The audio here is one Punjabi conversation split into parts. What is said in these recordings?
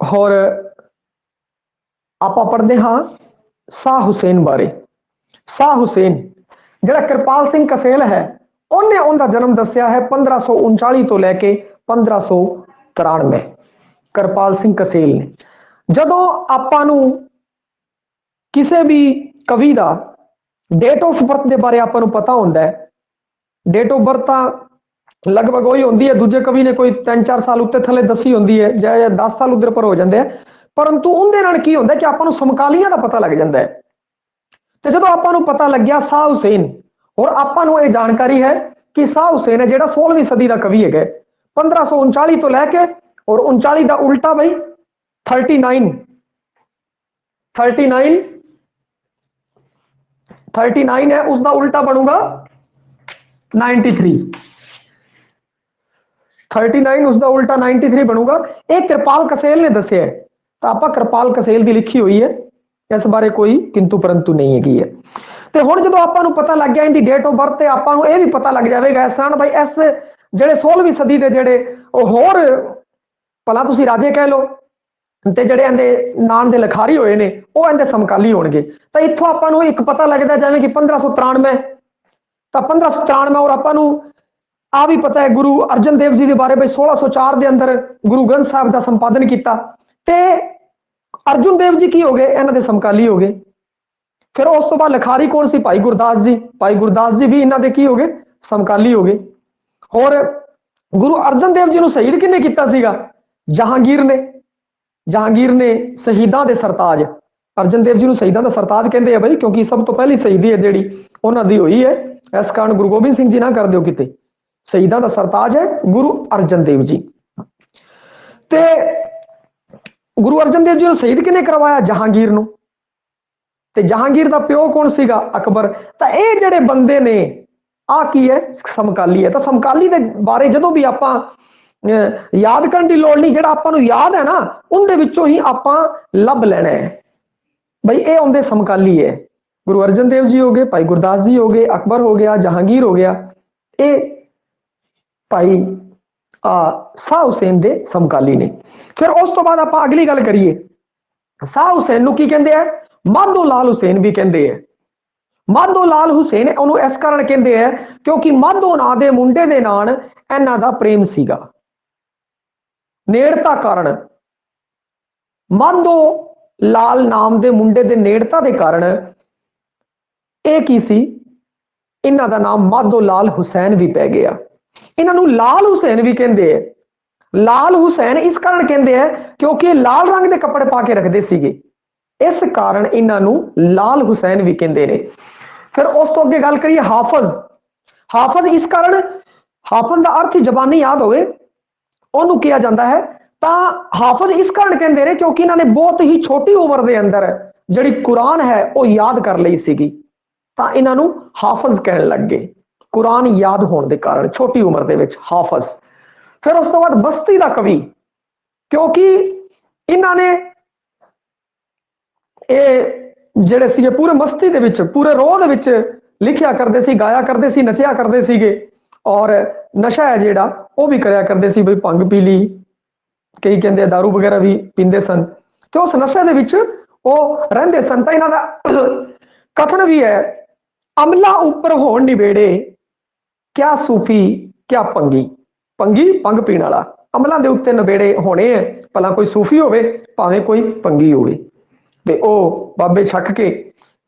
और ਆਪਾਂ पढ़ते हाँ शाह हुसैन बारे। शाह हुसैन जिहड़ा कृपाल सिंह कसेल है उन्हें उनका जन्म दसिया है 1539 तो लैके 1593। कृपाल सिंह कसेल ने जदों आपां नूं किसी भी कवि का डेट ऑफ बर्थ के बारे आपां नूं पता होंदा है, डेट ऑफ बर्थ लगभग वही होंदी है, दूजे कवि ने कोई 3-4 साल उत्ते थले दसी होंदी है या 10 साल उधर पर हो जाते हैं, परंतु उनके नाल की होंदा है कि आपां नूं समकालीआं दा पता लग जाता है। तो जो आपां नूं पता लग गया शाह हुसैन, और आपां नूं ये जानकारी है कि शाह हुसैन है जिहड़ा 16वीं सदी का कवि है 1539 तो लैके और 39 का उल्टा बई 39 है, उसका उल्टा बनूगा 93। 39 उसका उल्टा 93 बनूगा। एक कृपाल कसेल ने दसिया है, तो आप कृपाल कसेल की लिखी हुई है, इस बारे कोई किंतु परंतु नहीं हैगी है। तो हुण जदों आपां नूं पता लग गया इनकी डेट ऑफ बर्थ, आपां नूं यह भी पता लग जाएगा इस भाई इस जिहड़े 16वीं सदी के जिहड़े होर भला तुसीं राजे कह लो ते जिहड़े इहदे नाम दे लिखारी होए ने वो इहदे समकाली होणगे। तो इत्थों आपां नूं एक पता लगदा जिवें कि 1593, तो 1593 और आपां नूं आ भी पता है गुरु अर्जन देव जी के बारे में 1604 के अंदर गुरु ग्रंथ साहब का संपादन किया, ते अर्जुन देव जी की हो गए इन्हों के समकाली हो गए। फिर उस तो बाद लिखारी कौन सी? भाई गुरदास जी। भाई गुरदास जी भी इन्हों के की हो गए? समकाली हो गए। और गुरु अर्जन देव जी को शहीद किन्ने किया सीगा? जहांगीर ने। जहांगीर ने शहीदों के सरताज, अर्जन देव जी को शहीदों का सरताज कहते हैं भाई, क्योंकि सब तो पहली शहीदी है जी उन्होंने हुई है, इस कारण गुरु गोबिंद सिंह जी ना कर दो किते, शहीदों का सरताज है गुरु अर्जन देव जी। ते गुरु अर्जन देव जी को शहीद किने करवाया? जहांगीर नूं। ते जहांगीर का प्यो कौन सीगा? अकबर। तो ये जिहड़े बंदे ने आ की है? समकाली है। तो समकाली के बारे जदों भी आपां याद करने की लोड़ नहीं, जिहड़ा आपां नूं याद है ना उनदे विचों ही आपां लभ लेना है भाई ये उनके समकाली है। गुरु अर्जन देव जी हो गए, भाई गुरदास जी हो गए, अकबर हो गया, जहांगीर हो गया, ये भाई शाह हुसैन दे समकाली ने। फिर उस तो बाद आपां अगली गल करिए, शाह हुसैन नूं की कहंदे हैं? माधो लाल हुसैन भी कहंदे हैं। माधो लाल हुसैन उन्होंने इस कारण कहते हैं क्योंकि माधो ना दे मुंडे दे नाल इन्हां दा प्रेम सीगा, नेड़ता कारण। माधो लाल नाम दे मुंडे दे नेड़ता दे कारण ये की सी, इन्हां दा नाम माधो लाल हुसैन भी पै गया। इन्हां नूं लाल हुसैन भी कहंदे हैं। लाल हुसैन इस कारण कहंदे हैं क्योंकि लाल रंग के कपड़े पा के रखते सीगे, इस कारण इन्हां नूं लाल हुसैन भी कहंदे ने। फिर उस तो अगे गल करिए हाफज। हाफज इस कारण, हाफज का अर्थ ही जबानी याद होवे उन्होंने किया जाता है, तो हाफज इस कारण कहते हैं क्योंकि इन्होंने बहुत ही छोटी उम्र के अंदर जिहड़ी कुरान है वो याद कर ली सीगी, तो इन्हों हाफज कहने लग गए, कुरान याद होने के कारण छोटी उम्र के विच हाफज। फिर उस तो बाद बस्ती का कवि, क्योंकि इन्होंने जिहड़े सीगे पूरे मस्ती दे विच, पूरे रोह दे विच लिखिया करते सी, गाया करते सी, नचिया करते सीगे, और नशा है जिहड़ा वो भी करया करते सी, बई भंग पी ली, कई कहते दारू वगैरह भी पींदे सन, तो उस नशे दे विच वो रहिंदे सन। तो इन्हां दा कथन भी है, अमला उपर होण निबेड़े क्या सूफी क्या पंगी। पंगी पंग पीण वाला, अमलों के उत्ते नबेड़े होने हैं, भला कोई सूफी होवे भावें कोई पंगी होवे, ते ओ बाबे छक के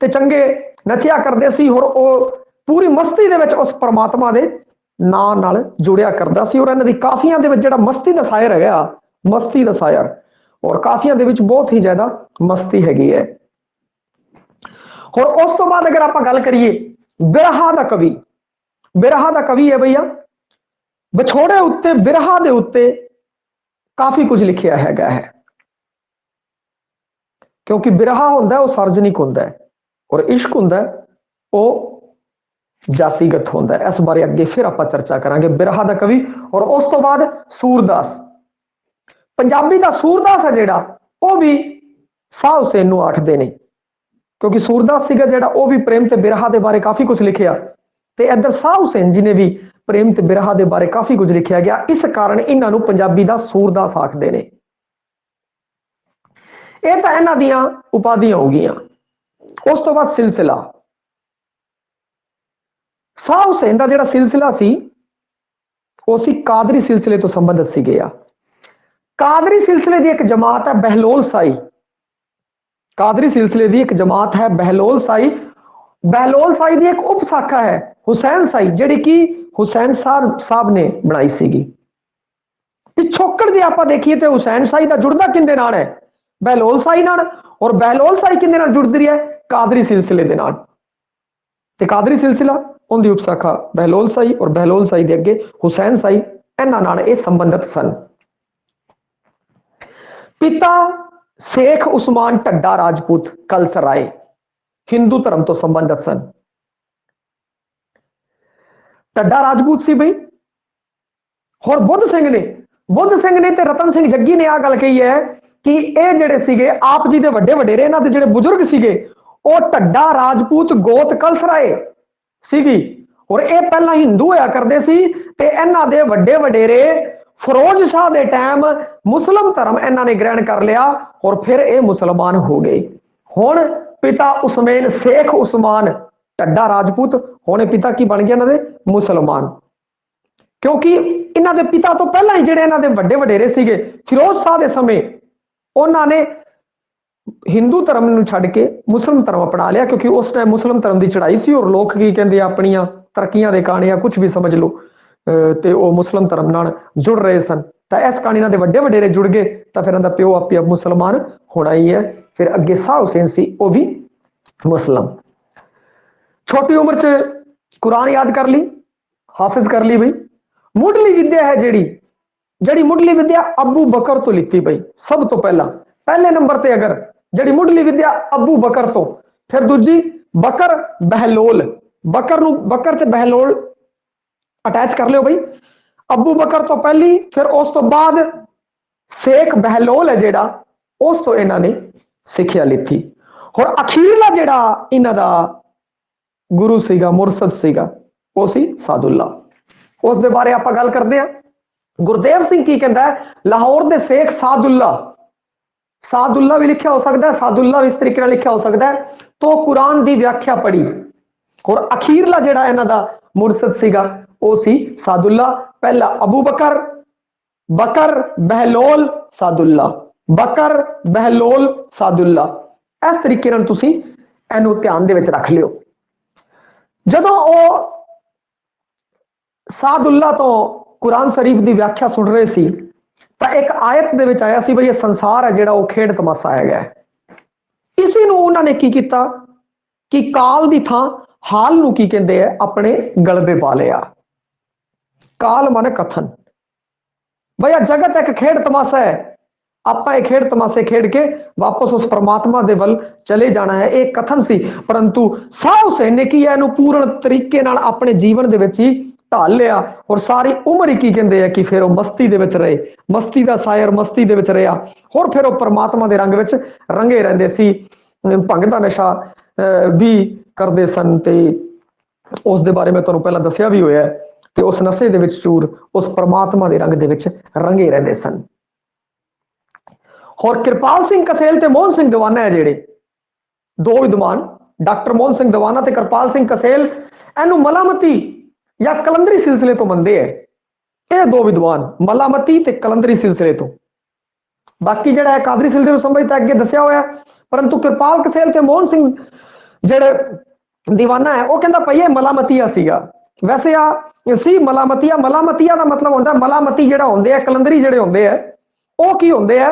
ते चंगे नचिया करते सी, और ओ पूरी मस्ती दे विच उस परमात्मा दे नाम नाल जुड़िया करता सी। और इन्हां दी काफियां दे विच जिहड़ा मस्ती दा शायर है, मस्ती दा शायर, और काफियां दे विच बहुत ही ज्यादा मस्ती हैगी है। और उस तो बाद अगर आप गल करिए बिरहा दा कवि, बिरहा दा कवि है भैया विछोड़े उत्ते, बिरहा दे उत्ते काफी कुछ लिखिया है, क्योंकि बिरहा होंदा है वो सार्वजनिक होंदा है, और इश्क होंदा है वो जातिगत होंदा है। इस बारे अगे फिर आप चर्चा करांगे बिरहा दा कवि। और उस तो बाद सूरदास, पंजाबी दा सूरदास है जिहड़ा वो भी शाह हुसैन नूं आखदे ने, क्योंकि सूरदास सीगा जिहड़ा वो भी प्रेम ते बिरहा दे बारे काफी कुछ लिखिया, ते इधर शाह हुसैन जी ने भी प्रेम ते बिरहा दे बारे काफी कुछ लिखिया गया, इस कारण इन्हां नूं पंजाबी दा सूरदास आखदे ने। ਇਹ ਤਾਂ ਇਹਨਾਂ ਦੀਆਂ ਉਪਾਧੀਆਂ ਹੋ ਗਈਆਂ। ਉਸ ਤੋਂ ਬਾਅਦ ਸਿਲਸਿਲਾ शाह हुसैन का जिहड़ा सिलसिला सी वो सी कादरी सिलसिले तो संबंधित सीगे आ। कादरी सिलसिले की एक जमात है बहलोल साई। कादरी सिलसिले की एक जमात है बहलोल साई। बहलोल साई की एक उप शाखा है हुसैन साई जिहड़ी कि हुसैन साहब ने बनाई सीगी। पिछोकड़ जे आपां देखिए तो हुसैन साई का जुड़दा किंदे नाल है? बहलोल साई नाल। और बहलोल साई किंदे नाल जुड़दी है? कादरी सिलसिले दे नाल। ते कादरी सिलसिला उनकी उपशाखा बहलोल साई और बहलोल साई के अगे हुसैन साई इन्हां नाल ये संबंधित सन। पिता शेख उस्मान ढड्डा राजपूत कलसराय हिंदू धर्म तो संबंधित सन। ढड्डा राजपूत सी बई। और बुद्ध सिंह ने ते रतन सिंह जग्गी ने आ गल कही है कि ये जिहड़े सीगे आप जी दे वड्डे वडेरे इन्हां दे जिहड़े बुजुर्ग सीगे वो ढड्डा राजपूत गोत कलसराय सीगी। और ये पहला हिंदू होया करदे सी ते इन्हां दे वड्डे वडेरे फिरोज शाह दे टाइम मुस्लिम धर्म इन्हां ने ग्रहण कर लिया और फिर ये मुसलमान हो गए। हुण पिता उस्मान शेख उस्मान ढड्डा राजपूत हुण पिता की बन गया इन्हां दे मुसलमान, क्योंकि इन्हां दे पिता तो पहला ही जिहड़े इन्हां दे वड्डे वडेरे सीगे फिरोज शाह दे समय उन्हां ने हिंदू धर्म नूं छड्ड के मुस्लिम धर्म अपना लिया, क्योंकि उस टाइम मुस्लिम धर्म की चढ़ाई सी और लोग की कहते अपनियां तरक्कियां दे कहानी कुछ भी समझ लो ते वो मुस्लिम धर्म नाल जुड़ रहे सन। तो इस कहानी इन्हां दे वड्डे वडेरे जुड़ गए तो फिर इन्हां दा प्यो आपे मुसलमान होना ही है। फिर अगे शाह हुसैन सी वो भी मुस्लिम। छोटी उम्र च कुरान याद कर ली, हाफिज कर ली बई। मुढ़ली विद्या है जड़ी मुढ़ली विद्या अबू बकर तो लिखी बई सब तो पहले नंबर ते अगर जड़ी मुढ़ली विद्या अबू बकर तो, फिर दूजी बकर बहलोल, बकर ते बहलोल अटैच कर लियो बई। अबू बकर तो पहली, फिर उस तो बाद शेख बहलोल है जेड़ा उस तो इन्हां ने सिक्ख्या लिखी। और अखीरला जेड़ा इन्हां दा गुरु सीगा मुरसद सीगा वो सी सादुल्ला। उस दे बारे आपां गल करदे हां। गुरदेव सिंह की कहता है लाहौर दे शेख सादुल्ला भी लिखा हो सकता है, सादुल्ला भी इस तरीके लिखा हो सकता है। तो कुरान की व्याख्या पढ़ी और अखीरला जिहड़ा इन्हां दा मुरसद सीगा वो सी सादुल्ला। पहला अबू बकर, बकर बहलोल सादुल्ला, बकर बहलोल सादुल्ला। इस तरीके नाल तुसीं इहनूं ध्यान दे विच रख लियो। जदों वो सादुल्ला तो कुरान शरीफ की व्याख्या सुन रहे सी तो एक आयत दे विच आया सी बई ये संसार है जिहड़ा वो खेड तमाशा है। इसी नूं उन्होंने की कीता कि काल की थां हाल नूं की कहंदे है अपने गलबे पा लिया। काल माने कथन, भैया जगत एक खेड तमाशा है, आपां ये खेड तमाशे खेड के वापस उस परमात्मा दे वल चले जाना है, एक कथन सी। परंतु शाह हुसैन ने की इहनूं पूर्ण तरीके नाल अपने जीवन दे विच ही ढाल लिया और सारी उम्र ही की कहते हैं कि फिर वो मस्ती दे विच रहे, मस्ती का सायर मस्ती दे विच रहा और फिर वो परमात्मा के रंग विच रंगे रहंदे सी। भंग दा नशा भी करते सन ते उस दे बारे में तुहानूं पहला दसिया भी होया है। ते उस नशे दे विच चूर उस परमात्मा के रंग दे विच रंगे रहंदे सन। और कृपाल सिंह कसेल ते मोहन सिंह दीवाना है जिहड़े दो विद्वान डॉक्टर मोहन सिंह दीवाना ते कृपाल सिंह कसेल इहनूं मलामती या कलंदरी सिलसिले तो मनते हैं। ये दो विद्वान मलामती ते कलंदरी सिलसिले तो, बाकी जिहड़ा है कादरी सिलसिले तो समझता अगे दसिया होया। परंतु कृपाल कसेल ते मोहन सिंह जिहड़े दीवाना है वो कहता भाई ये मलामतिया सीगा। वैसे आ सी मलामतिया का मतलब होंदा मलामती जिहड़ा होंदे है कलंदरी जिहड़े होंदे है वो की होंदे है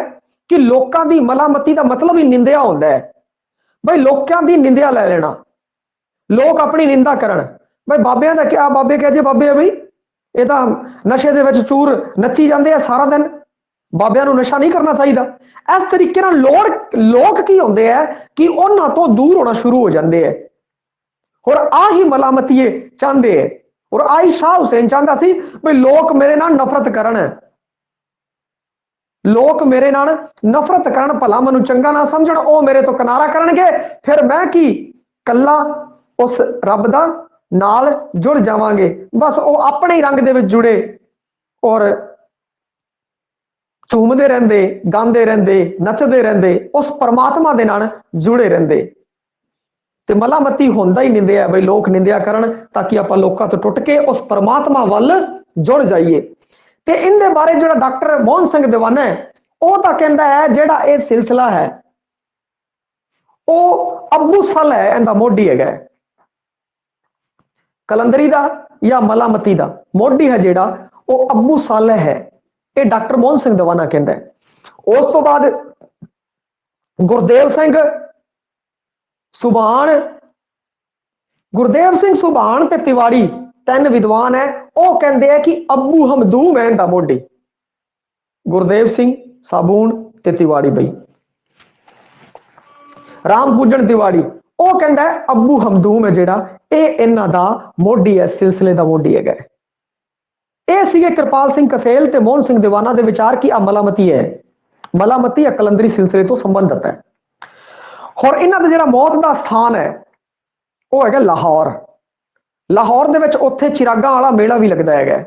कि लोकां दी मलामती का मतलब ही निंदिया होंदा है। भाई लोकां दी निंदिया ले लेना, लोग अपनी निंदा करन। भाई बाबियां दा क्या बाबे कह जे बाबे भाई ये तो नशे दे विच चूर नच्ची जाते हैं सारा दिन, बाबियां नूं नशा नहीं करना चाहिए। इस तरीके नाल लोग की होंदे है कि उन्हां तो दूर होना शुरू हो जाते हैं और आ ही मलामतीए चाहते हैं। और आई शाह हुसैन चाहता सी भाई लोग मेरे नाल नफरत करन, लोग मेरे नाल नफरत करन, भला मैनूं चंगा ना समझण, ओ मेरे तो किनारा करनगे, फिर मैं की कल्ला उस रब दा नाल जुड़ जावांगे। बस वो अपने ही रंग दे विच जुड़े और ਝੂਮਦੇ ਰਹਿੰਦੇ, ਗਾਉਂਦੇ ਰਹਿੰਦੇ, ਨੱਚਦੇ ਰਹਿੰਦੇ, ਉਸ ਪਰਮਾਤਮਾ ਦੇ ਨਾਲ ਜੁੜੇ ਰਹਿੰਦੇ। ਤੇ ਮਲਾਮਤੀ ਹੁੰਦਾ ਹੀ ਨਿੰਦਿਆ ਬਈ ਲੋਕ ਨਿੰਦਿਆ ਕਰਨ ਤਾਂ ਕਿ ਆਪਾਂ ਲੋਕਾਂ ਤੋਂ ਟੁੱਟ ਕੇ ਉਸ ਪਰਮਾਤਮਾ ਵੱਲ ਜੁੜ ਜਾਈਏ। ਤੇ ਇਹਦੇ ਬਾਰੇ ਜਿਹੜਾ ਡਾਕਟਰ ਮੋਹਨ ਸਿੰਘ ਦੀਵਾਨਾ ਹੈ ਉਹ ਤਾਂ ਕਹਿੰਦਾ ਹੈ ਜਿਹੜਾ ਇਹ ਸਿਲਸਿਲਾ ਹੈ ਉਹ ਅਬੂ ਸਲ ਹੈ, ਇਹਦਾ ਮੋਢੀ ਹੈਗਾ। ਕਲੰਦਰੀ ਦਾ ਜਾਂ ਮਲਾਮਤੀ ਦਾ ਮੋਢੀ ਹੈ ਜਿਹੜਾ ਉਹ ਅਬੂ ਸਾਲeh ਹੈ, ਇਹ ਡਾਕਟਰ ਮੋਹਨ ਸਿੰਘ ਦੀਵਾਨਾ ਕਹਿੰਦਾ ਹੈ। ਉਸ ਤੋਂ ਬਾਅਦ ਗੁਰਦੇਵ ਸਿੰਘ ਸੁਭਾਣ, ਗੁਰਦੇਵ ਸਿੰਘ ਸੁਭਾਣ ਤੇ ਤਿਵਾੜੀ ਤਿੰਨ ਵਿਦਵਾਨ ਹੈ, ਉਹ ਕਹਿੰਦੇ ਆ ਕਿ ਅਬੂ ਹਮਦੂਮ ਹੈ ਇਹਦਾ ਮੋਢੀ। ਗੁਰਦੇਵ ਸਿੰਘ ਸਾਬੂਣ ਤੇ ਤਿਵਾੜੀ ਬਈ ਰਾਮ ਪੂਜਣ ਤਿਵਾੜੀ, ਉਹ ਕਹਿੰਦਾ ਅਬੂ ਹਮਦੂਮ ਹੈ ਜਿਹੜਾ ਇਹ ਇਹਨਾਂ ਦਾ ਮੋਢੀ ਹੈ, ਸਿਲਸਿਲੇ ਦਾ ਮੋਢੀ ਹੈਗਾ। ਇਹ ਸੀਗੇ ਕਿਰਪਾਲ ਸਿੰਘ ਕਸੇਲ ਤੇ ਮੋਹਨ ਸਿੰਘ ਦੀਵਾਨਾ ਦੇ ਵਿਚਾਰ ਕਿ ਆ ਮਲਾਮਤੀ ਹੈ, ਮਲਾਮਤੀ ਆ ਕਲੰਦਰੀ ਸਿਲਸਿਲੇ ਤੋਂ ਸੰਬੰਧਿਤ ਹੈ। ਹੋਰ ਇਹਨਾਂ ਦਾ ਜਿਹੜਾ ਮੌਤ ਦਾ ਸਥਾਨ ਹੈ ਉਹ ਹੈਗਾ ਲਾਹੌਰ। ਲਾਹੌਰ ਦੇ ਵਿੱਚ ਉੱਥੇ ਚਿਰਾਗਾਂ ਵਾਲਾ ਮੇਲਾ ਵੀ ਲੱਗਦਾ ਹੈਗਾ।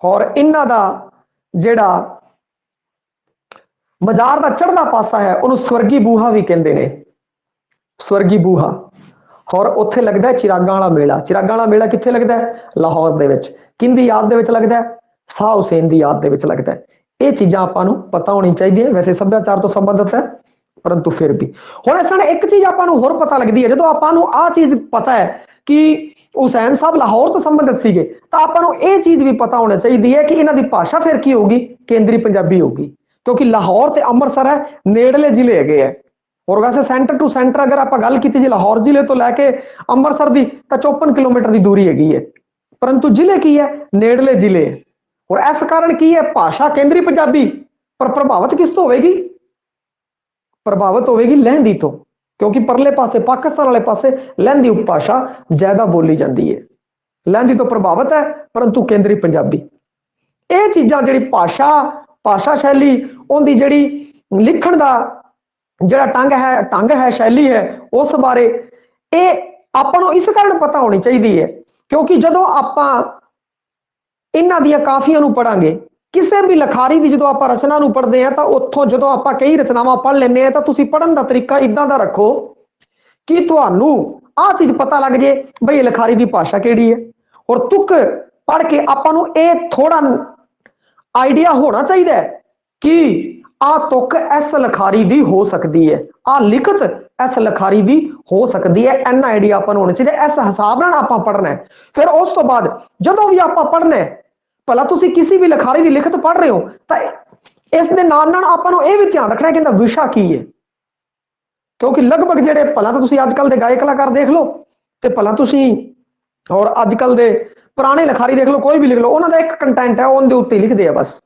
ਹੋਰ ਇਹਨਾਂ ਦਾ ਜਿਹੜਾ ਮਜ਼ਾਰ ਦਾ ਚੜ੍ਹਦਾ ਪਾਸਾ ਹੈ ਉਹਨੂੰ ਸਵਰਗੀ ਬੂਹਾ ਵੀ ਕਹਿੰਦੇ ਨੇ, ਸਵਰਗੀ ਬੂਹਾ। ਹੋਰ ਉੱਥੇ ਲੱਗਦਾ ਚਿਰਾਗਾਂ ਵਾਲਾ ਮੇਲਾ। ਚਿਰਾਗਾਂ ਵਾਲਾ ਮੇਲਾ ਕਿੱਥੇ ਲੱਗਦਾ ਹੈ? ਲਾਹੌਰ ਦੇ ਵਿੱਚ। ਕਿਹਦੀ ਯਾਦ ਦੇ ਵਿੱਚ ਲੱਗਦਾ ਹੈ? ਸ਼ਾਹ ਹੁਸੈਨ ਦੀ ਯਾਦ ਦੇ ਵਿੱਚ ਲੱਗਦਾ ਹੈ। ਇਹ ਚੀਜ਼ਾਂ ਆਪਾਂ ਨੂੰ ਪਤਾ ਹੋਣੀ ਚਾਹੀਦੀਆਂ। ਵੈਸੇ ਸੱਭਿਆਚਾਰ ਤੋਂ ਸੰਬੰਧਿਤ ਹੈ ਪਰੰਤੂ ਫਿਰ ਵੀ ਹੁਣ ਇਸ ਨਾਲ ਇੱਕ ਚੀਜ਼ ਆਪਾਂ ਨੂੰ ਹੋਰ ਪਤਾ ਲੱਗਦੀ ਹੈ, ਜਦੋਂ ਆਪਾਂ ਨੂੰ ਆਹ ਚੀਜ਼ ਪਤਾ ਹੈ ਕਿ ਹੁਸੈਨ ਸਾਹਿਬ ਲਾਹੌਰ ਤੋਂ ਸੰਬੰਧਿਤ ਸੀਗੇ ਤਾਂ ਆਪਾਂ ਨੂੰ ਇਹ ਚੀਜ਼ ਵੀ ਪਤਾ ਹੋਣੀ ਚਾਹੀਦੀ ਹੈ ਕਿ ਇਹਨਾਂ ਦੀ ਭਾਸ਼ਾ ਫਿਰ ਕੀ ਹੋਊਗੀ? ਕੇਂਦਰੀ ਪੰਜਾਬੀ ਹੋਊਗੀ, ਕਿਉਂਕਿ ਲਾਹੌਰ ਤੇ ਅੰਮ੍ਰਿਤਸਰ ਹੈ ਨੇੜਲੇ ਜ਼ਿਲ੍ਹੇ ਹੈਗੇ ਹੈ। और वैसे सेंटर टू सेंटर अगर आप गल की जी लाहौर जिले तो लैके अमृतसर की तो 54 किलोमीटर की दूरी हैगी है, परंतु जिले की है नेड़ले जिले। और इस कारण की है भाषा केंद्री पंजाबी पर प्रभावित किस तो होगी? प्रभावित होगी लहंदी तो, क्योंकि परले पासे पाकिस्तान वाले पासे लहंदी उपभाषा ज्यादा बोली जाती है। लहंदी तो प्रभावित है परंतु केंद्री पंजाबी। ये चीज़ां जिहड़ी भाषा भाषा शैली उनकी जिहड़ी लिखण दा ਜਿਹੜਾ ਢੰਗ ਹੈ शैली है उस बारे ये ਆਪਾਂ ਨੂੰ ਇਸ ਕਾਰਨ ਪਤਾ ਹੋਣੀ ਚਾਹੀਦੀ ਹੈ ਕਿਉਂਕਿ ਜਦੋਂ ਆਪਾਂ ਇਹਨਾਂ ਦੀਆਂ ਕਾਫੀਆਂ ਨੂੰ ਪੜਾਂਗੇ, ਕਿਸੇ ਵੀ ਲਖਾਰੀ ਦੀ ਜਦੋਂ ਆਪਾਂ ਰਚਨਾ ਨੂੰ ਪੜ੍ਹਦੇ ਆ ਤਾਂ ਉੱਥੋਂ ਜਦੋਂ ਆਪਾਂ ਕਈ ਰਚਨਾਵਾਂ ਪੜ੍ਹ ਲੈਂਦੇ ਆ ਤਾਂ ਤੁਸੀਂ ਪੜ੍ਹਨ ਦਾ ਤਰੀਕਾ ਇਦਾਂ ਦਾ ਰੱਖੋ ਕਿ ਤੁਹਾਨੂੰ ਆਹ ਚੀਜ਼ ਪਤਾ ਲੱਗ ਜੇ ਬਈ ਲਖਾਰੀ ਦੀ ਭਾਸ਼ਾ ਕਿਹੜੀ ਹੈ। ਔਰ ਤੁਕ ਪੜ੍ਹ ਕੇ ਆਪਾਂ ਨੂੰ ਇਹ ਥੋੜਾ ਆਈਡੀਆ ਹੋਣਾ ਚਾਹੀਦਾ ਹੈ ਕਿ आ तुक इस लिखारी दी हो सकती है, आ लिखत इस लिखारी दी हो सकती है। इन्ना आइडिया अपन होना चाहिए। इस हिसाब नाल आपां पढ़ना है। फिर उस तो बाद जदों भी आपां पढ़ना है, भला तुसीं किसी भी लिखारी दी लिखत पढ़ रहे हो तो इस दे नाल नाल आपां नूं इह भी ध्यान रखना है कि इहदा विशा की है, क्योंकि लगभग जिहड़े भला तो तुसीं अजकल दे गायक कलाकार देख लो ते भला तुसीं और अजकल दे पुराने लिखारी देख लो, कोई भी लिख लो, उन्हां दा एक कंटेंट है उहदे उत्ते लिखदे आ बस।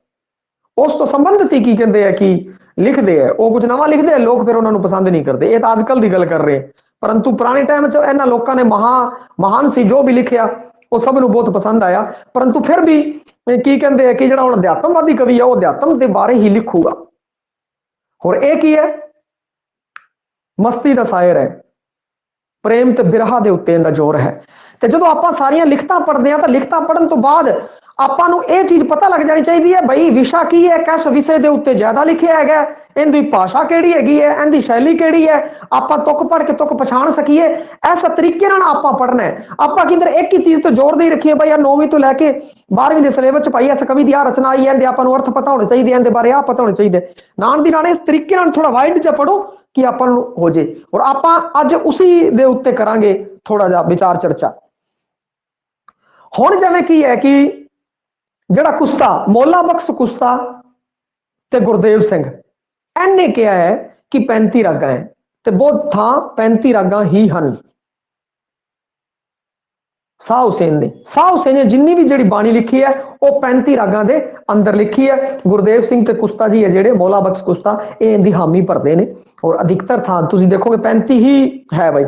उस तो संबंधित ही की कहते हैं कि लिखते हैं वो कुछ नवा लिखते हैं, लोग फिर उन्होंने पसंद नहीं करते। ये तो आजकल की गल कर रहे हैं, परंतु पुराने टाइम च इन्हां लोगों ने महान सी जो भी लिखिया वो सब नूं बहुत पसंद आया। परंतु फिर भी की कहते हैं कि जिहड़ा हुण अध्यात्मवादी कवि है वो अध्यात्म के बारे ही लिखूगा। और ये की है मस्ती का शायर है, प्रेम ते बिरहा दे उत्ते इहदा जोर है। तो जो आपां सारियां लिखतां पढ़दे हैं तो लिखतां पढ़न तो बाद ਆਪਾਂ ਨੂੰ ਇਹ ਚੀਜ਼ ਪਤਾ ਲੱਗ ਜਾਣੀ ਚਾਹੀਦੀ ਹੈ ਬਈ ਵਿਸ਼ਾ ਕੀ ਹੈ, ਕਿਸ ਵਿਸ਼ੇ ਦੇ ਉੱਤੇ ਜ਼ਿਆਦਾ ਲਿਖਿਆ ਹੈਗਾ, ਇਹਦੀ ਭਾਸ਼ਾ ਕਿਹੜੀ ਹੈਗੀ ਹੈ, ਇਹਦੀ ਸ਼ੈਲੀ ਕਿਹੜੀ ਹੈ, ਆਪਾਂ ਤੁਕ ਪੜ੍ਹ ਕੇ ਤੁਕ ਪਛਾਣ ਸਕੀਏ। ਇਸ ਤਰੀਕੇ ਨਾਲ ਆਪਾਂ ਪੜ੍ਹਨਾ ਹੈ। ਆਪਾਂ ਕਿੰਦਰ ਇੱਕ ਹੀ ਚੀਜ਼ ਤੋਂ ਜ਼ੋਰ ਦੇ ਰੱਖੀਏ ਬਈ ਆ 9ਵੀਂ ਤੋਂ ਲੈ ਕੇ 12ਵੀਂ ਦੇ ਸਿਲੇਬਸ ਚ ਭਾਈ ਇਸ ਕਵੀ ਦੀ ਆ ਰਚਨਾ ਆਈ ਹੈ, ਇਹਦੇ ਆਪਾਂ ਨੂੰ ਅਰਥ ਪਤਾ ਹੋਣੇ ਚਾਹੀਦੇ, ਇਹਦੇ ਬਾਰੇ ਆ ਪਤਾ ਹੋਣੇ ਚਾਹੀਦੇ। ਨਾਲ ਦੀ ਨਾਲ ਇਸ ਤਰੀਕੇ ਨਾਲ ਥੋੜਾ ਵਾਈਡ ਜਿਹਾ ਪੜੋ ਕਿ ਆਪਾਂ ਨੂੰ ਹੋ ਜੇ। ਔਰ ਆਪਾਂ ਅੱਜ ਉਸੇ ਦੇ ਉੱਤੇ ਕਰਾਂਗੇ ਥੋੜਾ ਜਿਹਾ ਵਿਚਾਰ ਚਰਚਾ। ਹੁਣ ਜਿਵੇਂ ਕੀ ਹੈ ਕਿ ਜਿਹੜਾ ਕੁਸਤਾ ਮੌਲਾ ਬਖਸ਼ ਕੁਸਤਾ ਤੇ ਗੁਰਦੇਵ ਸਿੰਘ ਇਹਨੇ ਕਿਹਾ ਹੈ ਕਿ 35 ਰਾਗਾਂ ਹੈ ਤੇ ਬਹੁਤ ਥਾਂ 35 ਰਾਗਾਂ ਹੀ ਹਨ। शाह हुसैन ने जिन्नी भी जिहड़ी बाणी लिखी है वो 35 रागां दे अंदर लिखी है। गुरदेव सिंह ते कुस्ता जी है जिहड़े मौला बख्श कुस्ता ये इनकी हामी भरते हैं और अधिकतर थां तुसीं देखोगे 35 ही है भाई।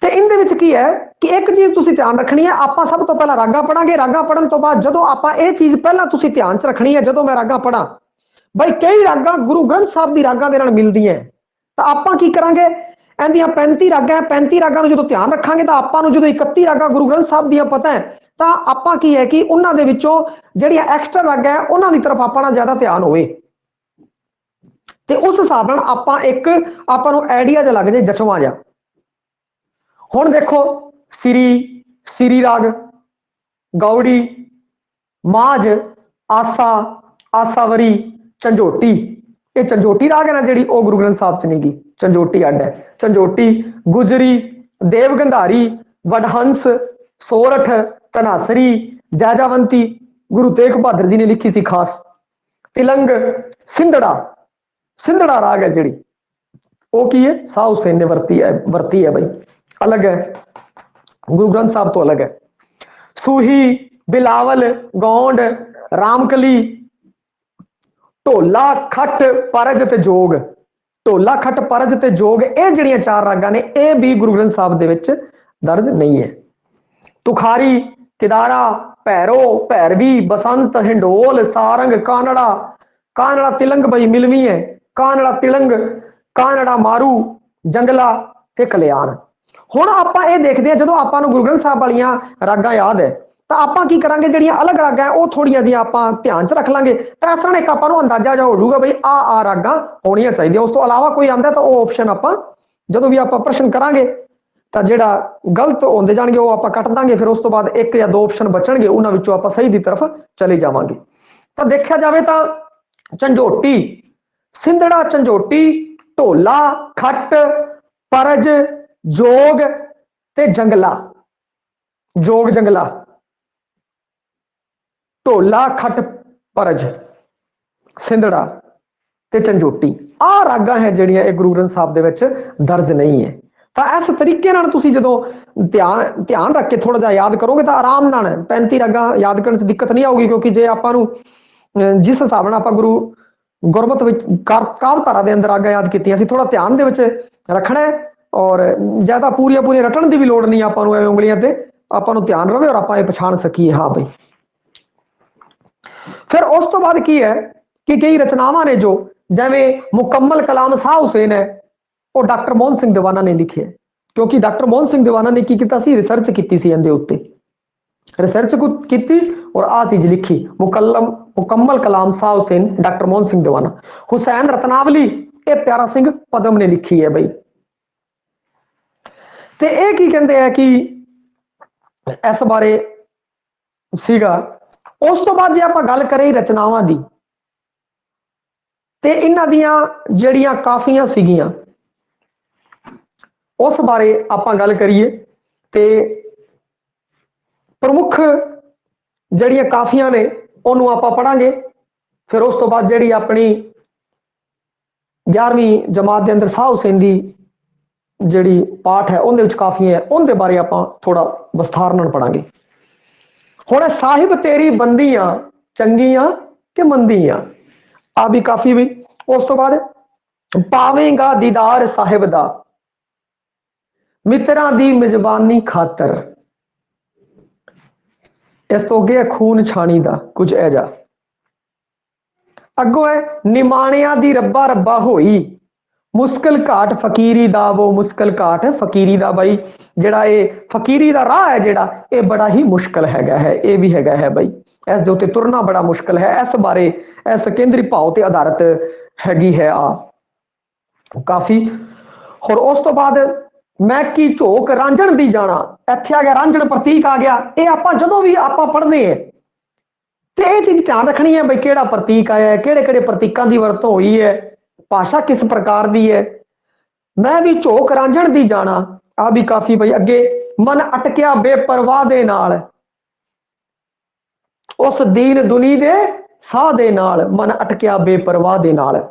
तो इहदे विच की है कि एक चीज़ तुसीं ध्यान रखनी है, आपां सब तो पहला रागा पढ़ांगे, रागा पढ़न तो बाद जदों आपां ये चीज़ पहला तुसीं ध्यान च रखनी है जदों मैं रागा पढ़ा भाई कई रागां गुरु ग्रंथ साहब दी रागां दे नाल मिलदियां तो आपां की करांगे इहदियां 35 रागां 35 रागां नूं जदों ध्यान रखांगे तो आपां नूं जदों 31 रागां गुरु ग्रंथ साहब दियां पता है ਤਾਂ ਆਪਾਂ ਕੀ ਹੈ ਕਿ ਉਹਨਾਂ ਦੇ ਵਿੱਚੋਂ ਜਿਹੜੀਆਂ ਐਕਸਟਰਾ ਰਾਗਾਂ ਹੈ ਉਹਨਾਂ ਦੀ ਤਰਫ ਆਪਣਾ ਜ਼ਿਆਦਾ ਧਿਆਨ ਹੋਵੇ ਤੇ ਉਸ ਹਿਸਾਬ ਨਾਲ ਆਪਾਂ ਨੂੰ ਆਈਡੀਆ ਜਿਹਾ ਲੱਗ ਜੇ ਜਸ਼ਵਾਂ ਜਿਹਾ। ਹੁਣ ਦੇਖੋ ਸਿਰੀ ਰਾਗ, ਗੌੜੀ, ਮਾਝ, ਆਸਾ, ਆਸਾਵਰੀ, ਝੰਜੋਟੀ। ਇਹ ਝੰਜੋਟੀ ਰਾਗ ਹੈ ਨਾ ਜਿਹੜੀ, ਉਹ ਗੁਰੂ ਗ੍ਰੰਥ ਸਾਹਿਬ ਚ ਨਹੀਂ ਗੀ, ਝੰਜੋਟੀ ਅੱਡ ਹੈ। ਝੰਜੋਟੀ, ਗੁਜਰੀ, ਦੇਵ ਗੰਧਾਰੀ, ਵਡਹੰਸ, ਸੋਰਠ, ਧਨਾਸਰੀ, ਜੈਜਾਵੰਤੀ ਗੁਰੂ ਤੇਗ ਬਹਾਦਰ ਜੀ ਨੇ ਲਿਖੀ ਸੀ ਖਾਸ। ਤਿਲੰਗ, ਸਿੰਧੜਾ ਰਾਗ ਹੈ ਜਿਹੜੀ, ਉਹ ਕੀ ਹੈ, ਸਾਹ ਹੁਸੈਨ ਨੇ ਵਰਤੀ ਹੈ ਬਈ, ਅਲੱਗ ਹੈ, ਗੁਰੂ ਗ੍ਰੰਥ ਸਾਹਿਬ ਤੋਂ ਅਲੱਗ ਹੈ। ਸੂਹੀ, ਬਿਲਾਵਲ, ਗੌਂਡ, ਰਾਮਕਲੀ, ਢੋਲਾ, ਖੱਟ, ਪਰਜ ਤੇ ਜੋਗ। ਢੋਲਾ, ਖੱਟ, ਪਰਜ ਤੇ ਜੋਗ, ਇਹ ਜਿਹੜੀਆਂ ਚਾਰ ਰਾਗਾਂ ਨੇ ਇਹ ਵੀ ਗੁਰੂ ਗ੍ਰੰਥ ਸਾਹਿਬ ਦੇ ਵਿੱਚ ਦਰਜ ਨਹੀਂ ਹੈ। ਤੁਖਾਰੀ, ਕਿਦਾਰਾ, ਭੈਰੋ, ਭੈਰਵੀ, ਬਸੰਤ, ਹਿੰਡੋਲ, ਸਾਰੰਗ, ਕਾਨੜਾ ਤਿਲੰਗ ਬਈ ਮਿਲਵੀ ਹੈ, ਕਾਨੜਾ ਤਿਲੰਗ, ਕਾਨੜਾ ਮਾਰੂ, ਜੰਗਲਾ ਤੇ ਕਲਿਆਣ। ਹੁਣ ਆਪਾਂ ਇਹ ਦੇਖਦੇ ਹਾਂ, ਜਦੋਂ ਆਪਾਂ ਨੂੰ ਗੁਰੂ ਗ੍ਰੰਥ ਸਾਹਿਬ ਵਾਲੀਆਂ ਰਾਗਾਂ ਯਾਦ ਹੈ ਤਾਂ ਆਪਾਂ ਕੀ ਕਰਾਂਗੇ, ਜਿਹੜੀਆਂ ਅਲੱਗ ਰਾਗਾਂ ਉਹ ਥੋੜੀਆਂ ਜਿਹੀਆਂ ਆਪਾਂ ਧਿਆਨ ਚ ਰੱਖ ਲਾਂਗੇ ਤਾਂ ਇਸ ਤਰ੍ਹਾਂ ਇੱਕ ਆਪਾਂ ਨੂੰ ਅੰਦਾਜ਼ਾ ਜਾ ਹੋ ਜਾਊਗਾ ਬਈ ਆ ਰਾਗਾਂ ਹੋਣੀਆਂ ਚਾਹੀਦੀਆਂ। ਉਸ ਤੋਂ ਇਲਾਵਾ ਕੋਈ ਆਂਦਾ ਤਾਂ ਉਹ ਆਪਸ਼ਨ ਆਪਾਂ ਜਦੋਂ ਵੀ ਆਪਾਂ ਪ੍ਰਸ਼ਨ ਕਰਾਂਗੇ ਤਾਂ ਜਿਹੜਾ ਗਲਤ ਹੁੰਦੇ ਜਾਣਗੇ ਉਹ ਆਪਾਂ ਕੱਟ ਦਾਂਗੇ, ਫਿਰ ਉਸ ਤੋਂ ਬਾਅਦ ਇੱਕ ਜਾਂ ਦੋ ਆਪਸ਼ਨ ਬਚਣਗੇ, ਉਹਨਾਂ ਵਿੱਚੋਂ ਆਪਾਂ ਸਹੀ ਦੀ ਤਰਫ ਚਲੇ ਜਾਵਾਂਗੇ। ਤਾਂ ਦੇਖਿਆ ਜਾਵੇ ਤਾਂ ਝੰਜੋਟੀ, ਸਿੰਧੜਾ, ਝੰਜੋਟੀ, ਢੋਲਾ, ਖੱਟ, ਪਰਜ, ਜੋਗ ਤੇ ਜੰਗਲਾ। ਜੋਗ, ਜੰਗਲਾ, ਢੋਲਾ, ਖੱਟ, ਪਰਜ, ਸਿੰਧੜਾ ਤੇ ਝੰਜੋਟੀ, ਆਹ ਰਾਗਾਂ ਹੈ ਜਿਹੜੀਆਂ ਇਹ ਗੁਰੂ ਗ੍ਰੰਥ ਸਾਹਿਬ ਦੇ ਵਿੱਚ ਦਰਜ ਨਹੀਂ ਹੈ। ਤਾਂ ਇਸ ਤਰੀਕੇ ਨਾਲ ਤੁਸੀਂ ਜਦੋਂ ਧਿਆਨ ਰੱਖ ਕੇ ਥੋੜਾ ਜਿਹਾ ਯਾਦ ਕਰੋਗੇ ਤਾਂ ਆਰਾਮ ਨਾਲ 35 ਰਾਗਾਂ ਯਾਦ ਕਰਨ 'ਚ ਦਿੱਕਤ ਨਹੀਂ ਆਊਗੀ, ਕਿਉਂਕਿ ਜੇ ਆਪਾਂ ਨੂੰ ਜਿਸ ਹਿਸਾਬ ਨਾਲ ਆਪਾਂ ਗੁਰਮਤ ਵਿੱਚ ਕਾਵ ਧਾਰਾ ਦੇ ਅੰਦਰ ਰਾਗਾਂ ਯਾਦ ਕੀਤੀਆਂ, ਅਸੀਂ ਥੋੜਾ ਧਿਆਨ ਦੇ ਵਿੱਚ ਰੱਖਣਾ ਹੈ ਔਰ ਜ਼ਿਆਦਾ ਪੂਰੀਆਂ ਰਟਣ ਦੀ ਵੀ ਲੋੜ ਨਹੀਂ ਆਪਾਂ ਨੂੰ, ਐਵੇਂ ਉਂਗਲੀਆਂ ਤੇ ਆਪਾਂ ਨੂੰ ਧਿਆਨ ਰਵੇ ਔਰ ਆਪਾਂ ਇਹ ਪਛਾਣ ਸਕੀਏ ਹਾਂ ਬਈ। ਫਿਰ ਉਸ ਤੋਂ ਬਾਅਦ ਕੀ ਹੈ ਕਿ ਕਈ ਰਚਨਾਵਾਂ ਨੇ ਜੋ ਜਿਵੇਂ ਮੁਕੰਮਲ ਕਲਾਮ ਸਾਹ ਹੁਸੈਨ ਹੈ, ਉਹ ਡਾਕਟਰ ਮੋਹਨ ਸਿੰਘ ਦੀਵਾਨਾ ਨੇ ਲਿਖਿਆ, ਕਿਉਂਕਿ ਡਾਕਟਰ ਮੋਹਨ ਸਿੰਘ ਦੀਵਾਨਾ ਨੇ ਕੀ ਕੀਤਾ ਸੀ, ਰਿਸਰਚ ਕੀਤੀ ਸੀ ਇਹਦੇ ਉੱਤੇ, ਰਿਸਰਚ ਕੀਤੀ ਔਰ ਆਹ ਚੀਜ਼ ਲਿਖੀ, ਮੁਕੰਮਲ ਕਲਾਮ ਸਾਹ ਹੁਸੈਨ, ਡਾਕਟਰ ਮੋਹਨ ਸਿੰਘ ਦੀਵਾਨਾ। ਹੁਸੈਨ ਰਤਨਾਵਲੀ ਇਹ ਪਿਆਰਾ ਸਿੰਘ ਪਦਮ ਨੇ ਲਿਖੀ ਹੈ ਬਈ। ਤੇ ਇਹ ਕੀ ਕਹਿੰਦੇ ਆ ਕਿ ਇਸ ਬਾਰੇ ਸੀਗਾ। ਉਸ ਤੋਂ ਬਾਅਦ ਜੇ ਆਪਾਂ ਗੱਲ ਕਰੀਏ ਰਚਨਾਵਾਂ ਦੀ ਤੇ ਇਹਨਾਂ ਦੀਆਂ ਜਿਹੜੀਆਂ ਕਾਫੀਆਂ ਸੀਗੀਆਂ ਉਸ ਬਾਰੇ ਆਪਾਂ ਗੱਲ ਕਰੀਏ ਤੇ ਪ੍ਰਮੁੱਖ ਜਿਹੜੀਆਂ ਕਾਫੀਆਂ ਨੇ ਉਹਨੂੰ ਆਪਾਂ ਪੜਾਂਗੇ। ਫਿਰ ਉਸ ਤੋਂ ਬਾਅਦ ਜਿਹੜੀ ਆਪਣੀ 11ਵੀਂ ਜਮਾਤ ਦੇ ਅੰਦਰ ਸਾਹ ਹੁਸੈਨ ਦੀ ਜਿਹੜੀ ਪਾਠ ਹੈ ਉਹਦੇ ਵਿੱਚ ਕਾਫੀਆਂ ਹੈ, ਉਹਦੇ ਬਾਰੇ ਆਪਾਂ ਥੋੜਾ ਵਿਸਥਾਰ ਨਾਲ ਪੜਾਂਗੇ। ਹੁਣ ਸਾਹਿਬ ਤੇਰੀ ਬੰਦੀਆਂ ਚੰਗੀਆਂ ਕਿ ਮੰਦੀਆਂ, ਆ ਵੀ ਕਾਫੀ ਵੀ। ਉਸ ਤੋਂ ਬਾਅਦ ਪਾਵੇਂਗਾ ਦੀਦਾਰ ਸਾਹਿਬ ਦਾ ਮਿੱਤਰਾਂ ਦੀ ਮੇਜ਼ਬਾਨੀ ਖਾਤਰ, ਇਸ ਤੋਂ ਅੱਗੇ ਖੂਨ ਛਾਣੀ ਦਾ ਕੁਝ ਐਜਾ। ਅੱਗੋਂ ਹੈ ਨਿਮਾਣਿਆਂ ਦੀ ਰੱਬਾ ਰੱਬਾ ਹੋਈ, ਮੁਸ਼ਕਿਲ ਘਾਟ ਫਕੀਰੀ ਦਾ, ਉਹ ਮੁਸ਼ਕਿਲ ਘਾਟ ਫਕੀਰੀ ਦਾ। ਬਾਈ ਜਿਹੜਾ ਇਹ ਫਕੀਰੀ ਦਾ ਰਾਹ ਹੈ ਜਿਹੜਾ ਇਹ ਬੜਾ ਹੀ ਮੁਸ਼ਕਿਲ ਹੈਗਾ ਹੈ, ਇਹ ਵੀ ਹੈਗਾ ਹੈ ਬਾਈ, ਇਸ ਦੇ ਉੱਤੇ ਤੁਰਨਾ ਬੜਾ ਮੁਸ਼ਕਿਲ ਹੈ। ਇਸ ਬਾਰੇ ਇਸ ਕੇਂਦਰੀ ਭਾਵ ਤੇ ਆਧਾਰਿਤ ਹੈਗੀ ਹੈ ਆ ਕਾਫੀ। ਹੋਰ ਉਸ ਤੋਂ ਬਾਅਦ ਮੈਂ ਕੀ ਝੋਕ ਰਾਂਝਣ ਦੀ ਜਾਣਾ, ਇੱਥੇ ਆ ਗਿਆ ਰਾਂਝਣ ਪ੍ਰਤੀਕ ਆ ਗਿਆ। ਇਹ ਆਪਾਂ ਜਦੋਂ ਵੀ ਆਪਾਂ ਪੜ੍ਹਦੇ ਹਾਂ ਤੇ ਇਹ ਚੀਜ਼ ਧਿਆਨ ਰੱਖਣੀ ਹੈ ਬਈ ਕਿਹੜਾ ਪ੍ਰਤੀਕ ਆਇਆ ਹੈ, ਕਿਹੜੇ ਕਿਹੜੇ ਪ੍ਰਤੀਕਾਂ ਦੀ ਵਰਤੋਂ ਹੋਈ ਹੈ, ਭਾਸ਼ਾ ਕਿਸ ਪ੍ਰਕਾਰ ਦੀ ਹੈ। ਮੈਂ ਵੀ ਝੋਕ ਰਾਂਝਣ ਦੀ ਜਾਣਾ, ਆ ਵੀ ਕਾਫੀ ਬਈ। ਅੱਗੇ ਮਨ ਅਟਕਿਆ ਬੇਪਰਵਾਹ ਦੇ ਨਾਲ, ਉਸ ਦੀਨ ਦੁਨੀ ਦੇ ਸਾਹ ਦੇ ਨਾਲ, ਮਨ ਅਟਕਿਆ ਬੇਪਰਵਾਹ ਦੇ ਨਾਲ।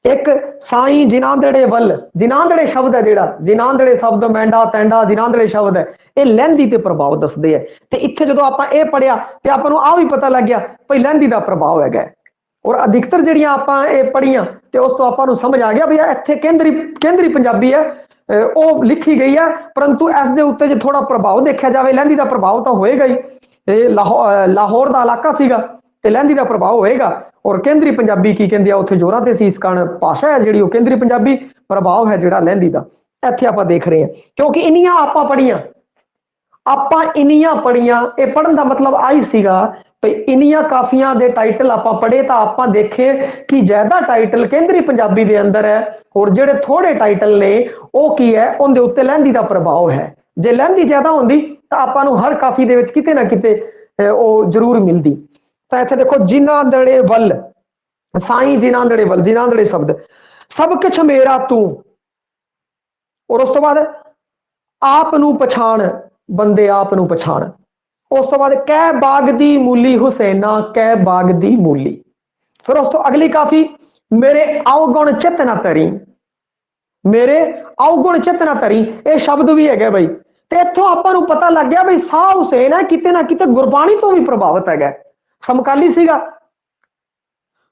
ਇੱਕ ਸਾਈਂ ਜਿਨਾਂਦੜੇ ਵੱਲ, ਜਿਨਾਂਦੜੇ ਸ਼ਬਦ ਹੈ ਜਿਹੜਾ, ਜਿਨਾਂਦੜੇ ਸ਼ਬਦ ਮੈਂਡਾ ਤੈਂਡਾ ਜਿਨਾਂਦੜੇ ਸ਼ਬਦ ਹੈ, ਇਹ ਲਹਿੰਦੀ ਤੇ ਪ੍ਰਭਾਵ ਦੱਸਦੇ ਹੈ। ਤੇ ਇੱਥੇ ਜਦੋਂ ਆਪਾਂ ਇਹ ਪੜਿਆ ਤੇ ਆਪਾਂ ਨੂੰ ਆ ਵੀ ਪਤਾ ਲੱਗ ਗਿਆ ਭਈ ਲਹਿੰਦੀ ਦਾ ਪ੍ਰਭਾਵ ਹੈਗਾ। ਔਰ ਅਧਿਕਤਰ ਜਿਹੜੀਆਂ ਆਪਾਂ ਇਹ ਪੜੀਆਂ ਤੇ ਉਸ ਤੋਂ ਆਪਾਂ ਨੂੰ ਸਮਝ ਆ ਗਿਆ ਵੀ ਇੱਥੇ ਕੇਂਦਰੀ ਪੰਜਾਬੀ ਹੈ ਉਹ ਲਿਖੀ ਗਈ ਹੈ, ਪਰੰਤੂ ਇਸ ਦੇ ਉੱਤੇ ਜੇ ਥੋੜਾ ਪ੍ਰਭਾਵ ਦੇਖਿਆ ਜਾਵੇ ਲਹਿੰਦੀ ਦਾ ਪ੍ਰਭਾਵ ਤਾਂ ਹੋਏਗਾ ਹੀ। ਇਹ ਲਾਹੌਰ ਦਾ ਇਲਾਕਾ ਸੀਗਾ ਤੇ ਲਹਿੰਦੀ ਦਾ ਪ੍ਰਭਾਵ ਹੋਏਗਾ। ਔਰ ਕੇਂਦਰੀ ਪੰਜਾਬੀ ਕੀ ਕਹਿੰਦੇ ਆ ਉੱਥੇ ਜੋਰਾਂ ਤੇ ਸੀ, ਇਸ ਕਾਰਨ ਭਾਸ਼ਾ ਹੈ ਜਿਹੜੀ ਉਹ ਕੇਂਦਰੀ ਪੰਜਾਬੀ, ਪ੍ਰਭਾਵ ਹੈ ਜਿਹੜਾ ਲਹਿੰਦੀ ਦਾ। ਇੱਥੇ ਆਪਾਂ ਦੇਖ ਰਹੇ ਹਾਂ ਕਿਉਂਕਿ ਇੰਨੀਆਂ ਆਪਾਂ ਪੜੀਆਂ ਆਪਾਂ ਇਨੀਆਂ ਪੜੀਆਂ, ਇਹ ਪੜਨ ਦਾ ਮਤਲਬ ਆਈ ਸੀਗਾ ਭਈ ਇਨੀਆਂ ਕਾਫੀਆਂ ਦੇ ਟਾਈਟਲ ਆਪਾਂ ਪੜੇ ਤਾਂ ਆਪਾਂ ਦੇਖੇ ਕਿ ਜ਼ਿਆਦਾ ਟਾਈਟਲ ਕੇਂਦਰੀ ਪੰਜਾਬੀ ਦੇ ਅੰਦਰ ਹੈ, ਔਰ ਜਿਹੜੇ ਥੋੜੇ ਟਾਈਟਲ ਨੇ ਉਹ ਕੀ ਹੈ, ਉਹਦੇ ਉੱਤੇ ਲਹਿੰਦੀ ਦਾ ਪ੍ਰਭਾਵ ਹੈ। ਜੇ ਲਹਿੰਦੀ ਜ਼ਿਆਦਾ ਹੁੰਦੀ ਤਾਂ ਆਪਾਂ ਨੂੰ ਹਰ ਕਾਫੀ ਦੇ ਵਿੱਚ ਕਿਤੇ ਨਾ ਕਿਤੇ ਉਹ ਜ਼ਰੂਰ ਮਿਲਦੀ। ਤਾਂ ਇੱਥੇ ਦੇਖੋ, ਜਿਨਾਂਦੜੇ ਵੱਲ ਸਾਈਂ ਜਿਨਾਂਦੜੇ ਵੱਲ, ਜਿਨਾਂਦੜੇ ਸ਼ਬਦ ਸਭ ਕੁਛ ਮੇਰਾ ਤੂੰ, ਔਰ ਉਸ ਤੋਂ ਬਾਅਦ ਆਪ ਨੂੰ ਪਛਾਣ, ਬੰਦੇ ਆਪ ਨੂੰ ਪਛਾਣ। ਉਸ ਤੋਂ ਬਾਅਦ ਕਹਿ ਬਾਗ ਦੀ ਮੂਲੀ ਹੁਸੈਨਾ, ਕਹਿ ਬਾਗ ਦੀ ਮੂਲੀ। ਫਿਰ ਉਸ ਤੋਂ ਅਗਲੀ ਕਾਫੀ ਮੇਰੇ ਅਵਗੁਣ ਚਿਤ ਨਾ ਧਰੀ, ਮੇਰੇ ਅਵਗੁਣ ਚਿਤ ਨਾ ਧਰੀ, ਇਹ ਸ਼ਬਦ ਵੀ ਹੈਗਾ ਬਈ। ਤੇ ਇੱਥੋਂ ਆਪਾਂ ਨੂੰ ਪਤਾ ਲੱਗ ਗਿਆ ਬਈ ਸ਼ਾਹ ਹੁਸੈਨ ਹੈ ਕਿਤੇ ਨਾ ਕਿਤੇ ਗੁਰਬਾਣੀ ਤੋਂ ਵੀ ਪ੍ਰਭਾਵਿਤ ਹੈਗਾ, ਸਮਕਾਲੀ ਸੀਗਾ,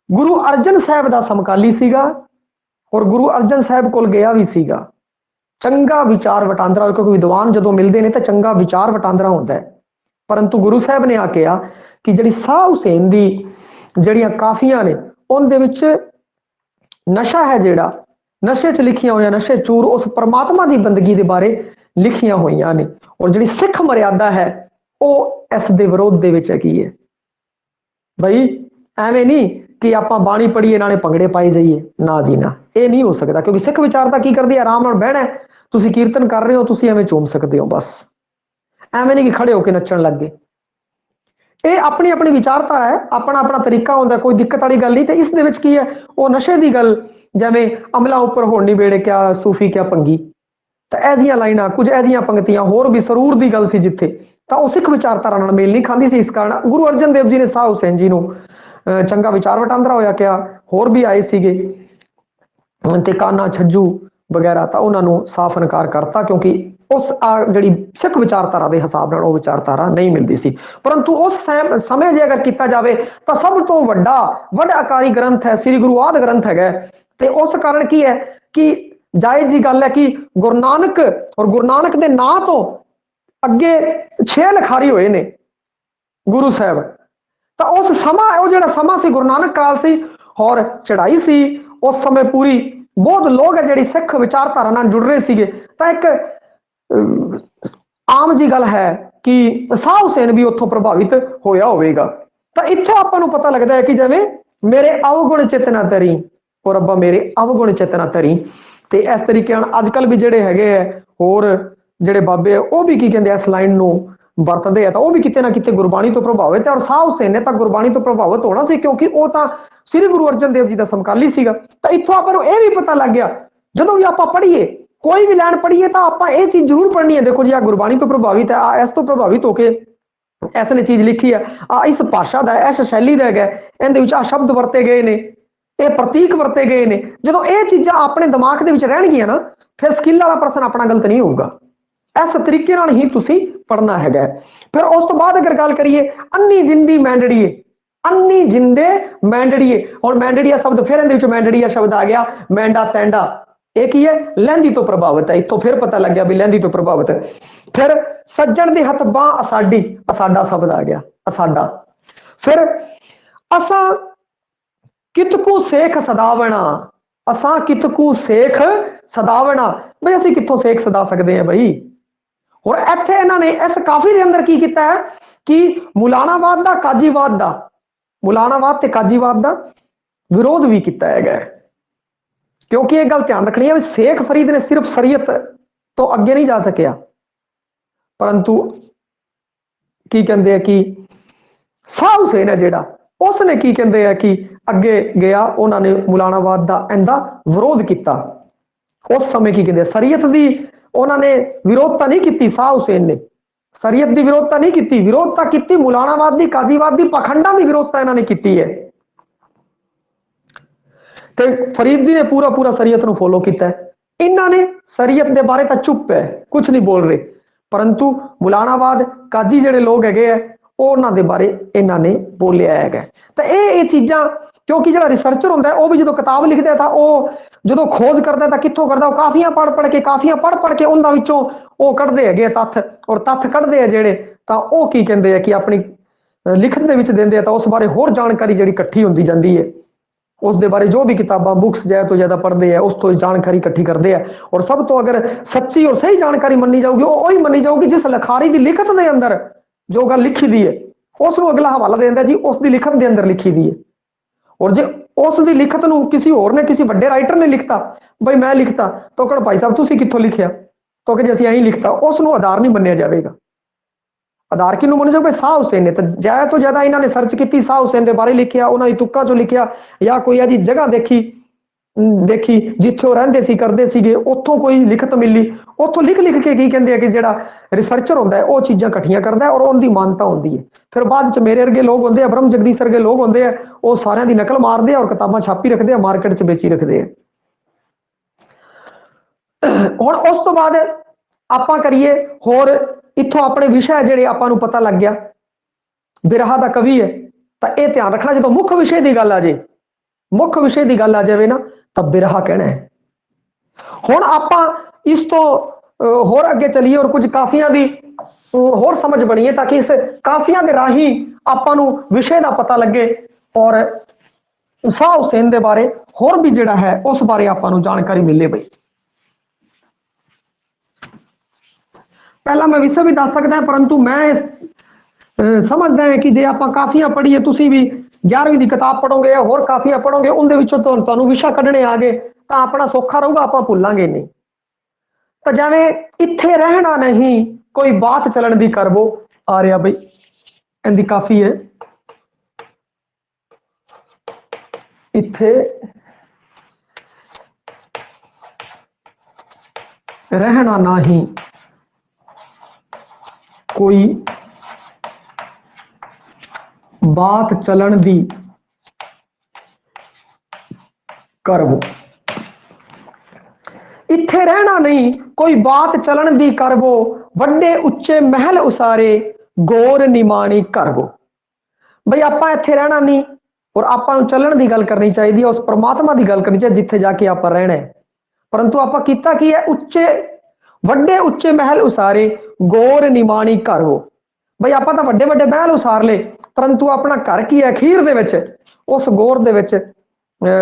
ਗੁਰੂ ਅਰਜਨ ਸਾਹਿਬ ਦਾ ਸਮਕਾਲੀ ਸੀਗਾ, ਔਰ ਗੁਰੂ ਅਰਜਨ ਸਾਹਿਬ ਕੋਲ ਗਿਆ ਵੀ ਸੀਗਾ। ਚੰਗਾ ਵਿਚਾਰ ਵਟਾਂਦਰਾ, ਕਿਉਂਕਿ ਵਿਦਵਾਨ ਜਦੋਂ ਮਿਲਦੇ ਨੇ ਤਾਂ ਚੰਗਾ ਵਿਚਾਰ ਵਟਾਂਦਰਾ ਹੁੰਦਾ ਹੈ। ਪਰੰਤੂ ਗੁਰੂ ਸਾਹਿਬ ਨੇ ਆ ਕਿਹਾ ਕਿ ਜਿਹੜੀ ਸ਼ਾਹ ਹੁਸੈਨ ਦੀ ਜਿਹੜੀਆਂ ਕਾਫੀਆਂ ਨੇ ਉਹਦੇ ਵਿੱਚ ਨਸ਼ਾ ਹੈ, ਜਿਹੜਾ ਨਸ਼ੇ 'ਚ ਲਿਖੀਆਂ ਹੋਈਆਂ, ਨਸ਼ੇ ਚੂਰ, ਉਸ ਪਰਮਾਤਮਾ ਦੀ ਬੰਦਗੀ ਦੇ ਬਾਰੇ ਲਿਖੀਆਂ ਹੋਈਆਂ ਨੇ। ਔਰ ਜਿਹੜੀ ਸਿੱਖ ਮਰਿਆਦਾ ਹੈ ਉਹ ਇਸ ਦੇ ਵਿਰੋਧ ਦੇ ਵਿੱਚ ਹੈਗੀ ਹੈ। ਬਈ ਐਵੇਂ ਨਹੀਂ ਕਿ ਆਪਾਂ ਬਾਣੀ ਪੜੀਏ ਨਾਲੇ ਭੰਗੜੇ ਪਾਈ ਜਾਈਏ, ਨਾ ਜੀ ਨਾ, ਇਹ ਨਹੀਂ ਹੋ ਸਕਦਾ। ਕਿਉਂਕਿ ਸਿੱਖ ਵਿਚਾਰਤਾ ਕੀ ਕਰਦੀ ਹੈ, ਆਰਾਮ ਨਾਲ ਬਹਿਣਾ, ਤੁਸੀਂ ਕੀਰਤਨ ਕਰ ਰਹੇ ਹੋ, ਤੁਸੀਂ ਐਵੇਂ ਝੂਮ ਸਕਦੇ ਹੋ, ਬਸ ਐਵੇਂ ਨਹੀਂ ਕਿ ਖੜੇ ਹੋ ਕੇ ਨੱਚਣ ਲੱਗ ਗਏ। ਇਹ ਆਪਣੀ ਆਪਣੀ ਵਿਚਾਰਧਾਰਾ ਹੈ, ਆਪਣਾ ਆਪਣਾ ਤਰੀਕਾ ਹੁੰਦਾ, ਕੋਈ ਦਿੱਕਤ ਵਾਲੀ ਗੱਲ ਨਹੀਂ। ਤੇ ਇਸ ਦੇ ਵਿੱਚ ਕੀ ਹੈ, ਉਹ ਨਸ਼ੇ ਦੀ ਗੱਲ, ਜਿਵੇਂ ਅਮਲਾ ਉੱਪਰ ਹੋਣ ਨਹੀਂ ਵੇੜੇ ਕਿਆ ਸੂਫੀ ਕਿਆ ਭੰਗੀ, ਤਾਂ ਇਹ ਜਿਹੀਆਂ ਲਾਈਨਾਂ, ਕੁਝ ਇਹ ਜਿਹੀਆਂ ਪੰਕਤੀਆਂ, ਹੋਰ ਵੀ ਸਰੂਰ ਦੀ ਗੱਲ ਸੀ ਜਿੱਥੇ, ਤਾਂ ਉਹ ਸਿੱਖ ਵਿਚਾਰਧਾਰਾ ਨਾਲ ਮੇਲ ਨਹੀਂ ਖਾਂਦੀ ਸੀ। ਇਸ ਕਾਰਨ ਗੁਰੂ ਅਰਜਨ ਦੇਵ ਜੀ ਨੇ ਸ਼ਾਹ ਹੁਸੈਨ ਜੀ ਨੂੰ ਚੰਗਾ ਵਿਚਾਰ ਵਟਾਂਦਰਾ ਹੋਇਆ ਕਿਹਾ। ਹੋਰ ਵੀ ਆਏ ਸੀਗੇ ਤੇ ਕਾਨਾ ਛੱਜੂ ਵਗੈਰਾ, ਤਾਂ ਉਹਨਾਂ ਨੂੰ ਸਾਫ਼ ਇਨਕਾਰ ਕਰਤਾ, ਕਿਉਂਕਿ ਉਸ ਜਿਹੜੀ ਸਿੱਖ ਵਿਚਾਰਧਾਰਾ ਦੇ ਹਿਸਾਬ ਨਾਲ ਉਹ ਵਿਚਾਰਧਾਰਾ ਨਹੀਂ ਮਿਲਦੀ ਸੀ। ਪਰੰਤੂ ਉਸ ਸਮੇਂ ਜੇ ਅਗਰ ਕੀਤਾ ਜਾਵੇ ਤਾਂ ਸਭ ਤੋਂ ਵੱਡਾ ਵੱਡ ਆਕਾਰੀ ਗ੍ਰੰਥ ਹੈ ਸ੍ਰੀ ਗੁਰੂ ਆਦਿ ਗ੍ਰੰਥ ਹੈਗਾ। ਤੇ ਉਸ ਕਾਰਨ ਕੀ ਹੈ ਕਿ ਜਾਇਜ਼ ਜੀ ਗੱਲ ਹੈ ਕਿ ਗੁਰੂ ਨਾਨਕ ਔਰ ਗੁਰੂ ਨਾਨਕ ਦੇ ਨਾਂ ਤੋਂ ਅੱਗੇ 6 ਲਿਖਾਰੀ ਹੋਏ ਨੇ ਗੁਰੂ ਸਾਹਿਬ। ਤਾਂ ਉਸ ਸਮਾਂ, ਉਹ ਜਿਹੜਾ ਸਮਾਂ ਸੀ ਗੁਰੂ ਨਾਨਕ ਕਾਲ ਸੀ, ਔਰ ਚੜਾਈ ਸੀ ਉਸ ਸਮੇਂ ਪੂਰੀ, ਬਹੁਤ ਲੋਕ ਹੈ ਜਿਹੜੀ ਸਿੱਖ ਵਿਚਾਰਧਾਰਾ ਨਾਲ ਜੁੜ ਰਹੇ ਸੀਗੇ। ਤਾਂ ਇੱਕ ਆਮ ਜੀ ਗੱਲ ਹੈ ਕਿ ਸ਼ਾਹ ਹੁਸੈਨ ਵੀ ਉੱਥੋਂ ਪ੍ਰਭਾਵਿਤ ਹੋਇਆ ਹੋਵੇਗਾ। ਤਾਂ ਇੱਥੋਂ ਆਪਾਂ ਨੂੰ ਪਤਾ ਲੱਗਦਾ ਹੈ ਕਿ ਜਿਵੇਂ ਮੇਰੇ ਅਵਗੁਣ ਚਿਤ ਨਾ ਧਰੀ, ਔਰ ਰੱਬਾ ਮੇਰੇ ਅਵਗੁਣ ਚਿਤ ਨਾ ਧਰੀ। ਤੇ ਇਸ ਤਰੀਕੇ ਨਾਲ ਅੱਜ ਕੱਲ ਵੀ ਜਿਹੜੇ ਹੈਗੇ ਹੈ ਹੋਰ ਜਿਹੜੇ ਬਾਬੇ, ਉਹ ਵੀ ਕੀ ਕਹਿੰਦੇ ਇਸ ਲਾਈਨ ਨੂੰ ਵਰਤਦੇ ਆ, ਤਾਂ ਉਹ ਵੀ ਕਿਤੇ ਨਾ ਕਿਤੇ ਗੁਰਬਾਣੀ ਤੋਂ ਪ੍ਰਭਾਵਿਤ ਹੈ। ਔਰ ਸ਼ਾਹ ਹੁਸੈਨ ਨੇ ਤਾਂ ਗੁਰਬਾਣੀ ਤੋਂ ਪ੍ਰਭਾਵਿਤ ਹੋਣਾ ਸੀ, ਕਿਉਂਕਿ ਉਹ ਤਾਂ ਸ੍ਰੀ ਗੁਰੂ ਅਰਜਨ ਦੇਵ ਜੀ ਦਾ ਸਮਕਾਲੀ ਸੀਗਾ। ਤਾਂ ਇੱਥੋਂ ਆਪਾਂ ਨੂੰ ਇਹ ਵੀ ਪਤਾ ਲੱਗ ਗਿਆ, ਜਦੋਂ ਵੀ ਆਪਾਂ ਪੜ੍ਹੀਏ, ਕੋਈ ਵੀ ਲਾਈਨ ਪੜ੍ਹੀਏ, ਤਾਂ ਆਪਾਂ ਇਹ ਚੀਜ਼ ਜ਼ਰੂਰ ਪੜ੍ਹਨੀ ਹੈ, ਦੇਖੋ ਜੀ ਆ ਗੁਰਬਾਣੀ ਤੋਂ ਪ੍ਰਭਾਵਿਤ ਹੈ, ਆ ਇਸ ਤੋਂ ਪ੍ਰਭਾਵਿਤ ਹੋ ਕੇ ਇਸ ਨੇ ਚੀਜ਼ ਲਿਖੀ ਹੈ, ਆ ਇਸ ਭਾਸ਼ਾ ਦਾ, ਇਸ ਸ਼ੈਲੀ ਦਾ ਹੈਗਾ, ਇਹਦੇ ਵਿੱਚ ਆ ਸ਼ਬਦ ਵਰਤੇ ਗਏ ਨੇ, ਇਹ ਪ੍ਰਤੀਕ ਵਰਤੇ ਗਏ ਨੇ। ਜਦੋਂ ਇਹ ਚੀਜ਼ਾਂ ਆਪਣੇ ਦਿਮਾਗ ਦੇ ਵਿੱਚ ਰਹਿਣਗੀਆਂ ਨਾ, ਫਿਰ ਸਕਿੱਲ ਵਾਲਾ ਪਰਸਨ ਆਪਣਾ ਗਲਤ ਨਹੀਂ ਹੋਊਗਾ। ਇਸ ਤਰੀਕੇ ਨਾਲ ਹੀ ਤੁਸੀਂ ਪੜ੍ਹਨਾ ਹੈਗਾ। ਫਿਰ ਉਸ ਤੋਂ ਬਾਅਦ ਅਗਰ ਗੱਲ ਕਰੀਏ, ਅੰਨੀ ਜਿੰਦੀ ਮੈਂਡੜੀਏ, ਅੰਨੀ ਜਿੰਦੇ ਮੈਂਡੜੀਏ। ਹੁਣ ਮੈਂਡੜੀਆ ਸ਼ਬਦ, ਫਿਰ ਇਹਦੇ ਵਿੱਚ ਮੈਂਡੜੀਆ ਸ਼ਬਦ ਆ ਗਿਆ, ਮੈਂਡਾ ਤੈਂਡਾ, ਇਹ ਕੀ ਹੈ, ਲਹਿੰਦੀ ਤੋਂ ਪ੍ਰਭਾਵਿਤ ਹੈ। ਇੱਥੋਂ ਫਿਰ ਪਤਾ ਲੱਗਿਆ ਵੀ ਲਹਿੰਦੀ ਤੋਂ ਪ੍ਰਭਾਵਿਤ ਹੈ। ਫਿਰ ਸੱਜਣ ਦੇ ਹੱਥ ਬਾਹ ਅਸਾਡੀ, ਅਸਾਡਾ ਸ਼ਬਦ ਆ ਗਿਆ, ਅਸਾਡਾ। ਫਿਰ ਅਸਾਂ ਕਿਤਕੂ ਸੇਖ ਸਦਾਵਣਾ, ਅਸਾਂ ਕਿਤਕੂ ਸੇਖ ਸਦਾਵਣਾ, ਬਈ ਅਸੀਂ ਕਿੱਥੋਂ ਸੇਖ ਸਦਾ ਸਕਦੇ ਹਾਂ ਬਈ। ਹੁਣ ਇੱਥੇ ਇਹਨਾਂ ਨੇ ਇਸ ਕਾਫੀ ਦੇ ਅੰਦਰ ਕੀ ਕੀਤਾ ਹੈ ਕਿ ਮੁਲਾਣਾਵਾਦ ਦਾ, ਕਾਜੀਵਾਦ ਦਾ, ਮੁਲਾਣਾਵਾਦ ਤੇ ਕਾਜੀਵਾਦ ਦਾ ਵਿਰੋਧ ਵੀ ਕੀਤਾ ਹੈਗਾ। ਕਿਉਂਕਿ ਇਹ ਗੱਲ ਧਿਆਨ ਰੱਖਣੀ ਹੈ ਵੀ ਸ਼ੇਖ ਫਰੀਦ ਨੇ ਸਿਰਫ ਸ਼ਰੀਅਤ ਤੋਂ ਅੱਗੇ ਨਹੀਂ ਜਾ ਸਕਿਆ, ਪਰੰਤੂ ਕੀ ਕਹਿੰਦੇ ਆ ਕਿ ਸ਼ਾਹ ਹੁਸੈਨ ਹੈ ਜਿਹੜਾ, ਉਸ ਨੇ ਕੀ ਕਹਿੰਦੇ ਆ ਕਿ ਅੱਗੇ ਗਿਆ, ਉਹਨਾਂ ਨੇ ਮੁਲਾਣਾਵਾਦ ਦਾ ਇਹਦਾ ਵਿਰੋਧ ਕੀਤਾ। ਉਸ ਸਮੇਂ ਕੀ ਕਹਿੰਦੇ, ਸ਼ਰੀਅਤ ਦੀ ਉਹਨਾਂ ਨੇ ਵਿਰੋਧਤਾ ਨਹੀਂ ਕੀਤੀ, ਸ਼ਾਹ ਹੁਸੈਨ ਨੇ ਸ਼ਰੀਅਤ ਦੀ ਵਿਰੋਧਤਾ ਨਹੀਂ ਕੀਤੀ, ਵਿਰੋਧਤਾ ਕੀਤੀ ਮੁਲਾਣਾਵਾਦ ਦੀ, ਕਾਜ਼ੀਵਾਦ ਦੀ, ਪਖੰਡਾਂ ਦੀ ਵਿਰੋਧਤਾ ਇਹਨਾਂ ਨੇ ਕੀਤੀ ਹੈ। ਤੇ ਫਰੀਦ ਜੀ ਨੇ ਪੂਰਾ ਪੂਰਾ ਸ਼ਰੀਅਤ ਨੂੰ ਫੋਲੋ ਕੀਤਾ ਹੈ। ਇਹਨਾਂ ਨੇ ਸ਼ਰੀਅਤ ਦੇ ਬਾਰੇ ਤਾਂ ਚੁੱਪ ਹੈ, ਕੁਝ ਨਹੀਂ ਬੋਲ ਰਹੇ, ਪਰੰਤੂ ਮੁਲਾਣਾਵਾਦ ਕਾਜੀ ਜਿਹੜੇ ਲੋਕ ਹੈਗੇ ਆ, ਉਹਨਾਂ ਦੇ ਬਾਰੇ ਇਹਨਾਂ ਨੇ ਬੋਲਿਆ ਹੈਗਾ। ਤਾਂ ਇਹ ਚੀਜ਼ਾਂ, ਕਿਉਂਕਿ ਜਿਹੜਾ ਰਿਸਰਚਰ ਹੁੰਦਾ ਉਹ ਵੀ ਜਦੋਂ ਕਿਤਾਬ ਲਿਖਦਾ ਤਾਂ ਉਹ ਜਦੋਂ ਖੋਜ ਕਰਦਾ ਤਾਂ ਕਿੱਥੋਂ ਕਰਦਾ, ਉਹ ਕਾਫੀਆਂ ਪੜ੍ਹ ਕੇ, ਕਾਫੀਆਂ ਪੜ੍ਹ ਕੇ ਉਹਨਾਂ ਵਿੱਚੋਂ ਉਹ ਕੱਢਦੇ ਹੈਗੇ ਤੱਥ, ਔਰ ਤੱਥ ਕੱਢਦੇ ਆ ਜਿਹੜੇ, ਤਾਂ ਉਹ ਕੀ ਕਹਿੰਦੇ ਆ ਕਿ ਆਪਣੀ ਲਿਖਤ ਦੇ ਵਿੱਚ ਦਿੰਦੇ ਆ, ਤਾਂ ਉਸ ਬਾਰੇ ਹੋਰ ਜਾਣਕਾਰੀ ਜਿਹੜੀ ਇਕੱਠੀ ਹੁੰਦੀ ਜਾਂਦੀ ਹੈ, उसके बारे जो भी किताबा बुक्स ज्यादा तो ज्यादा पढ़ते हैं उस तो जानकारी इकट्ठी करते हैं और सब तो अगर सच्ची और सही जानकारी मनी जाऊगी वही मनी जाऊगी जिस लिखारी की लिखत के अंदर जो गल लिखी दी है उसको अगला हवाला देता जी उसकी लिखत के अंदर लिखी दी है। और जे उसकी लिखत न किसी होर ने किसी बड़े राइटर ने लिखता बई मैं लिखता तो कह भाई साहब तुम कितों लिखिया तो कि असं यही लिखता उसको आधार नहीं मनिया जाएगा। आधार किनू मन जाए शाह हुसैन ने तो ज्यादा इन्होंने सर्च की शाह हुसैन के बारे लिखिया उन्होंने तुक्का चो लिखिया या कोई ऐसी जगह देखी देखी जिथे रहते करते थे उतों कोई लिखत मिली उतों लिख लिख के की कहते हैं कि जो रिसर्चर होंगे वह चीज़ा कट्ठिया करता है और उनकी मानता होती है। फिर बाद च मेरे वर्गे लोग होंगे ब्रह्म जगदीश वर्गे लोग होंगे वो सारिया की नकल मारते हैं और किताबा छापी रखते हैं मार्केट च बेची रखते हैं। हुण उस तो बाद आप करिए होर इत्थों अपने विषय जेडे आपां पता लग गया बिरहा का कवि है तो यह ध्यान रखना जो मुख्य विषय की गल आ जाए मुख्य विषय की गल आ जाए ना तो बिरहा कहना है। हुण आपां इस तो होर अगे चलीए और कुछ काफियां की होर समझ बनीए ताकि इस काफियां के राही आपां नूं विषय का पता लगे और शाह हुसैन के बारे होर भी जिहड़ा है उस बारे आपां नूं जानकारी मिले। बई पहला मैं विषय भी दस सकता परंतु मैं समझदा है कि जे आप काफियां पढ़ीए तुसी भी 11वीं की किताब पढ़ोगे या होर काफियां पढ़ोगे उनके विचों तुहानूं विषय कढ़ने आ गए तो अपना सौखा रहूगा आप भुलांगे नहीं। तो जिवें इत्थे रहना नहीं कोई बात चलन दी करवो आ रहा बई इनकी काफी है इत्थे रहना नहीं कोई बात चलन दी करवो इत्थे रहना नहीं कोई बात चलन दी करवो वड्डे उच्चे महल उसारे गोर निमाणी करवो। बई आपां इत्थे रहना नहीं और आपां नूं चलन दी गल करनी चाहिए उस परमात्मा की गल करनी चाहिए जिथे जाके आपां रहना है परंतु आपां कीता की है उच्चे वड्डे उच्चे महल उसारे गोर निमाणी करवो। बई आपां तां वड्डे वड्डे महल उसार ले परंतु अपना घर की है अखीर दे विच उस गोर दे विच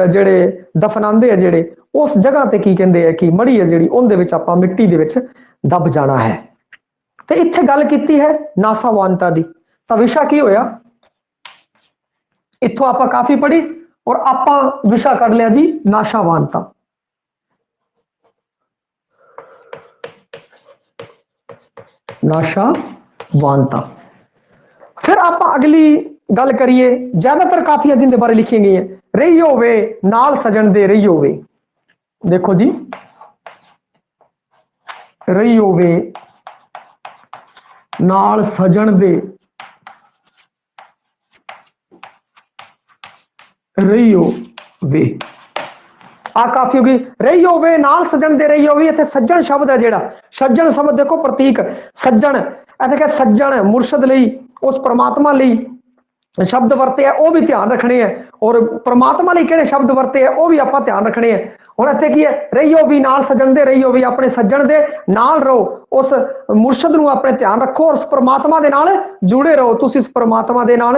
जेड़े दफनांदे है जेड़े उस जगह ते की कहंदे है कि मड़ी है जेड़ी उनदे विच आपां मिट्टी दे विच दब जाना है। ते इत्थे गल कीती है नासावानता दी तां विशा की होया इत्थों आपां काफी पढ़ी और आपां विशा कर लिया जी नाशावानता। नाशावानता फिर आप अगली गल करिए ज्यादातर काफियां जिंदे बारे लिखी गई है रही होवे नाल सजन दे रही होवे। देखो जी रही होवे नाल सजन दे रही होवे आ काफी होगी रही होवे नाल सजन दे रही होवे। इत्थे सज्जन शब्द है जेड़ा सज्जन शब्द देखो प्रतीक सज्जन इत्थे क्या सज्जन मुर्शद लई उस परमात्मा लई शब्द वरते हैं वह भी ध्यान रखने हैं और परमात्मा लई किहड़े शब्द वरते हैं वह भी आपां ध्यान रखने हैं। हुण इत्थे की है रही हो भी नाल सजन दे रही हो भी अपने सज्जन दे नाल रहो उस मुर्शद नूं अपने ध्यान रखो और उस परमात्मा दे नाल जुड़े रहो तुसीं उस परमात्मा दे नाल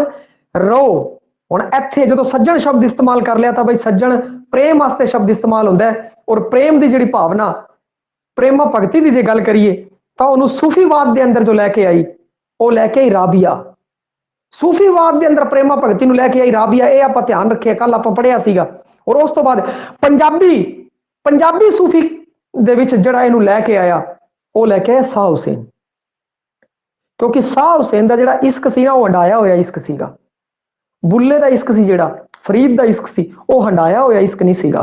रहो। हुण इत्थे जदों सज्जन शब्द इस्तेमाल कर लिया तो बई सज्जन प्रेम वास्ते शब्द इस्तेमाल होंदा है और प्रेम की जिहड़ी भावना प्रेमा भगती की जे गल करिए तो उन्होंने सूफीवाद के अंदर जो लैके आई वो लैके आई राबिया। सूफीवाद के अंदर प्रेमा भगती नूं लैके आई राबिया ये आप ध्यान रखिए कल आप पढ़िया सीगा। और उस तो बाद पंजाबी सूफी दे विच जिहड़ा इहनूं लैके आया वो लैके आया शाह हुसैन क्योंकि शाह हुसैन का जिहड़ा इश्क सी ना वो हंडाया होया इश्क सीगा। बुल्ले का इश्क सी जिहड़ा फरीद का इश्क सी वो हंडाया होया इश्क नहीं सीगा।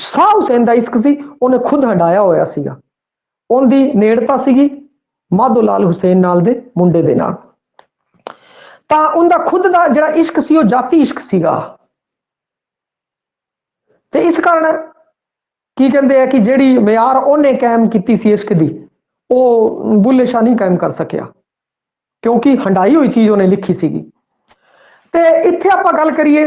शाह हुसैन का इश्क सी उन्हें खुद हंडाया होया सीगा। उनकी नेड़ता सीगी माधो लाल हुसैन नाल दे मुंडे दे नाल तां उनका खुद का जिहड़ा इश्क सी वो जाती इश्क सीगा। ते इस कारण की कहते हैं कि जिहड़ी मियार उन्हें कायम की सी इश्क दी वो बुल्ले शाह नहीं कायम कर सकिया क्योंकि हंडाई हुई चीज उन्हें लिखी सीगी। ते इत्थे आपां गल करिए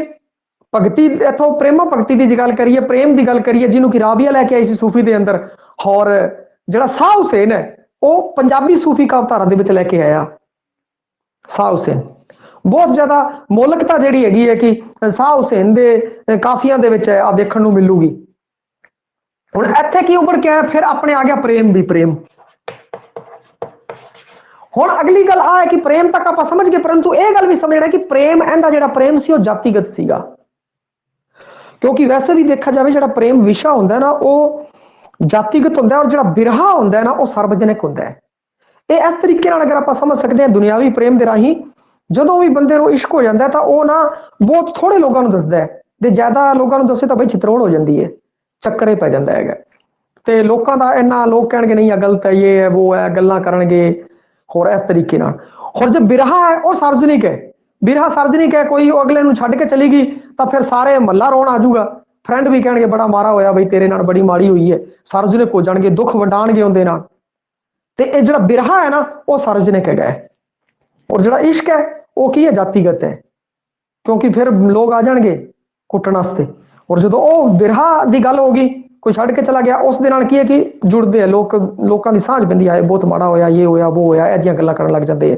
भगती इथों प्रेमा भगती की गल करिए प्रेम की गल करिए जिन्हों कि राबिया लैके आई सी सूफी के अंदर और जिहड़ा शाह हुसैन है वो पंजाबी सूफी कावधारा दे विच लैके आया। शाह हुसैन ਬਹੁਤ ਜ਼ਿਆਦਾ ਮੌਲਿਕਤਾ ਜਿਹੜੀ ਹੈਗੀ ਹੈ ਕਿ ਸ਼ਾਹ ਹੁਸੈਨ ਦੇ ਕਾਫੀਆਂ ਦੇ ਵਿੱਚ ਆ ਦੇਖਣ ਨੂੰ ਮਿਲੂਗੀ। ਹੁਣ ਇੱਥੇ ਕੀ ਉੱਭਰ ਕੇ ਆਇਆ, ਫਿਰ ਆਪਣੇ ਆ ਗਿਆ ਪ੍ਰੇਮ ਵੀ ਪ੍ਰੇਮ। ਹੁਣ ਅਗਲੀ ਗੱਲ ਆ ਹੈ ਕਿ ਪ੍ਰੇਮ ਤੱਕ ਆਪਾਂ ਸਮਝ ਗਏ, ਪਰੰਤੂ ਇਹ ਗੱਲ ਵੀ ਸਮਝਣਾ ਕਿ ਪ੍ਰੇਮ ਇਹਦਾ ਜਿਹੜਾ ਪ੍ਰੇਮ ਸੀ ਉਹ ਜਾਤੀਗਤ ਸੀਗਾ। ਕਿਉਂਕਿ ਵੈਸੇ ਵੀ ਦੇਖਿਆ ਜਾਵੇ ਜਿਹੜਾ ਪ੍ਰੇਮ ਵਿਸ਼ਾ ਹੁੰਦਾ ਨਾ ਉਹ ਜਾਤੀਗਤ ਹੁੰਦਾ, ਔਰ ਜਿਹੜਾ ਬਿਰਹਾ ਹੁੰਦਾ ਨਾ ਉਹ ਸਾਰਵਜਨਿਕ ਹੁੰਦਾ ਹੈ। ਇਹ ਇਸ ਤਰੀਕੇ ਨਾਲ ਅਗਰ ਆਪਾਂ ਸਮਝ ਸਕਦੇ ਹਾਂ ਦੁਨਿਆਵੀ ਪ੍ਰੇਮ ਦੇ ਰਾਹੀਂ, ਜਦੋਂ ਵੀ ਬੰਦੇ ਨੂੰ ਇਸ਼ਕ ਹੋ ਜਾਂਦਾ ਤਾਂ ਉਹ ਨਾ ਬਹੁਤ ਥੋੜੇ ਲੋਕਾਂ ਨੂੰ ਦੱਸਦਾ ਹੈ, ਤੇ ਜ਼ਿਆਦਾ ਲੋਕਾਂ ਨੂੰ ਦੱਸੇ ਤਾਂ ਬਈ ਚਿਤਰੋੜ ਹੋ ਜਾਂਦੀ ਹੈ, ਚੱਕਰੇ ਪੈ ਜਾਂਦਾ ਹੈਗਾ। ਤੇ ਲੋਕਾਂ ਦਾ ਇੰਨਾ ਲੋਕ ਕਹਿਣਗੇ ਨਹੀਂ ਆ ਗਲਤ ਹੈ, ਇਹ ਹੈ ਉਹ ਹੈ, ਗੱਲਾਂ ਕਰਨਗੇ ਹੋਰ ਇਸ ਤਰੀਕੇ ਨਾਲ। ਹੋਰ ਜੇ ਬਿਰਹਾ ਹੈ ਉਹ ਸਾਰਵਜਨਿਕ ਹੈ, ਬਿਰਹਾ ਸਾਰਵਜਨਿਕ ਹੈ, ਕੋਈ ਅਗਲੇ ਨੂੰ ਛੱਡ ਕੇ ਚਲੀ ਗਈ ਤਾਂ ਫਿਰ ਸਾਰੇ ਮਹੱਲਾ ਰੋਣ ਆ ਜਾਊਗਾ, ਫਰੈਂਡ ਵੀ ਕਹਿਣਗੇ ਬੜਾ ਮਾਰਾ ਹੋਇਆ ਬਈ ਤੇਰੇ ਨਾਲ ਬੜੀ ਮਾੜੀ ਹੋਈ ਹੈ, ਸਾਰਵਜਨਿਕ ਹੋ ਜਾਣਗੇ, ਦੁੱਖ ਵੰਡਾਣਗੇ ਉਹਦੇ ਨਾਲ। ਤੇ ਇਹ ਜਿਹੜਾ ਬਿਰਹਾ ਹੈ ਨਾ ਉਹ ਸਾਰਵਜਨਿਕ ਹੈਗਾ ਹੈ, ਔਰ ਜਿਹੜਾ ਇਸ਼ਕ ਹੈ ਉਹ ਕੀ ਹੈ, ਜਾਤੀਗਤ ਹੈ, ਕਿਉਂਕਿ ਫਿਰ ਲੋਕ ਆ ਜਾਣਗੇ ਕੁੱਟਣ ਵਾਸਤੇ। ਔਰ ਜਦੋਂ ਉਹ ਬਿਰਹਾ ਦੀ ਗੱਲ ਹੋ ਗਈ, ਕੋਈ ਛੱਡ ਕੇ ਚਲਾ ਗਿਆ, ਉਸ ਦੇ ਨਾਲ ਕੀ ਹੈ ਕਿ ਜੁੜਦੇ ਆ ਲੋਕ, ਲੋਕਾਂ ਦੀ ਸਾਂਝ ਪੈਂਦੀ ਹੈ, ਬਹੁਤ ਮਾੜਾ ਹੋਇਆ, ਇਹ ਹੋਇਆ ਉਹ ਹੋਇਆ, ਇਹ ਜਿਹੀਆਂ ਗੱਲਾਂ ਕਰਨ ਲੱਗ ਜਾਂਦੇ ਆ।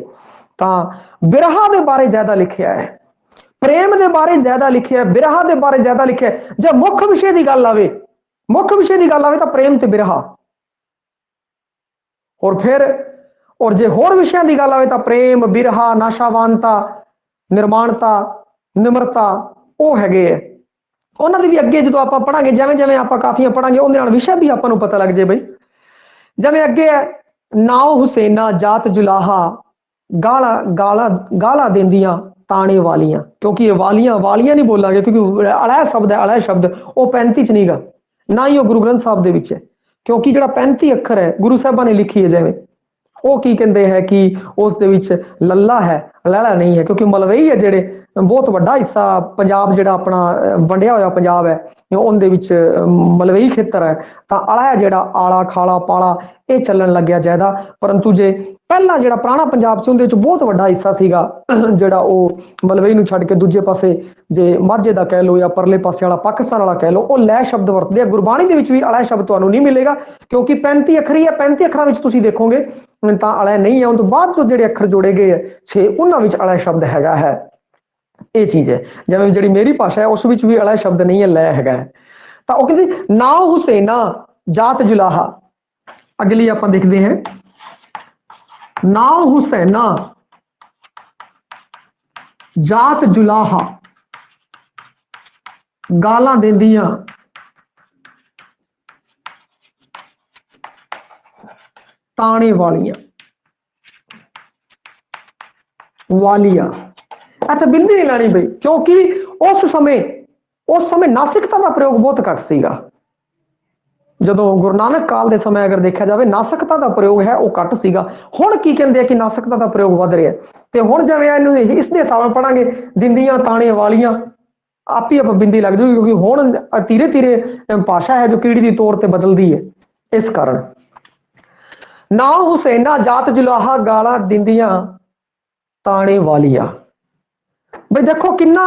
ਤਾਂ ਬਿਰਹਾ ਦੇ ਬਾਰੇ ਜ਼ਿਆਦਾ ਲਿਖਿਆ ਹੈ, ਪ੍ਰੇਮ ਦੇ ਬਾਰੇ ਜ਼ਿਆਦਾ ਲਿਖਿਆ, ਬਿਰਹਾ ਦੇ ਬਾਰੇ ਜ਼ਿਆਦਾ ਲਿਖਿਆ। ਜੇ ਮੁੱਖ ਵਿਸ਼ੇ ਦੀ ਗੱਲ ਆਵੇ, ਮੁੱਖ ਵਿਸ਼ੇ ਦੀ ਗੱਲ ਆਵੇ ਤਾਂ ਪ੍ਰੇਮ ਤੇ ਬਿਰਹਾ। ਔਰ ਫਿਰ ਔਰ ਜੇ ਹੋਰ ਵਿਸ਼ਿਆਂ ਦੀ ਗੱਲ ਆਵੇ ਤਾਂ ਪ੍ਰੇਮ, ਬਿਰਹਾ, ਨਾਸ਼ਾਵਾਨਤਾ, ਨਿਰਮਾਣਤਾ, ਨਿਮਰਤਾ ਉਹ ਹੈਗੇ ਹੈ। ਉਹਨਾਂ ਦੀ ਵੀ ਅੱਗੇ ਜਦੋਂ ਆਪਾਂ ਪੜਾਂਗੇ, ਜਿਵੇਂ ਜਿਵੇਂ ਆਪਾਂ ਕਾਫੀਆਂ ਪੜਾਂਗੇ ਉਹਦੇ ਨਾਲ ਵਿਸ਼ਾ ਵੀ ਆਪਾਂ ਨੂੰ ਪਤਾ ਲੱਗ ਜੇ ਬਈ। ਜਿਵੇਂ ਅੱਗੇ ਹੈ ਨਾਉ ਹੁਸੈਨਾ ਜਾਤ ਜੁਲਾਹਾ, ਗਾਲਾਂ ਗਾਲਾਂ ਗਾਲਾਂ ਦਿੰਦੀਆਂ ਤਾਣੇ ਵਾਲੀਆਂ। ਕਿਉਂਕਿ ਇਹ ਵਾਲੀਆਂ ਵਾਲੀਆਂ ਨਹੀਂ ਬੋਲਾਂਗੇ, ਕਿਉਂਕਿ ਅਲੈ ਸ਼ਬਦ ਹੈ, ਅਲੈ ਸ਼ਬਦ ਉਹ 35 ਚ ਨਹੀਂਗਾ, ਨਾ ਹੀ ਉਹ ਗੁਰੂ ਗ੍ਰੰਥ ਸਾਹਿਬ ਦੇ ਵਿੱਚ ਹੈ। ਕਿਉਂਕਿ ਜਿਹੜਾ 35 ਅੱਖਰ ਹੈ ਗੁਰੂ ਸਾਹਿਬਾਂ ਨੇ ਲਿਖੀ ਹੈ, ਜਿਵੇਂ ਉਹ ਕੀ ਕਹਿੰਦੇ ਹੈ ਕਿ ਉਸ ਦੇ ਵਿੱਚ ਲੱਲਾ ਹੈ, ਲਹਿਲਾ ਨਹੀਂ ਹੈ। ਕਿਉਂਕਿ ਮਲਵਈ ਹੈ ਜਿਹੜੇ ਬਹੁਤ ਵੱਡਾ ਹਿੱਸਾ ਪੰਜਾਬ ਜਿਹੜਾ ਆਪਣਾ ਵੰਡਿਆ ਹੋਇਆ ਪੰਜਾਬ ਹੈ, ਉਹਦੇ ਵਿੱਚ ਮਲਵਈ ਖੇਤਰ ਹੈ। ਤਾਂ ਅਲਾ ਜਿਹੜਾ ਆਲਾ ਖਾਲਾ ਪਾਲਾ ਇਹ ਚੱਲਣ ਲੱਗਿਆ ਜ਼ਿਆਦਾ। ਪਰੰਤੂ ਜੇ ਪਹਿਲਾਂ ਜਿਹੜਾ ਪੁਰਾਣਾ ਪੰਜਾਬ ਸੀ ਉਹਦੇ ਵਿੱਚ ਬਹੁਤ ਵੱਡਾ ਹਿੱਸਾ ਸੀਗਾ ਜਿਹੜਾ ਉਹ ਮਲਵਈ ਨੂੰ ਛੱਡ ਕੇ ਦੂਜੇ ਪਾਸੇ ਜੇ ਮਾਝੇ ਦਾ ਕਹਿ ਲਓ ਜਾਂ ਪਰਲੇ ਪਾਸੇ ਵਾਲਾ ਪਾਕਿਸਤਾਨ ਵਾਲਾ ਕਹਿ ਲਓ, ਉਹ ਲੈ ਸ਼ਬਦ ਵਰਤਦੇ ਆ। ਗੁਰਬਾਣੀ ਦੇ ਵਿੱਚ ਵੀ ਅਲਾ ਸ਼ਬਦ ਤੁਹਾਨੂੰ ਨਹੀਂ ਮਿਲੇਗਾ, ਕਿਉਂਕਿ 35 ਅੱਖਰੀ ਹੈ। 35 ਅੱਖਰਾਂ ਵਿੱਚ ਤੁਸੀਂ ਦੇਖੋਗੇ ਤਾਂ ਅਲਾ ਨਹੀਂ ਹੈ, ਉਹ ਤੋਂ ਬਾਅਦ ਤੋਂ ਜਿਹੜੇ ਅੱਖਰ ਜੋੜੇ ਗਏ ਹੈ 6, ਉਹਨਾਂ ਵਿੱਚ ਅਲਾ ਸ਼ਬਦ ਹੈਗਾ ਹੈ। ਇਹ ਚੀਜ਼ ਹੈ। ਜਿਵੇਂ ਜਿਹੜੀ ਮੇਰੀ ਭਾਸ਼ਾ ਹੈ ਉਸ ਵਿੱਚ ਵੀ ਅਲਾ ਸ਼ਬਦ ਨਹੀਂ ਹੈ, ਲੈ ਹੈਗਾ ਹੈ। ਤਾਂ ਉਹ ਕਹਿੰਦੇ ਨਾਉ ਹੁਸੈਨਾ ਜਾਤ ਜੁਲਾਹਾ। ਅਗਲੀ ਆਪਾਂ ਦੇਖਦੇ ਹਾਂ, ਨਾਉ ਹੁਸੈਨਾ ਜਾਤ ਜੁਲਾਹਾ, ਗਾਲਾਂ ਦਿੰਦੀਆਂ ਤਾਣੇ ਵਾਲੀਆਂ। ਵਾਲੀਆ ਇੱਥੇ ਬਿੰਦੀ ਨਹੀਂ ਲੈਣੀ ਬਈ, ਕਿਉਂਕਿ ਉਸ ਸਮੇਂ ਨਾਸਿਕਤਾ ਦਾ ਪ੍ਰਯੋਗ ਬਹੁਤ ਘੱਟ ਸੀਗਾ। ਜਦੋਂ ਗੁਰੂ ਨਾਨਕ ਕਾਲ ਦੇ ਸਮੇਂ ਅਗਰ ਦੇਖਿਆ ਜਾਵੇ ਨਾਸਕਤਾ ਦਾ ਪ੍ਰਯੋਗ ਹੈ ਉਹ ਘੱਟ ਸੀਗਾ। ਹੁਣ ਕੀ ਕਹਿੰਦੇ ਆ ਕਿ ਨਾਸਕਤਾ ਦਾ ਪ੍ਰਯੋਗ ਵੱਧ ਰਿਹਾ। ਤੇ ਹੁਣ ਜਿਵੇਂ ਇਹਨੂੰ ਇਸ ਦੇ ਹਿਸਾਬ ਨਾਲ ਪੜਾਂਗੇ, ਦਿੰਦੀਆਂ ਤਾਣੇ ਵਾਲੀਆਂ, ਆਪ ਹੀ ਆਪਾਂ ਬਿੰਦੀ ਲੱਗ ਜੂਗੀ, ਕਿਉਂਕਿ ਹੁਣ ਧੀਰੇ ਧੀਰੇ ਭਾਸ਼ਾ ਹੈ ਜੋ ਕੀੜੀ ਦੀ ਤੌਰ ਤੇ ਬਦਲਦੀ ਹੈ। ਇਸ ਕਾਰਨ ਨਾਉ ਹੁਸੈਨਾ ਜਾਤ ਜੁਲਾਹਾ, ਗਾਲਾਂ ਦਿੰਦੀਆਂ ਤਾਣੇ ਵਾਲੀਆਂ। ਬਈ ਦੇਖੋ ਕਿੰਨਾ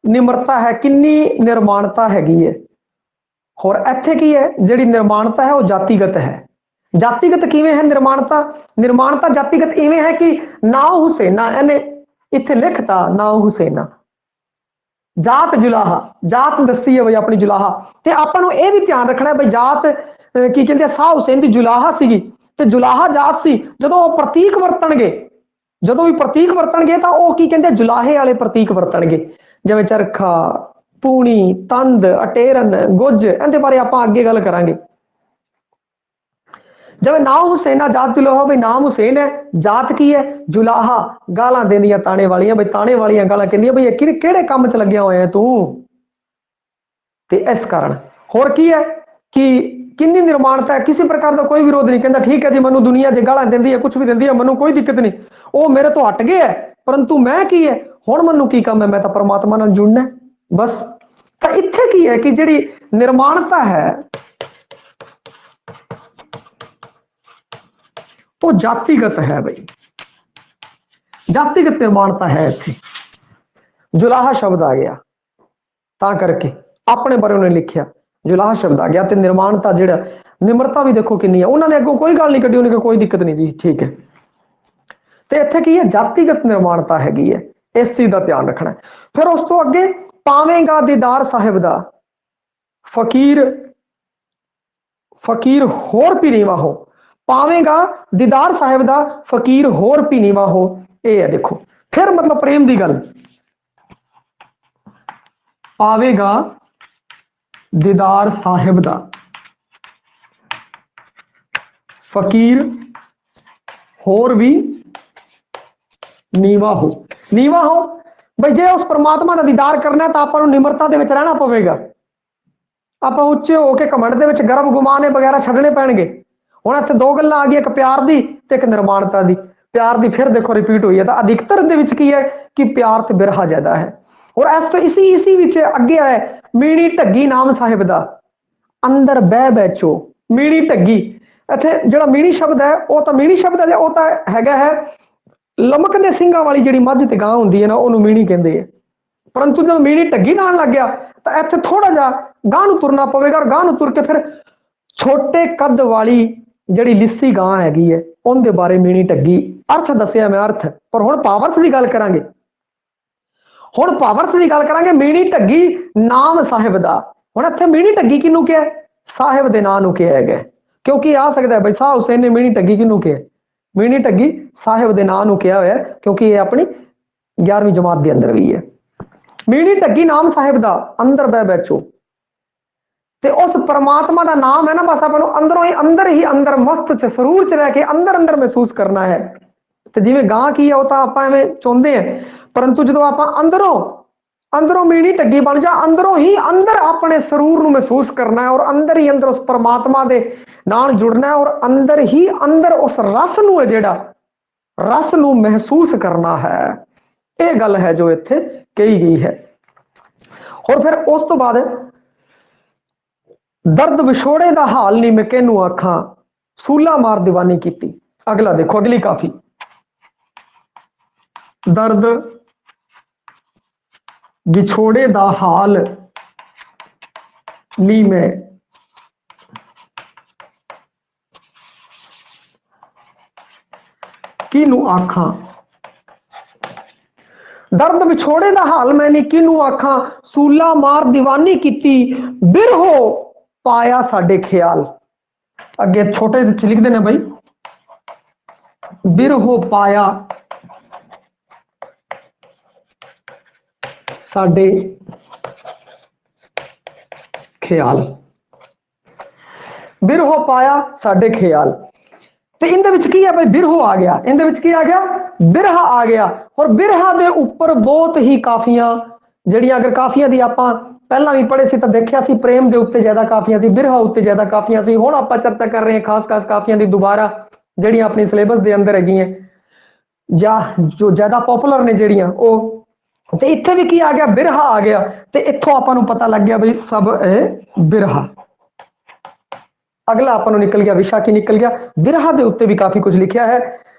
ਨਿਮਰਤਾ ਹੈ, ਕਿੰਨੀ ਨਿਰਮਾਣਤਾ ਹੈਗੀ ਹੈ। ਹੋਰ ਇੱਥੇ ਕੀ ਹੈ, ਜਿਹੜੀ ਨਿਰਮਾਣਤਾ ਹੈ ਉਹ ਜਾਤੀਗਤ ਹੈ। ਜਾਤੀਗਤ ਕਿਵੇਂ ਹੈ ਨਿਰਮਾਣਤਾ? ਨਿਰਮਾਣਤਾ ਜਾਤੀਗਤ ਇਵੇਂ ਹੈ ਕਿ ਨਾਉ ਹੁਸੈਨਾ, ਇਹਨੇ ਇੱਥੇ ਲਿਖਤਾ ਨਾਉ ਹੁਸੈਨਾ ਜਾਤ ਜੁਲਾਹਾ, ਜਾਤ ਦੱਸੀ ਹੈ ਬਈ ਆਪਣੀ ਜੁਲਾਹਾ। ਤੇ ਆਪਾਂ ਨੂੰ ਇਹ ਵੀ ਧਿਆਨ ਰੱਖਣਾ ਬਈ ਜਾਤ ਕੀ ਕਹਿੰਦੇ ਆ, ਸ਼ਾਹ ਹੁਸੈਨ ਦੀ ਜੁਲਾਹਾ ਸੀਗੀ ਤੇ ਜੁਲਾਹਾ ਜਾਤ ਸੀ। ਜਦੋਂ ਉਹ ਪ੍ਰਤੀਕ ਵਰਤਣਗੇ, ਜਦੋਂ ਵੀ ਪ੍ਰਤੀਕ ਵਰਤਣਗੇ ਤਾਂ ਉਹ ਕੀ ਕਹਿੰਦੇ ਜੁਲਾਹੇ ਵਾਲੇ ਪ੍ਰਤੀਕ ਵਰਤਣਗੇ, ਜਿਵੇਂ ਚਰਖਾ, ਪੂਣੀ, ਤੰਦ, ਅਟੇਰਨ, ਗੁੱਜ, ਇਹਦੇ ਬਾਰੇ ਆਪਾਂ ਅੱਗੇ ਗੱਲ ਕਰਾਂਗੇ। ਜਿਵੇਂ ਨਾਮ ਹੁਸੈਨਾ ਜਾਤ ਜੁਲਾਹਾ, ਬਈ ਨਾਮ ਹੁਸੈਨ ਹੈ, ਜਾਤ ਕੀ ਹੈ ਜੁਲਾਹਾ, ਗਾਲਾਂ ਦੇਂਦੀਆਂ ਤਾਣੇ ਵਾਲੀਆਂ। ਬਈ ਤਾਣੇ ਵਾਲੀਆਂ ਗਾਲਾਂ ਕਹਿੰਦੀਆਂ ਬਈ ਇਹ ਕਿਹੜੇ ਕੰਮ 'ਚ ਲੱਗਿਆ ਹੋਇਆ ਤੂੰ। ਤੇ ਇਸ ਕਾਰਨ ਹੋਰ ਕੀ ਹੈ ਕਿ ਕਿੰਨੀ ਨਿਰਮਾਣਤਾ ਹੈ, ਕਿਸੇ ਪ੍ਰਕਾਰ ਦਾ ਕੋਈ ਵਿਰੋਧ ਨਹੀਂ। ਕਹਿੰਦਾ ਠੀਕ ਹੈ ਜੀ, ਮੈਨੂੰ ਦੁਨੀਆ ਜੇ ਗਾਲਾਂ ਦਿੰਦੀ ਹੈ, ਕੁਝ ਵੀ ਦਿੰਦੀ ਹੈ, ਮੈਨੂੰ ਕੋਈ ਦਿੱਕਤ ਨਹੀਂ, ਉਹ ਮੇਰੇ ਤੋਂ ਹਟ ਗਏ ਹੈ, ਪਰੰਤੂ ਮੈਂ ਕੀ ਹੈ ਹੁਣ ਮੈਨੂੰ ਕੀ ਕੰਮ ਹੈ, ਮੈਂ ਤਾਂ ਪਰਮਾਤਮਾ ਨਾਲ ਜੁੜਨਾ ਬਸ। ਤਾਂ ਇੱਥੇ ਕੀ ਹੈ ਕਿ ਜਿਹੜੀ ਨਿਰਮਾਣਤਾ ਹੈ ਉਹ ਜਾਤੀਗਤ ਹੈ ਬਈ, ਜਾਤੀਗਤ ਨਿਰਮਾਣਤਾ ਹੈ। ਇੱਥੇ ਜੁਲਾਹਾ ਸ਼ਬਦ ਆ ਗਿਆ ਤਾਂ ਕਰਕੇ ਆਪਣੇ ਬਾਰੇ ਉਹਨੇ ਲਿਖਿਆ, ਜੁਲਾਹਾ ਸ਼ਬਦ ਆ ਗਿਆ। ਤੇ ਨਿਰਮਾਣਤਾ ਜਿਹੜਾ ਨਿਮਰਤਾ ਵੀ ਦੇਖੋ ਕਿੰਨੀ ਹੈ, ਉਹਨਾਂ ਨੇ ਅੱਗੋਂ ਕੋਈ ਗੱਲ ਨਹੀਂ ਕੱਢੀ, ਉਹਨੇ ਕੋਈ ਦਿੱਕਤ ਨਹੀਂ ਜੀ, ਠੀਕ ਹੈ। ਤੇ ਇੱਥੇ ਕੀ ਹੈ ਜਾਤੀਗਤ ਨਿਰਮਾਣਤਾ ਹੈਗੀ ਹੈ। इस चीज का ध्यान रखना। फिर उस तो अगे पावेगा दीदार साहिब दा, फकीर फकीर होर भी नीवा हो, पावेगा दीदार साहिब दा फकीर होर भी नीवा हो, ये है देखो। फिर मतलब प्रेम की गल, पावेगा दीदार साहिब दा फकीर होर भी नीवा हो। नीवा हो भाई, जे उस परमात्मा का दीदार करना है तो आपको निमरता के रहना पवेगा। आप उच्चे होके घमंड के गर्भ गुमाने वगैरह छड्डने पैणगे। हुण इत्थे दो गल्लां आ गई, एक प्यार दी ते एक निर्माणता दी। प्यार दी फिर देखो रिपीट हुई है, तो अधिकतर दे विच की है कि प्यार ते बिरहा ज्यादा है। और इस तो इसी विच अगे है मीणी ढग्गी नाम साहिब दा, अंदर बह बैचो। मीणी ढग्गी, इत्थे जिहड़ा मीणी शब्द है वो तो मीणी शब्द है, वो तो हैगा है लमकदे ਸਿੰਘਾਂ वाली जिहड़ी मझ ते गां हुंदी है ना, ਉਹਨੂੰ मीणी कहंदे है। परंतु जब मीणी ढग्गी नाल लग गया तो इत्थे थोड़ा जा गां नूं तुरना पवेगा, और गां नूं तुर के फिर छोटे कद वाली जिहड़ी लिस्सी गां हैगी है उनके बारे मीणी ढग्गी अर्थ दसिया मैं अर्थ। पर हुण भावर्थ की गल करांगे, हुण भावर्थ की गल करांगे। मीणी ढग्गी नाम साहिब दा, हुण इत्थे मीणी ढग्गी किनू कहा, साहिब दे नाम नूं कहा गया। क्योंकि आ सकता है भाई शाह हुसैन ने मीणी ढग्गी किनू कहा, मीणी ढग्गी साहिब दे नाम नूं कहा होया, क्योंकि ये अपनी 11वीं जमात के अंदर भी है। मीणी ढग्गी नाम साहिब दा, अंदर बह बैचो। ते उस परमात्मा का नाम है ना, बस अपन अंदरों ही अंदर मस्त च सरूर च रह के अंदर अंदर महसूस करना है। तो जिवें गां की है वो तो आप एवं चाहते हैं, परंतु जो आप अंदरों मीणी ढग्गी बन जा, अंदरों ही अंदर अपने सरूर नूं महसूस करना है, और अंदर ही अंदर उस परमात्मा दे नाल जुड़ना है, और अंदर ही अंदर उस रस नूं जिहड़ा रस नूं महसूस करना है। ये गल है जो इत्थे कही गई है। और फिर उस तो बाद दर्द विछोड़े दा हाल नहीं मैं किनू आखां, सूला मार दीवानी कीती। अगला देखो, अगली काफी, दर्द विछोड़े दा हाल नी मैं किनू आखां, दर्द विछोड़े दा हाल मैं नी किनू आखां, सूला मार दीवानी कीती, बिरहो पाया साडे ख्याल। अगे छोटे लिख देने भाई, बिरहो पाया साडे ख्याल, बिरहो पाया साडे ख्याल। तो इनदे विच की है भाई, बिरहो आ गया, इनदे विच की आ गया, बिरहा आ गया। और बिरहा दे उपर बहुत ही काफियां जड़ियां, अगर काफियां दी आपां पहला भी पढ़े सी तो देखिया सी, प्रेम के उत्ते ज्यादा काफियां सी, बिरहा उत्ते ज्यादा काफियां सी। हुण आपां चर्चा कर रहे हैं खास खास काफियां दी दोबारा जड़ियां अपनी सिलेबस के अंदर हैगियां या जो ज्यादा पॉपुलर ने जड़ियां वो। तो इत्थे भी की आ गया, बिरहा आ गया। तो इत्थों आपां नूं पता लग गया भाई सब बिरहा। अगला आपां नूं निकल गया विशा की निकल गया, बिरहा दे उत्ते भी काफी कुछ लिखिया है।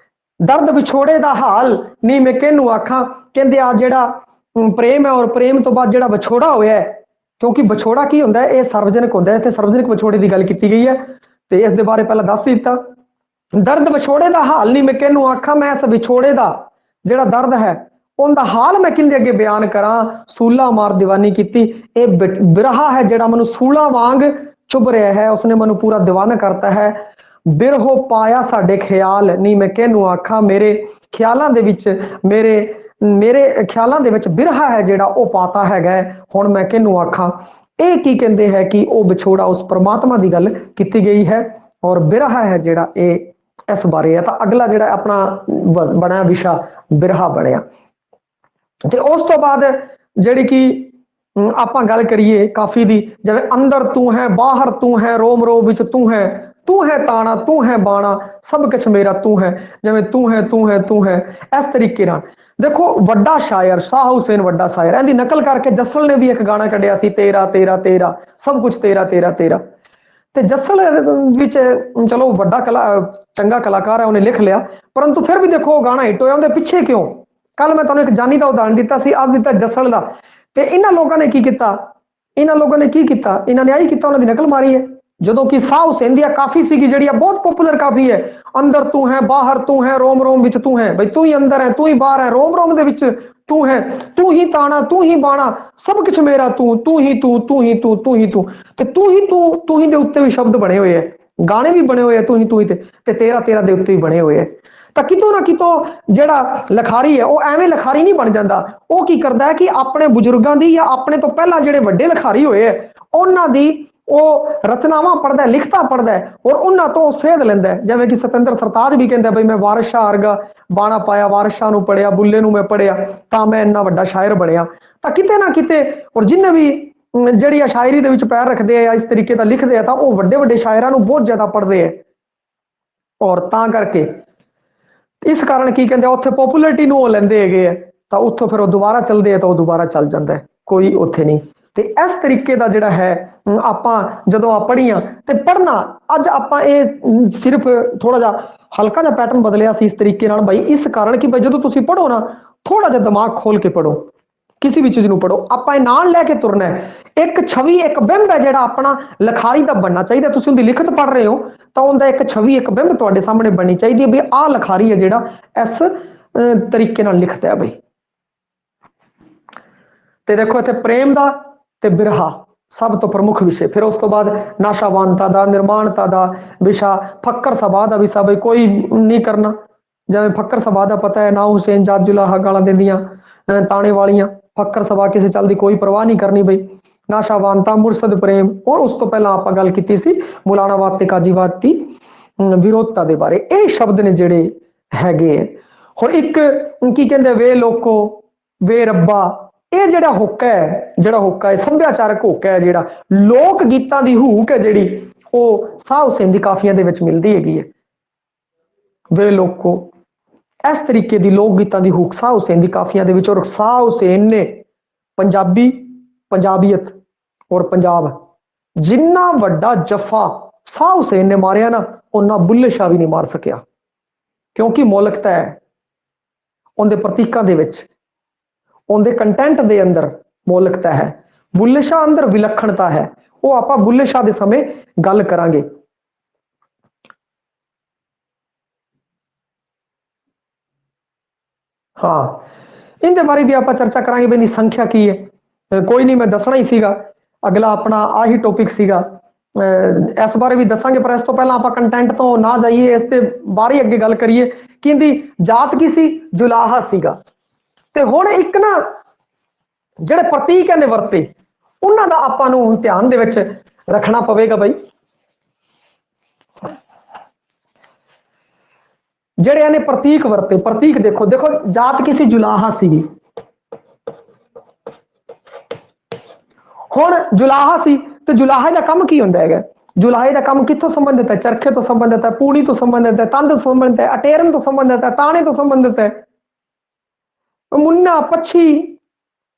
दर्द विछोड़े दा हाल नहीं मैं किनू आखां, कहंदे आ जिहड़ा प्रेम है और प्रेम तो बाद जिहड़ा विछोड़ा होया है, क्योंकि विछोड़ा की हुंदा है, ये सार्वजनिक हुंदा है, इत्थे सार्वजनिक विछोड़े की गल की गई है। तो इस दे बारे पहला दस दिता। दर्द विछोड़े दा हाल नहीं मैं किनू आखां, मैं इस विछोड़े दा जिहड़ा दर्द है उनका हाल मैं किंदे अगे बयान करा, सूला मार दीवानी कीती। ये बिरहा है जिहड़ा मैनू सूला वांग चुभ रहा है, उसने मैनू पूरा दीवाना करता है। बिरहो पाया साडे ख्याल नहीं मैं किनू आखां, मेरे ख्यालों दे विच मेरे ख्यालों दे विच बिरहा है जिहड़ा वो पाता हैगा, हुण मैं किनू आखां। ये की कहंदे है कि वो विछोड़ा उस परमात्मा की गल की गई है, और बिरहा है जिहड़ा ये इस बारे है। तो अगला जिहड़ा अपना बनया विशा बिरहा बनया। तो उस तो बाद जिहड़ी कि आपां गल करिए काफी दी, जिवें अंदर तू है बाहर तू है, रोम रोम विच तू है ताना तू है बाणा, सब कुछ मेरा तू है, जिवें तू है तू है तू है। इस तरीके नाल देखो, वड्डा शायर शाह हुसैन वड्डा शायर, इहदी नकल करके जस्सल ने भी एक गाना कढ़िया सी, तेरा तेरा तेरा सब कुछ तेरा तेरा तेरा। ते जस्सल विच चलो वड्डा चंगा कलाकार है, उन्हें लिख लिया, परंतु फिर भी देखो गाना हिट होया, उहदे पिछे क्यों? कल मैं तुहानूं एक जानी का उदाहरण दिता सी, अज दिता जस्सल का। ते इन्हां लोगों ने की किया, इन्होंने आई किया, उन्होंने नकल मारी है। जो कि शाह हुसैन दी काफी सी जी बहुत पॉपुलर काफी है, अंदर तू है बाहर तू है, रोम रोम विच तू है, भाई तू ही अंदर है तू ही बाहर है, रोम रोम दे विच तू है, तू ही ताना, तू ही बाणा, सब कुछ मेरा तू, तू ही तू, तू ही तू, तू ही तू। ते तू ही तू, तू ही दे उत्ते भी शब्द बने हुए है, गाने भी बने हुए है, तू ही ते तेरा तेरा दे उत्ते भी बने हुए है। ਤਾਂ ਕਿਤੋਂ ਨਾ ਕਿਤੋਂ ਜਿਹੜਾ ਲਖਾਰੀ ਹੈ ਉਹ ਐਵੇਂ ਲਖਾਰੀ ਨਹੀਂ ਬਣ ਜਾਂਦਾ। ਉਹ ਕੀ ਕਰਦਾ ਹੈ ਕਿ ਆਪਣੇ ਬਜ਼ੁਰਗਾਂ ਦੀ ਜਾਂ ਆਪਣੇ ਤੋਂ ਪਹਿਲਾਂ ਜਿਹੜੇ ਵੱਡੇ ਲਖਾਰੀ ਹੋਏ ਹੈ ਉਹਨਾਂ ਦੀ ਉਹ ਰਚਨਾਵਾਂ ਪੜ੍ਹਦਾ, ਲਿਖਤਾਂ ਪੜ੍ਹਦਾ ਔਰ ਉਹਨਾਂ ਤੋਂ ਸੇਧ ਲੈਂਦਾ। ਜਿਵੇਂ ਕਿ ਸਤਿੰਦਰ ਸਰਤਾਜ ਵੀ ਕਹਿੰਦਾ ਬਈ ਮੈਂ ਵਾਰਿਸ ਸ਼ਾਹ ਵਰਗਾ ਬਾਣਾ ਪਾਇਆ, ਵਾਰਿਸ ਸ਼ਾਹ ਨੂੰ ਪੜ੍ਹਿਆ, ਬੁੱਲੇ ਨੂੰ ਮੈਂ ਪੜ੍ਹਿਆ ਤਾਂ ਮੈਂ ਇੰਨਾ ਵੱਡਾ ਸ਼ਾਇਰ ਬਣਿਆ। ਤਾਂ ਕਿਤੇ ਨਾ ਕਿਤੇ ਔਰ ਜਿੰਨੇ ਵੀ ਜਿਹੜੀ ਆ ਸ਼ਾਇਰੀ ਦੇ ਵਿੱਚ ਪੈਰ ਰੱਖਦੇ ਆ, ਇਸ ਤਰੀਕੇ ਦਾ ਲਿਖਦੇ ਆ, ਤਾਂ ਉਹ ਵੱਡੇ ਵੱਡੇ ਸ਼ਾਇਰਾਂ ਨੂੰ ਬਹੁਤ ਜ਼ਿਆਦਾ ਪੜ੍ਹਦੇ ਆ। ਔਰ ਤਾਂ ਕਰਕੇ ਇਸ ਕਾਰਨ ਕੀ ਕਹਿੰਦੇ ਉੱਥੇ ਪੋਪੂਲੈਰਿਟੀ ਨੂੰ ਉਹ ਲੈਂਦੇ ਹੈਗੇ ਆ, ਤਾਂ ਉੱਥੋਂ ਫਿਰ ਉਹ ਦੁਬਾਰਾ ਚੱਲਦੇ ਆ ਤਾਂ ਉਹ ਦੁਬਾਰਾ ਚੱਲ ਜਾਂਦਾ, ਕੋਈ ਉੱਥੇ ਨਹੀਂ। ਤੇ ਇਸ ਤਰੀਕੇ ਦਾ ਜਿਹੜਾ ਹੈ ਆਪਾਂ ਜਦੋਂ ਆ ਪੜ੍ਹੀਆਂ ਤੇ ਪੜ੍ਹਨਾ, ਅੱਜ ਆਪਾਂ ਇਹ ਸਿਰਫ ਥੋੜਾ ਜਿਹਾ ਹਲਕਾ ਜਿਹਾ ਪੈਟਰਨ ਬਦਲਿਆ ਸੀ ਇਸ ਤਰੀਕੇ ਨਾਲ ਬਾਈ, ਇਸ ਕਾਰਨ ਕਿ ਬਈ ਜਦੋਂ ਤੁਸੀਂ ਪੜ੍ਹੋ ਨਾ ਥੋੜਾ ਜਿਹਾ ਦਿਮਾਗ ਖੋਲ ਕੇ ਪੜ੍ਹੋ, ਕਿਸੇ ਵੀ ਚੀਜ਼ ਨੂੰ ਪੜ੍ਹੋ। ਆਪਾਂ ਇਹ ਨਾਲ ਲੈ ਕੇ ਤੁਰਨਾ ਹੈ। ਇੱਕ ਛਵੀ, ਇੱਕ ਬਿੰਬ ਹੈ ਜਿਹੜਾ ਆਪਣਾ ਲਖਾਰੀ ਦਾ ਬਣਨਾ ਚਾਹੀਦਾ। ਤੁਸੀਂ ਉਹਦੀ ਲਿਖਤ ਪੜ੍ਹ ਰਹੇ ਹੋ ਤਾਂ ਉਹਦਾ ਇੱਕ ਛਵੀ, ਇੱਕ ਬਿੰਬ ਤੁਹਾਡੇ ਸਾਹਮਣੇ ਬਣਨੀ ਚਾਹੀਦੀ ਹੈ ਵੀ ਆਹ ਲਖਾਰੀ ਹੈ ਜਿਹੜਾ ਇਸ ਤਰੀਕੇ ਨਾਲ ਲਿਖਦਾ ਹੈ ਬਈ। ਤੇ ਦੇਖੋ ਇੱਥੇ ਪ੍ਰੇਮ ਦਾ ਤੇ ਬਿਰਹਾ ਸਭ ਤੋਂ ਪ੍ਰਮੁੱਖ ਵਿਸ਼ੇ। ਫਿਰ ਉਸ ਤੋਂ ਬਾਅਦ ਨਾਸ਼ਾਵਾਨਤਾ ਦਾ, ਨਿਰਮਾਣਤਾ ਦਾ ਵਿਸ਼ਾ, ਫੱਕਰ ਸਭਾ ਦਾ ਵਿਸ਼ਾ ਬਈ ਕੋਈ ਨਹੀਂ ਕਰਨਾ। ਜਿਵੇਂ ਫੱਕਰ ਸਭਾ ਦਾ ਪਤਾ ਹੈ, ਨਾ ਹੁਸੈਨ ਜਾਤ ਜੁਲਾਹਾ ਗਾਲਾਂ ਦਿੰਦੀਆਂ ਤਾਣੇ ਵਾਲੀਆਂ, ਫੱਕਰ ਸਭਾ ਕਿਸੇ ਚੱਲ ਦੀ ਕੋਈ ਪਰਵਾਹ ਨਹੀਂ ਕਰਨੀ ਬਈ। ਨਾਸ਼ਾਵਾਨਤਾ, ਮੁਰਸ਼ਦ ਪ੍ਰੇਮ, ਔਰ ਉਸ ਤੋਂ ਪਹਿਲਾਂ ਆਪਾਂ ਗੱਲ ਕੀਤੀ ਸੀ ਮੁਲਾਣਾਵਾਦ ਤੇ ਕਾਜੀਵਾਦ ਦੀ ਵਿਰੋਧਤਾ ਦੇ ਬਾਰੇ। ਇਹ ਸ਼ਬਦ ਨੇ ਜਿਹੜੇ ਹੈਗੇ। ਹੁਣ ਇੱਕ ਕੀ ਕਹਿੰਦੇ ਵੇ ਲੋਕੋ ਵੇ ਰੱਬਾ, ਇਹ ਜਿਹੜਾ ਹੁੱਕ ਹੈ, ਜਿਹੜਾ ਹੁੱਕ ਹੈ ਸੱਭਿਆਚਾਰਕ ਹੁੱਕ ਹੈ, ਜਿਹੜਾ ਲੋਕ ਗੀਤਾਂ ਦੀ ਹੂਕ ਹੈ ਜਿਹੜੀ ਉਹ ਸ਼ਾਹ ਹੁਸੈਨ ਦੀ ਕਾਫੀਆਂ ਦੇ ਵਿੱਚ ਮਿਲਦੀ ਹੈਗੀ ਹੈ। ਵੇ ਲੋਕੋ ਇਸ ਤਰੀਕੇ ਦੀ ਲੋਕ ਗੀਤਾਂ ਦੀ ਹੂਕ ਸ਼ਾਹ ਹੁਸੈਨ ਦੀ ਕਾਫੀਆਂ ਦੇ ਵਿੱਚ। ਔਰ ਸ਼ਾਹ ਹੁਸੈਨ ਨੇ ਪੰਜਾਬੀ, ਪੰਜਾਬੀਅਤ ਔਰ ਪੰਜਾਬ, ਜਿੰਨਾ ਵੱਡਾ ਜਫਾ ਸ਼ਾਹ ਹੁਸੈਨ ਨੇ ਮਾਰਿਆ ਨਾ ਉਹਨਾਂ ਬੁੱਲੇ ਸ਼ਾਹ ਵੀ ਨਹੀਂ ਮਾਰ ਸਕਿਆ, ਕਿਉਂਕਿ ਮੌਲਿਕਤਾ ਹੈ ਉਹਦੇ ਪ੍ਰਤੀਕਾਂ ਦੇ ਵਿੱਚ, ਉਹਦੇ ਕੰਟੈਂਟ ਦੇ ਅੰਦਰ ਮੌਲਿਕਤਾ ਹੈ। ਬੁੱਲੇ ਸ਼ਾਹ ਅੰਦਰ ਵਿਲੱਖਣਤਾ ਹੈ। ਉਹ ਆਪਾਂ ਬੁੱਲੇ ਸ਼ਾਹ ਦੇ ਸਮੇਂ ਗੱਲ ਕਰਾਂਗੇ। ਹਾਂ, ਇਹਦੇ ਬਾਰੇ ਵੀ ਆਪਾਂ ਚਰਚਾ ਕਰਾਂਗੇ ਵੀ ਇਹਦੀ ਸੰਖਿਆ ਕੀ ਹੈ। ਕੋਈ ਨਹੀਂ, ਮੈਂ ਦੱਸਣਾ ਹੀ ਸੀਗਾ, ਅਗਲਾ ਆਪਣਾ ਆਹੀ ਟੌਪਿਕ ਸੀਗਾ। ਇਸ ਬਾਰੇ ਵੀ ਦੱਸਾਂਗੇ, ਪਰ ਇਸ ਤੋਂ ਪਹਿਲਾਂ ਆਪਾਂ ਕੰਟੈਂਟ ਤੋਂ ਨਾ ਜਾਈਏ, ਇਸ ਤੇ ਬਾਰੇ ਅੱਗੇ ਗੱਲ ਕਰੀਏ ਕਿ ਇਹਦੀ ਜਾਤ ਕੀ ਸੀ, ਜੁਲਾਹਾ ਸੀਗਾ। ਤੇ ਹੁਣ ਇੱਕ ਨਾ ਜਿਹੜੇ ਪ੍ਰਤੀਕ ਨੇ ਵਰਤੇ, ਉਹਨਾਂ ਦਾ ਆਪਾਂ ਨੂੰ ਧਿਆਨ ਦੇ ਵਿੱਚ ਰੱਖਣਾ ਪਵੇਗਾ ਬਈ। ਜਿਹੜੇ ਇਹਨੇ ਪ੍ਰਤੀਕ ਵਰਤੇ, ਪ੍ਰਤੀਕ ਦੇਖੋ, ਦੇਖੋ ਜਾਤ ਕਿਸੇ ਜੁਲਾਹਾ ਸੀਗੀ। ਹੁਣ ਜੁਲਾਹਾ ਸੀ ਤੇ ਜੁਲਾਹੇ ਦਾ ਕੰਮ ਕੀ ਹੁੰਦਾ ਹੈਗਾ? ਜੁਲਾਹੇ ਦਾ ਕੰਮ ਕਿੱਥੋਂ ਸੰਬੰਧਿਤ ਹੈ? ਚਰਖੇ ਤੋਂ ਸੰਬੰਧਿਤ ਹੈ, ਪੂਣੀ ਤੋਂ ਸੰਬੰਧਿਤ ਹੈ, ਤੰਦ ਤੋਂ ਸੰਬੰਧਿਤ ਹੈ, ਅਟੇਰਨ ਤੋਂ ਸੰਬੰਧਿਤ ਹੈ, ਤਾਣੇ ਤੋਂ ਸੰਬੰਧਿਤ ਹੈ, ਮੁੰਨਾ ਪੱਛੀ,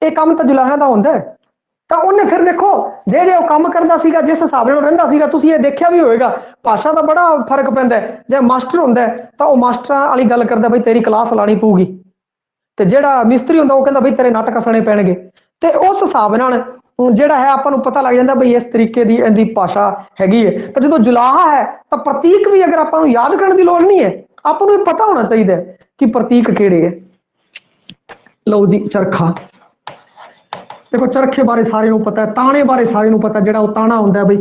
ਇਹ ਕੰਮ ਤਾਂ ਜੁਲਾਹਿਆਂ ਦਾ ਹੁੰਦਾ ਹੈ। ਤਾਂ ਉਹਨੇ ਫਿਰ ਦੇਖੋ ਜਿਹੜੇ ਉਹ ਕੰਮ ਕਰਦਾ ਸੀਗਾ, ਜਿਸ ਹਿਸਾਬ ਨਾਲ ਰਹਿੰਦਾ ਸੀਗਾ, ਤੁਸੀਂ ਇਹ ਦੇਖਿਆ ਵੀ ਹੋਏਗਾ ਭਾਸ਼ਾ ਦਾ ਬੜਾ ਫਰਕ ਪੈਂਦਾ ਹੈ। ਜੇ ਮਾਸਟਰ ਹੁੰਦਾ ਤਾਂ ਉਹ ਮਾਸਟਰਾਂ ਵਾਲੀ ਗੱਲ ਕਰਦਾ ਬਈ ਤੇਰੀ ਕਲਾਸ ਲਾਣੀ ਪਊਗੀ, ਤੇ ਜਿਹੜਾ ਮਿਸਤਰੀ ਹੁੰਦਾ ਉਹ ਕਹਿੰਦਾ ਬਈ ਤੇਰੇ ਨਾਟਕ ਹੱਸਣੇ ਪੈਣਗੇ। ਤੇ ਉਸ ਹਿਸਾਬ ਨਾਲ ਜਿਹੜਾ ਹੈ ਆਪਾਂ ਨੂੰ ਪਤਾ ਲੱਗ ਜਾਂਦਾ ਬਈ ਇਸ ਤਰੀਕੇ ਦੀ ਇਹਦੀ ਭਾਸ਼ਾ ਹੈਗੀ ਹੈ। ਤਾਂ ਜਦੋਂ ਜੁਲਾਹਾ ਹੈ ਤਾਂ ਪ੍ਰਤੀਕ ਵੀ ਅਗਰ ਆਪਾਂ ਨੂੰ ਯਾਦ ਕਰਨ ਦੀ ਲੋੜ ਨਹੀਂ ਹੈ, ਆਪਾਂ ਨੂੰ ਇਹ ਪਤਾ ਹੋਣਾ ਚਾਹੀਦਾ ਕਿ ਪ੍ਰਤੀਕ ਕਿਹੜੇ ਹੈ। ਲਓ ਜੀ, ਚਰਖਾ ਦੇਖੋ, ਚਰਖੇ ਬਾਰੇ ਸਾਰਿਆਂ ਨੂੰ ਪਤਾ ਹੈ, ਤਾਣੇ ਬਾਰੇ ਸਾਰਿਆਂ ਨੂੰ ਪਤਾ। ਜਿਹੜਾ ਉਹ ਤਾਣਾ ਹੁੰਦਾ ਬਈ,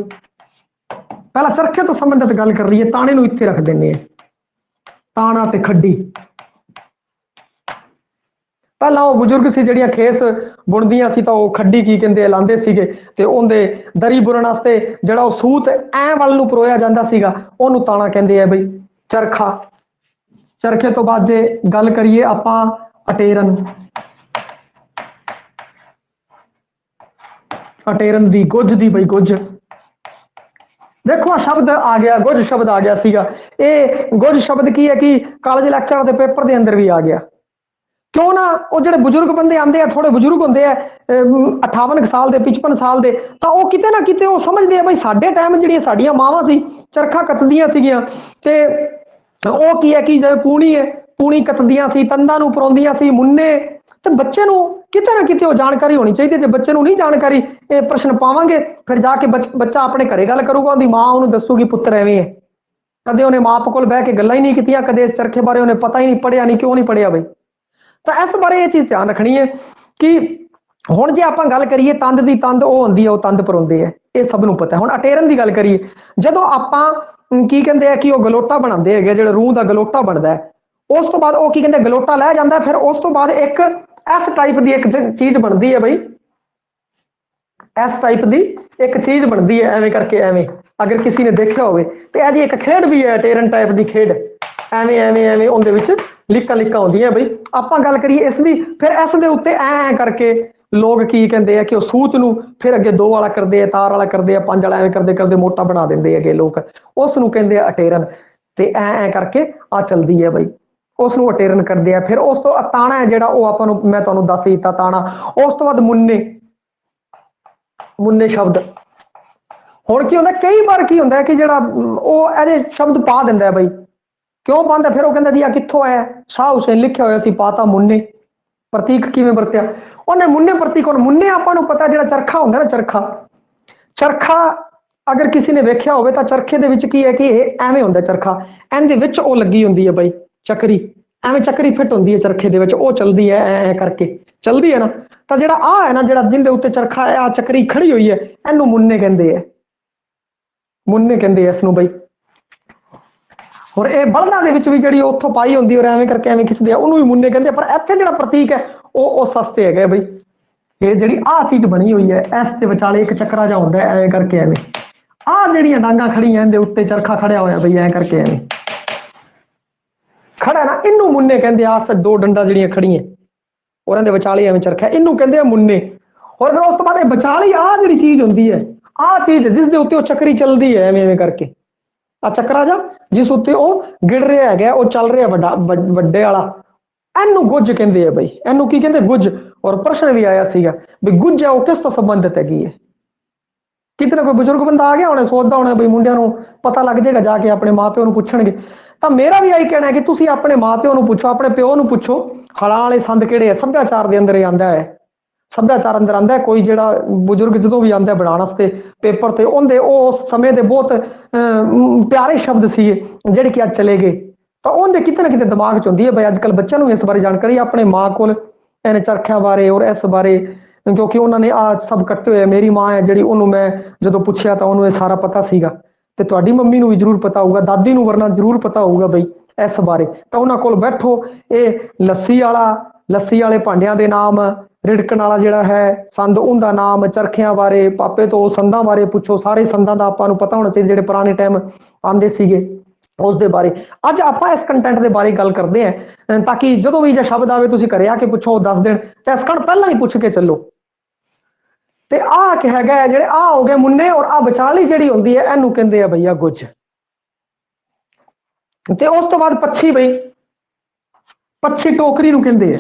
ਪਹਿਲਾਂ ਚਰਖੇ ਤੋਂ ਸੰਬੰਧਿਤ ਗੱਲ ਕਰ ਲਈਏ, ਤਾਣੇ ਨੂੰ ਇੱਥੇ ਰੱਖ ਦਿੰਦੇ ਆ। ਤਾਣਾ ਤੇ ਖੱਡੀ, ਪਹਿਲਾਂ ਉਹ ਬਜ਼ੁਰਗ ਸੀ ਜਿਹੜੀਆਂ ਖੇਸ ਬੁਣਦੀਆਂ ਸੀ ਤਾਂ ਉਹ ਖੱਡੀ ਕੀ ਕਹਿੰਦੇ ਲਾਉਂਦੇ ਸੀਗੇ, ਤੇ ਉਹਦੇ ਦਰੀ ਬੁਣਨ ਵਾਸਤੇ ਜਿਹੜਾ ਉਹ ਸੂਤ ਐ ਵੱਲ ਨੂੰ ਪਰੋਇਆ ਜਾਂਦਾ ਸੀਗਾ ਉਹਨੂੰ ਤਾਣਾ ਕਹਿੰਦੇ ਆ ਬਈ। ਚਰਖਾ, ਚਰਖੇ ਤੋਂ ਬਾਅਦ ਜੇ ਗੱਲ ਕਰੀਏ ਆਪਾਂ ਅਟੇਰਨ, ਅਟੇਰਨ ਦੀ, ਗੁੱਝ ਦੀ ਬਈ, ਗੁੱਝ ਦੇਖੋ ਆ ਸ਼ਬਦ ਆ ਗਿਆ, ਗੁੱਝ ਸ਼ਬਦ ਆ ਗਿਆ ਸੀਗਾ। ਇਹ ਗੁੱਝ ਸ਼ਬਦ ਕੀ ਹੈ ਕਿ ਕਾਲਜ ਲੈਕਚਰ ਦੇ ਪੇਪਰ ਦੇ ਅੰਦਰ ਵੀ ਆ ਗਿਆ। ਕਿਉਂ ਨਾ, ਉਹ ਜਿਹੜੇ ਬਜ਼ੁਰਗ ਬੰਦੇ ਆਉਂਦੇ ਆ, ਥੋੜੇ ਬਜ਼ੁਰਗ ਹੁੰਦੇ ਆ 58 ਸਾਲ ਦੇ, 55 ਸਾਲ ਦੇ, ਤਾਂ ਉਹ ਕਿਤੇ ਨਾ ਕਿਤੇ ਉਹ ਸਮਝਦੇ ਆ ਬਈ ਸਾਡੇ ਟਾਈਮ ਜਿਹੜੀਆਂ ਸਾਡੀਆਂ ਮਾਵਾਂ ਸੀ ਚਰਖਾ ਕੱਤਦੀਆਂ ਸੀਗੀਆਂ, ਤੇ ਉਹ ਕੀ ਹੈ ਕਿ ਜਿਵੇਂ ਪੂਣੀ ਹੈ, ਪੂਣੀ ਕੱਤਦੀਆਂ ਸੀ, ਤੰਦਾਂ ਨੂੰ ਪਰੋਂਦੀਆਂ ਸੀ, ਮੁੰਨੇ। ਤੇ ਬੱਚੇ ਨੂੰ ਕਿਤੇ ਨਾ ਕਿਤੇ ਉਹ ਜਾਣਕਾਰੀ ਹੋਣੀ ਚਾਹੀਦੀ। ਜੇ ਬੱਚੇ ਨੂੰ ਨਹੀਂ ਜਾਣਕਾਰੀ, ਇਹ ਪ੍ਰਸ਼ਨ ਪਾਵਾਂਗੇ, ਫਿਰ ਜਾ ਕੇ ਬੱਚਾ ਆਪਣੇ ਘਰੇ ਗੱਲ ਕਰੂਗਾ, ਉਹਦੀ ਮਾਂ ਉਹਨੂੰ ਦੱਸੂਗੀ ਪੁੱਤਰ ਐਵੇਂ ਹੈ। ਕਦੇ ਉਹਨੇ ਮਾਂ ਕੋਲ ਬਹਿ ਕੇ ਗੱਲਾਂ ਹੀ ਨਹੀਂ ਕੀਤੀਆਂ, ਕਦੇ ਇਸ ਚਰਖੇ ਬਾਰੇ ਉਹਨੇ ਪਤਾ ਹੀ ਨਹੀਂ, ਪੜਿਆ ਨਹੀਂ। ਕਿਉਂ ਨਹੀਂ ਪੜਿਆ ਬਈ? ਤਾਂ ਇਸ ਬਾਰੇ ਇਹ ਚੀਜ਼ ਧਿਆਨ ਰੱਖਣੀ ਹੈ ਕਿ ਹੁਣ ਜੇ ਆਪਾਂ ਗੱਲ ਕਰੀਏ ਤੰਦ ਦੀ ਤੰਦ ਉਹ ਹੁੰਦੀ ਹੈ, ਉਹ ਤੰਦ ਪਰੋਂਦੇ ਹੈ, ਇਹ ਸਭ ਨੂੰ ਪਤਾ। ਹੁਣ ਅਟੇਰਨ ਦੀ ਗੱਲ ਕਰੀਏ, ਜਦੋਂ ਆਪਾਂ ਕੀ ਕਹਿੰਦੇ ਆ ਕਿ ਉਹ ਗਲੋਟਾ ਬਣਾਉਂਦੇ ਹੈਗੇ, ਜਿਹੜਾ ਰੂਹ ਦਾ ਗਲੋਟਾ ਬਣਦਾ ਹੈ, ਉਸ ਤੋਂ ਬਾਅਦ ਉਹ ਕੀ ਕਹਿੰਦੇ ਗਲੋਟਾ ਲੈ ਜਾਂਦਾ, ਫਿਰ ਉਸ ਤੋਂ ਬਾਅਦ ਇੱਕ ਇਸ ਟਾਈਪ ਦੀ ਇੱਕ ਚੀਜ਼ ਬਣਦੀ ਹੈ ਬਈ, ਇਸ ਟਾਈਪ ਦੀ ਇੱਕ ਚੀਜ਼ ਬਣਦੀ ਹੈ ਐਵੇਂ ਕਰਕੇ, ਐਵੇਂ ਅਗਰ ਕਿਸੇ ਨੇ ਦੇਖਿਆ ਹੋਵੇ ਤੇ ਇਹਦੀ ਇੱਕ ਖੇਡ ਵੀ ਹੈ ਅਟੇਰਨ ਟਾਈਪ ਦੀ ਖੇਡ, ਐਵੇਂ ਐਵੇਂ ਐਵੇਂ ਉਹਦੇ ਵਿੱਚ ਲਿਕਾਂ ਲਿਕਾਂ ਹੁੰਦੀਆਂ ਬਈ। ਆਪਾਂ ਗੱਲ ਕਰੀਏ ਇਸ ਦੀ, ਫਿਰ ਇਸ ਦੇ ਉੱਤੇ ਐ ਕਰਕੇ ਲੋਕ ਕੀ ਕਹਿੰਦੇ ਆ ਕਿ ਉਹ ਸੂਤ ਨੂੰ ਫਿਰ ਅੱਗੇ 2 ਵਾਲਾ ਕਰਦੇ ਆ, ਤਾਰ ਵਾਲਾ ਕਰਦੇ ਆ, 5 ਵਾਲਾ ਐਵੇਂ ਕਰਦੇ ਕਰਦੇ ਮੋਟਾ ਬਣਾ ਦਿੰਦੇ ਹੈਗੇ ਲੋਕ, ਉਸ ਨੂੰ ਕਹਿੰਦੇ ਆ ਅਟੇਰਨ। ਤੇ ਐ ਕਰਕੇ ਆ ਚਲਦੀ ਹੈ ਬਈ, ਉਸ ਨੂੰ ਅਟੇਰਨ ਕਰਦੇ ਆ। ਫਿਰ ਉਸ ਤੋਂ ਤਾਣਾ ਹੈ ਜਿਹੜਾ, ਉਹ ਆਪਾਂ ਨੂੰ ਮੈਂ ਤੁਹਾਨੂੰ ਦੱਸ ਦਿੱਤਾ ਤਾਣਾ। ਉਸ ਤੋਂ ਬਾਅਦ ਮੁੰਨੇ, ਮੁੰਨੇ ਸ਼ਬਦ। ਹੁਣ ਕੀ ਹੁੰਦਾ, ਕਈ ਵਾਰ ਕੀ ਹੁੰਦਾ ਕਿ ਜਿਹੜਾ ਉਹ ਇਹਦੇ ਸ਼ਬਦ ਪਾ ਦਿੰਦਾ ਹੈ ਬਈ, ਕਿਉਂ ਪਾਉਂਦਾ, ਫਿਰ ਉਹ ਕਹਿੰਦਾ ਜੀ ਆ ਕਿੱਥੋਂ ਆਇਆ, ਸ਼ਾਹ ਹੁਸੈਨ ਲਿਖਿਆ ਹੋਇਆ ਸੀ, ਪਾਤਾ ਮੁੰਨੇ। ਪ੍ਰਤੀਕ ਕਿਵੇਂ ਵਰਤਿਆ ਉਹਨੇ, ਮੁੰਨੇ ਪ੍ਰਤੀਕ। ਹੁਣ ਮੁੰਨੇ ਆਪਾਂ ਨੂੰ ਪਤਾ ਜਿਹੜਾ ਚਰਖਾ ਹੁੰਦਾ ਨਾ, ਚਰਖਾ, ਚਰਖਾ ਅਗਰ ਕਿਸੇ ਨੇ ਵੇਖਿਆ ਹੋਵੇ ਤਾਂ ਚਰਖੇ ਦੇ ਵਿੱਚ ਕੀ ਹੈ ਕਿ ਇਹ ਐਵੇਂ ਹੁੰਦਾ ਚਰਖਾ, ਇਹਦੇ ਵਿੱਚ ਉਹ ਲੱਗੀ ਹੁੰਦੀ ਹੈ ਬਈ ਚੱਕਰੀ, ਐਵੇਂ ਚੱਕਰੀ ਫਿੱਟ ਹੁੰਦੀ ਹੈ ਚਰਖੇ ਦੇ ਵਿੱਚ, ਉਹ ਚਲਦੀ ਹੈ ਐ ਕਰਕੇ ਚਲਦੀ ਹੈ ਨਾ। ਤਾਂ ਜਿਹੜਾ ਆ ਹੈ ਨਾ, ਜਿਹੜਾ ਜਿਹਦੇ ਉੱਤੇ ਚਰਖਾ ਆ ਚੱਕਰੀ ਖੜੀ ਹੋਈ ਹੈ, ਇਹਨੂੰ ਮੁੰਨੇ ਕਹਿੰਦੇ ਆ, ਮੁੰਨੇ ਕਹਿੰਦੇ ਆ ਇਸ ਨੂੰ ਬਈ। ਹੋਰ ਇਹ ਬਲਦਾਂ ਦੇ ਵਿੱਚ ਵੀ ਜਿਹੜੀ ਉੱਥੋਂ ਪਾਈ ਹੁੰਦੀ ਔਰ ਐਵੇਂ ਕਰਕੇ ਐਵੇਂ ਖਿੱਚਦੇ ਆ, ਉਹਨੂੰ ਵੀ ਮੁੰਨੇ ਕਹਿੰਦੇ ਆ। ਪਰ ਇੱਥੇ ਜਿਹੜਾ ਪ੍ਰਤੀਕ ਹੈ ਉਹ ਸਸਤੇ ਹੈਗੇ ਬਈ। ਇਹ ਜਿਹੜੀ ਆਹ ਚੀਜ਼ ਬਣੀ ਹੋਈ ਹੈ, ਇਸ ਦੇ ਵਿਚਾਲੇ ਇੱਕ ਚੱਕਰਾ ਜਿਹਾ ਹੁੰਦਾ ਐਵੇਂ ਕਰਕੇ ਐਵੇਂ, ਆਹ ਜਿਹੜੀਆਂ ਡਾਂਗਾਂ ਖੜੀਆਂ ਇਹਦੇ ਉੱਤੇ ਚਰਖਾ ਖੜਿਆ ਹੋਇਆ ਬਈ ਐਂ ਕਰਕੇ ਐਵੇਂ ਖੜਾ ਨਾ, ਇਹਨੂੰ ਮੁੰਨੇ ਕਹਿੰਦੇ ਆ। 2 ਡੰਡਾ ਜਿਹੜੀਆਂ ਖੜੀਆਂ ਉਹਨਾਂ ਦੇ ਵਿਚਾਲੇ ਐਵੇਂ ਚਰਖਾ, ਇਹਨੂੰ ਕਹਿੰਦੇ ਆ ਮੁੰਨੇ। ਹੋਰ ਫਿਰ ਉਸ ਤੋਂ ਬਾਅਦ ਇਹ ਵਿਚਾਲੇ ਆਹ ਜਿਹੜੀ ਚੀਜ਼ ਹੁੰਦੀ ਹੈ, ਆਹ ਚੀਜ਼ ਜਿਸ ਦੇ ਉੱਤੇ ਉਹ ਚੱਕਰੀ ਚੱਲਦੀ ਹੈ ਐਵੇਂ ਐਵੇਂ ਕਰਕੇ, ਆ ਚੱਕਰਾ ਜਾ ਜਿਸ ਉੱਤੇ ਉਹ ਗਿੜ ਰਿਹਾ ਹੈਗਾ, ਉਹ ਚੱਲ ਰਿਹਾ ਵੱਡੇ ਵਾਲਾ, ਇਹਨੂੰ ਗੁੱਜ ਕਹਿੰਦੇ ਆ ਬਈ। ਇਹਨੂੰ ਕੀ ਕਹਿੰਦੇ, ਗੁੱਜ। ਔਰ ਪ੍ਰਸ਼ਨ ਵੀ ਆਇਆ ਸੀਗਾ ਵੀ ਗੁੱਜ ਹੈ ਉਹ ਕਿਸ ਤੋਂ ਸੰਬੰਧਿਤ ਹੈਗੀ ਹੈ। ਕਿਤੇ ਨਾ ਕੋਈ ਬਜ਼ੁਰਗ ਬੰਦਾ ਆ ਗਿਆ ਹੋਣਾ, ਸੋਚਦਾ ਹੋਣਾ ਬਈ ਮੁੰਡਿਆਂ ਨੂੰ ਪਤਾ ਲੱਗ ਜਾਏਗਾ, ਜਾ ਕੇ ਆਪਣੇ ਮਾਪਿਓ ਨੂੰ ਪੁੱਛਣਗੇ। ਤਾਂ ਮੇਰਾ ਵੀ ਆਹੀ ਕਹਿਣਾ ਹੈ ਕਿ ਤੁਸੀਂ ਆਪਣੇ ਮਾਪਿਓ ਨੂੰ ਪੁੱਛੋ, ਆਪਣੇ ਪਿਓ ਨੂੰ ਪੁੱਛੋ, ਹਲਾਂ ਵਾਲੇ ਸੰਦ ਕਿਹੜੇ ਆ। ਸੱਭਿਆਚਾਰ ਦੇ ਅੰਦਰ ਆਉਂਦਾ ਹੈ, ਸੱਭਿਆਚਾਰ ਅੰਦਰ ਆਉਂਦਾ ਹੈ। ਕੋਈ ਜਿਹੜਾ ਬਜ਼ੁਰਗ ਜਦੋਂ ਵੀ ਆਉਂਦਾ ਬਣਾਉਣ ਵਾਸਤੇ ਪੇਪਰ ਤੇ, ਉਹਦੇ ਉਹ ਉਸ ਸਮੇਂ ਦੇ ਬਹੁਤ ਪਿਆਰੇ ਸ਼ਬਦ ਸੀ ਜਿਹੜੇ ਕਿ ਅੱਜ ਚਲੇ ਗਏ, ਤਾਂ ਉਹਦੇ ਕਿਤੇ ਨਾ ਕਿਤੇ ਦਿਮਾਗ 'ਚ ਹੁੰਦੀ ਹੈ ਬਈ। ਅੱਜ ਕੱਲ੍ਹ ਬੱਚਿਆਂ ਨੂੰ ਇਸ ਬਾਰੇ ਜਾਣਕਾਰੀ ਆਪਣੇ ਮਾਂ ਕੋਲ ਇਹਨੇ ਚਰਖਿਆਂ ਬਾਰੇ ਔਰ ਇਸ ਬਾਰੇ, ਕਿਉਂਕਿ ਉਹਨਾਂ ਨੇ ਆਹ ਸਭ ਕੱਟੇ ਹੋਏ। ਮੇਰੀ ਮਾਂ ਹੈ ਜਿਹੜੀ, ਉਹਨੂੰ ਮੈਂ ਜਦੋਂ ਪੁੱਛਿਆ ਤਾਂ ਉਹਨੂੰ ਇਹ ਸਾਰਾ ਪਤਾ ਸੀਗਾ, ਤੇ ਤੁਹਾਡੀ ਮੰਮੀ ਨੂੰ ਵੀ ਜ਼ਰੂਰ ਪਤਾ ਹੋਊਗਾ, ਦਾਦੀ ਨੂੰ ਵਰਨਾ ਜ਼ਰੂਰ ਪਤਾ ਹੋਊਗਾ ਬਈ ਇਸ ਬਾਰੇ। ਤਾਂ ਉਹਨਾਂ ਕੋਲ ਬੈਠੋ, ਇਹ ਲੱਸੀ ਵਾਲੇ ਭਾਂਡਿਆਂ ਦੇ ਨਾਮ, ਰਿੜਕਣ ਵਾਲਾ ਜਿਹੜਾ ਹੈ ਸੰਦ ਉਹਦਾ ਨਾਮ, ਚਰਖਿਆਂ ਬਾਰੇ ਪਾਪੇ ਤੋਂ ਸੰਦਾਂ ਬਾਰੇ ਪੁੱਛੋ, ਸਾਰੇ ਸੰਦਾਂ ਦਾ ਆਪਾਂ ਨੂੰ ਪਤਾ ਹੋਣਾ ਚਾਹੀਦਾ ਜਿਹੜੇ ਪੁਰਾਣੇ ਟਾਈਮ ਆਉਂਦੇ ਸੀਗੇ ਉਸ ਦੇ ਬਾਰੇ। ਅੱਜ ਆਪਾਂ ਇਸ ਕੰਟੈਂਟ ਦੇ ਬਾਰੇ ਗੱਲ ਕਰਦੇ ਹਾਂ ਤਾਂ ਕਿ ਜਦੋਂ ਵੀ ਜੇ ਸ਼ਬਦ ਆਵੇ ਤੁਸੀਂ ਘਰੇ ਆ ਕੇ ਪੁੱਛੋ, ਉਹ ਦੱਸ ਦੇਣ, ਤੇ ਇਸ ਕੰਨ ਪਹਿਲਾਂ ਹੀ ਪੁੱਛ ਕੇ ਚੱਲੋ। ਤੇ ਆਹ ਕਿ ਹੈਗਾ ਜਿਹੜੇ ਆਹ ਹੋ ਗਏ ਮੁੰਨੇ, ਔਰ ਆਹ ਵਿਚਾਲੀ ਜਿਹੜੀ ਹੁੰਦੀ ਹੈ ਇਹਨੂੰ ਕਹਿੰਦੇ ਆ ਭਈਆ ਗੁੱਜ। ਤੇ ਉਸ ਤੋਂ ਬਾਅਦ ਪੱਛੀ ਬਈ, ਪੱਛੀ ਟੋਕਰੀ ਨੂੰ ਕਹਿੰਦੇ ਆ।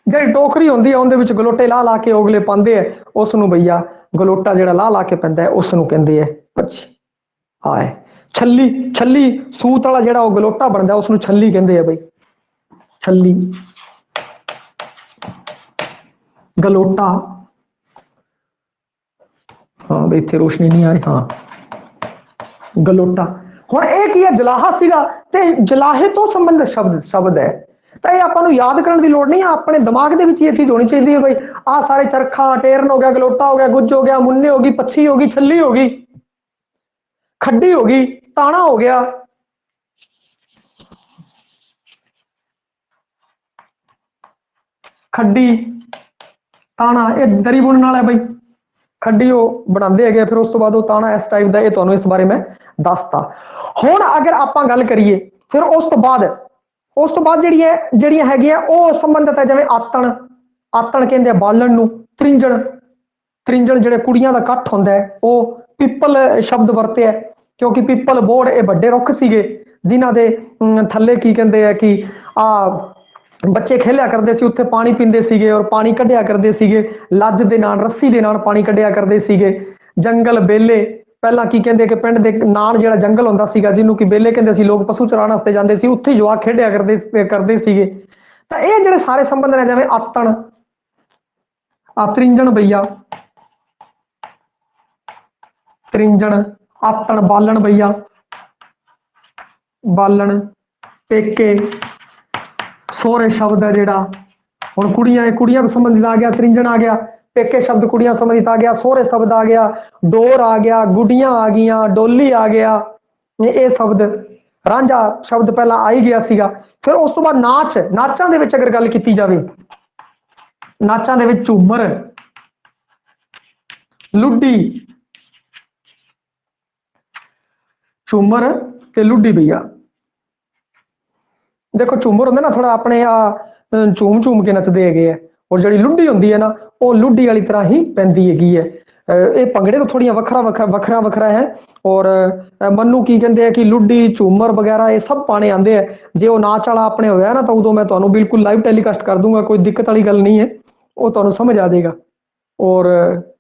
ਜਿਹੜੀ ਟੋਕਰੀ ਹੁੰਦੀ ਹੈ ਉਹਦੇ ਵਿੱਚ ਗਲੋਟੇ ਲਾ ਕੇ ਉਗਲੇ ਪਾਉਂਦੇ ਆ, ਉਸ ਨੂੰ ਭਈਆ ਗਲੋਟਾ ਜਿਹੜਾ ਲਾ ਕੇ ਪੈਂਦਾ ਹੈ ਉਸ ਨੂੰ ਕਹਿੰਦੇ ਆ ਪੱਛੀ। ਆਏ ਛੱਲੀ ਸੂਤ ਵਾਲਾ ਜਿਹੜਾ ਉਹ ਗਲੋਟਾ ਬਣਦਾ ਉਸ ਨੂੰ ਛੱਲੀ ਕਹਿੰਦੇ ਆ ਬਈ, ਛੱਲੀ ਗਲੋਟਾ। ਹਾਂ ਬਈ ਇੱਥੇ ਰੋਸ਼ਨੀ ਨਹੀਂ ਆ ਰਹੀ, ਹਾਂ ਗਲੋਟਾ। ਹੁਣ ਇਹ ਕੀ ਹੈ, ਜਲਾਹਾ ਸੀਗਾ, ਤੇ ਜਲਾਹੇ ਤੋਂ ਸੰਬੰਧਿਤ ਸ਼ਬਦ ਹੈ। ਤਾਂ ਇਹ ਆਪਾਂ ਨੂੰ ਯਾਦ ਕਰਨ ਦੀ ਲੋੜ ਨਹੀਂ, ਆਪਣੇ ਦਿਮਾਗ ਦੇ ਵਿੱਚ ਇਹ ਚੀਜ਼ ਹੋਣੀ ਚਾਹੀਦੀ ਹੈ ਬਈ। ਆਹ ਸਾਰੇ ਚਰਖਾ, ਟੇਰਨ ਹੋ ਗਿਆ, ਗਲੋਟਾ ਹੋ ਗਿਆ, ਗੁੱਜ ਹੋ ਗਿਆ, ਮੁੰਨੇ ਹੋ ਗਈ, ਪੱਛੀ ਹੋ ਗਈ, ਛੱਲੀ ਹੋ ਗਈ, ਖੱਡੀ ਹੋ ਗਈ, ਤਾਣਾ ਹੋ ਗਿਆ, ਖੱਡੀ ਤਾਣਾ। ਇਹ ਦਰੀ ਬੁਣਨ ਵਾਲਾ ਬਈ, ਖੱਡੀ ਉਹ ਬਣਾਉਂਦੇ ਹੈਗੇ, ਫਿਰ ਉਸ ਤੋਂ ਬਾਅਦ ਉਹ ਤਾਣਾ ਇਸ ਟਾਈਪ ਦਾ। ਇਹ ਤੁਹਾਨੂੰ ਇਸ ਬਾਰੇ ਮੈਂ ਦੱਸਤਾ। ਹੁਣ ਅਗਰ ਆਪਾਂ ਗੱਲ ਕਰੀਏ ਫਿਰ ਉਸ ਤੋਂ ਬਾਅਦ ਜਿਹੜੀਆਂ ਹੈਗੀਆਂ ਉਹ ਸੰਬੰਧਿਤ ਹੈ, ਜਿਵੇਂ ਆਤਣ ਕਹਿੰਦੇ ਆ ਬਾਲਣ ਨੂੰ। ਤ੍ਰਿੰਜਣ ਜਿਹੜੇ ਕੁੜੀਆਂ ਦਾ ਇਕੱਠ ਹੁੰਦਾ ਹੈ, ਉਹ ਪਿੱਪਲ ਸ਼ਬਦ ਵਰਤਿਆ, ਕਿਉਂਕਿ ਪਿੱਪਲ ਬੋੜ ਇਹ ਵੱਡੇ ਰੁੱਖ ਸੀਗੇ ਜਿਨ੍ਹਾਂ ਦੇ ਥੱਲੇ ਕੀ ਕਹਿੰਦੇ ਆ ਕਿ ਬੱਚੇ ਖੇਲਿਆ ਕਰਦੇ ਸੀ, ਉੱਥੇ ਪਾਣੀ ਪੀਂਦੇ ਸੀਗੇ ਔਰ ਪਾਣੀ ਕੱਢਿਆ ਕਰਦੇ ਸੀਗੇ, ਲੱਜ ਦੇ ਨਾਲ, ਰੱਸੀ ਦੇ ਨਾਲ ਪਾਣੀ ਕੱਢਿਆ ਕਰਦੇ ਸੀਗੇ। ਜੰਗਲ ਬੇਲੇ, ਪਹਿਲਾਂ ਕੀ ਕਹਿੰਦੇ ਕਿ ਪਿੰਡ ਦੇ ਨਾਲ ਜਿਹੜਾ ਜੰਗਲ ਹੁੰਦਾ ਸੀਗਾ ਜਿਹਨੂੰ ਕਿ ਬੇਲੇ ਕਹਿੰਦੇ ਸੀ, ਲੋਕ ਪਸ਼ੂ ਚਰਾਉਣ ਵਾਸਤੇ ਜਾਂਦੇ ਸੀ, ਉੱਥੇ ਜਵਾਕ ਖੇਡਿਆ ਕਰਦੇ ਸੀਗੇ। ਤਾਂ ਇਹ ਜਿਹੜੇ ਸਾਰੇ ਸੰਬੰਧ ਨੇ, ਜਿਵੇਂ ਆਤਣ, ਤ੍ਰਿੰਜਣ ਭਈਆ, ਤ੍ਰਿੰਜਣ, ਆਤਣ, ਬਾਲਣ ਭਈਆ, ਬਾਲਣ, ਪੇਕੇ, सोहरे शब्द है जिहड़ा हुण कुड़ियां तो संबंधित आ गया, त्रिंजण आ गया, पेके शब्द कुड़ियां संबंधित आ गया, सोहरे शब्द आ गया, डोर आ गया, गुडियां आ गई, डोली आ गया, ये शब्द रांझा शब्द पहला आ ही गया सीगा। फिर उस तो बाद नाच, नाचां दे विच अगर गल कीती जावे, नाचां दे विच झूमर, लुड्डी, झूमर ते लुड्डी भैया देखो झूमर होंगे ना थोड़ा अपने झूम झूम के नचते है, और जी लुड्डी होंगी है ना वो लुड्डी वाली तरह ही पैंदी हैगी है। ये भंगड़े तो थोड़िया वखरा वखरा है। और मनु की कहते हैं कि लुड्डी झूमर वगैरह ये सब पाने आते हैं। जे वो नाच वाला अपने होया ना तो उदों मैं तुम्हें बिल्कुल लाइव टैलीकास्ट कर दूंगा, कोई दिक्कत वाली गल नहीं है, वो तुम्हें समझ आ जाएगा। और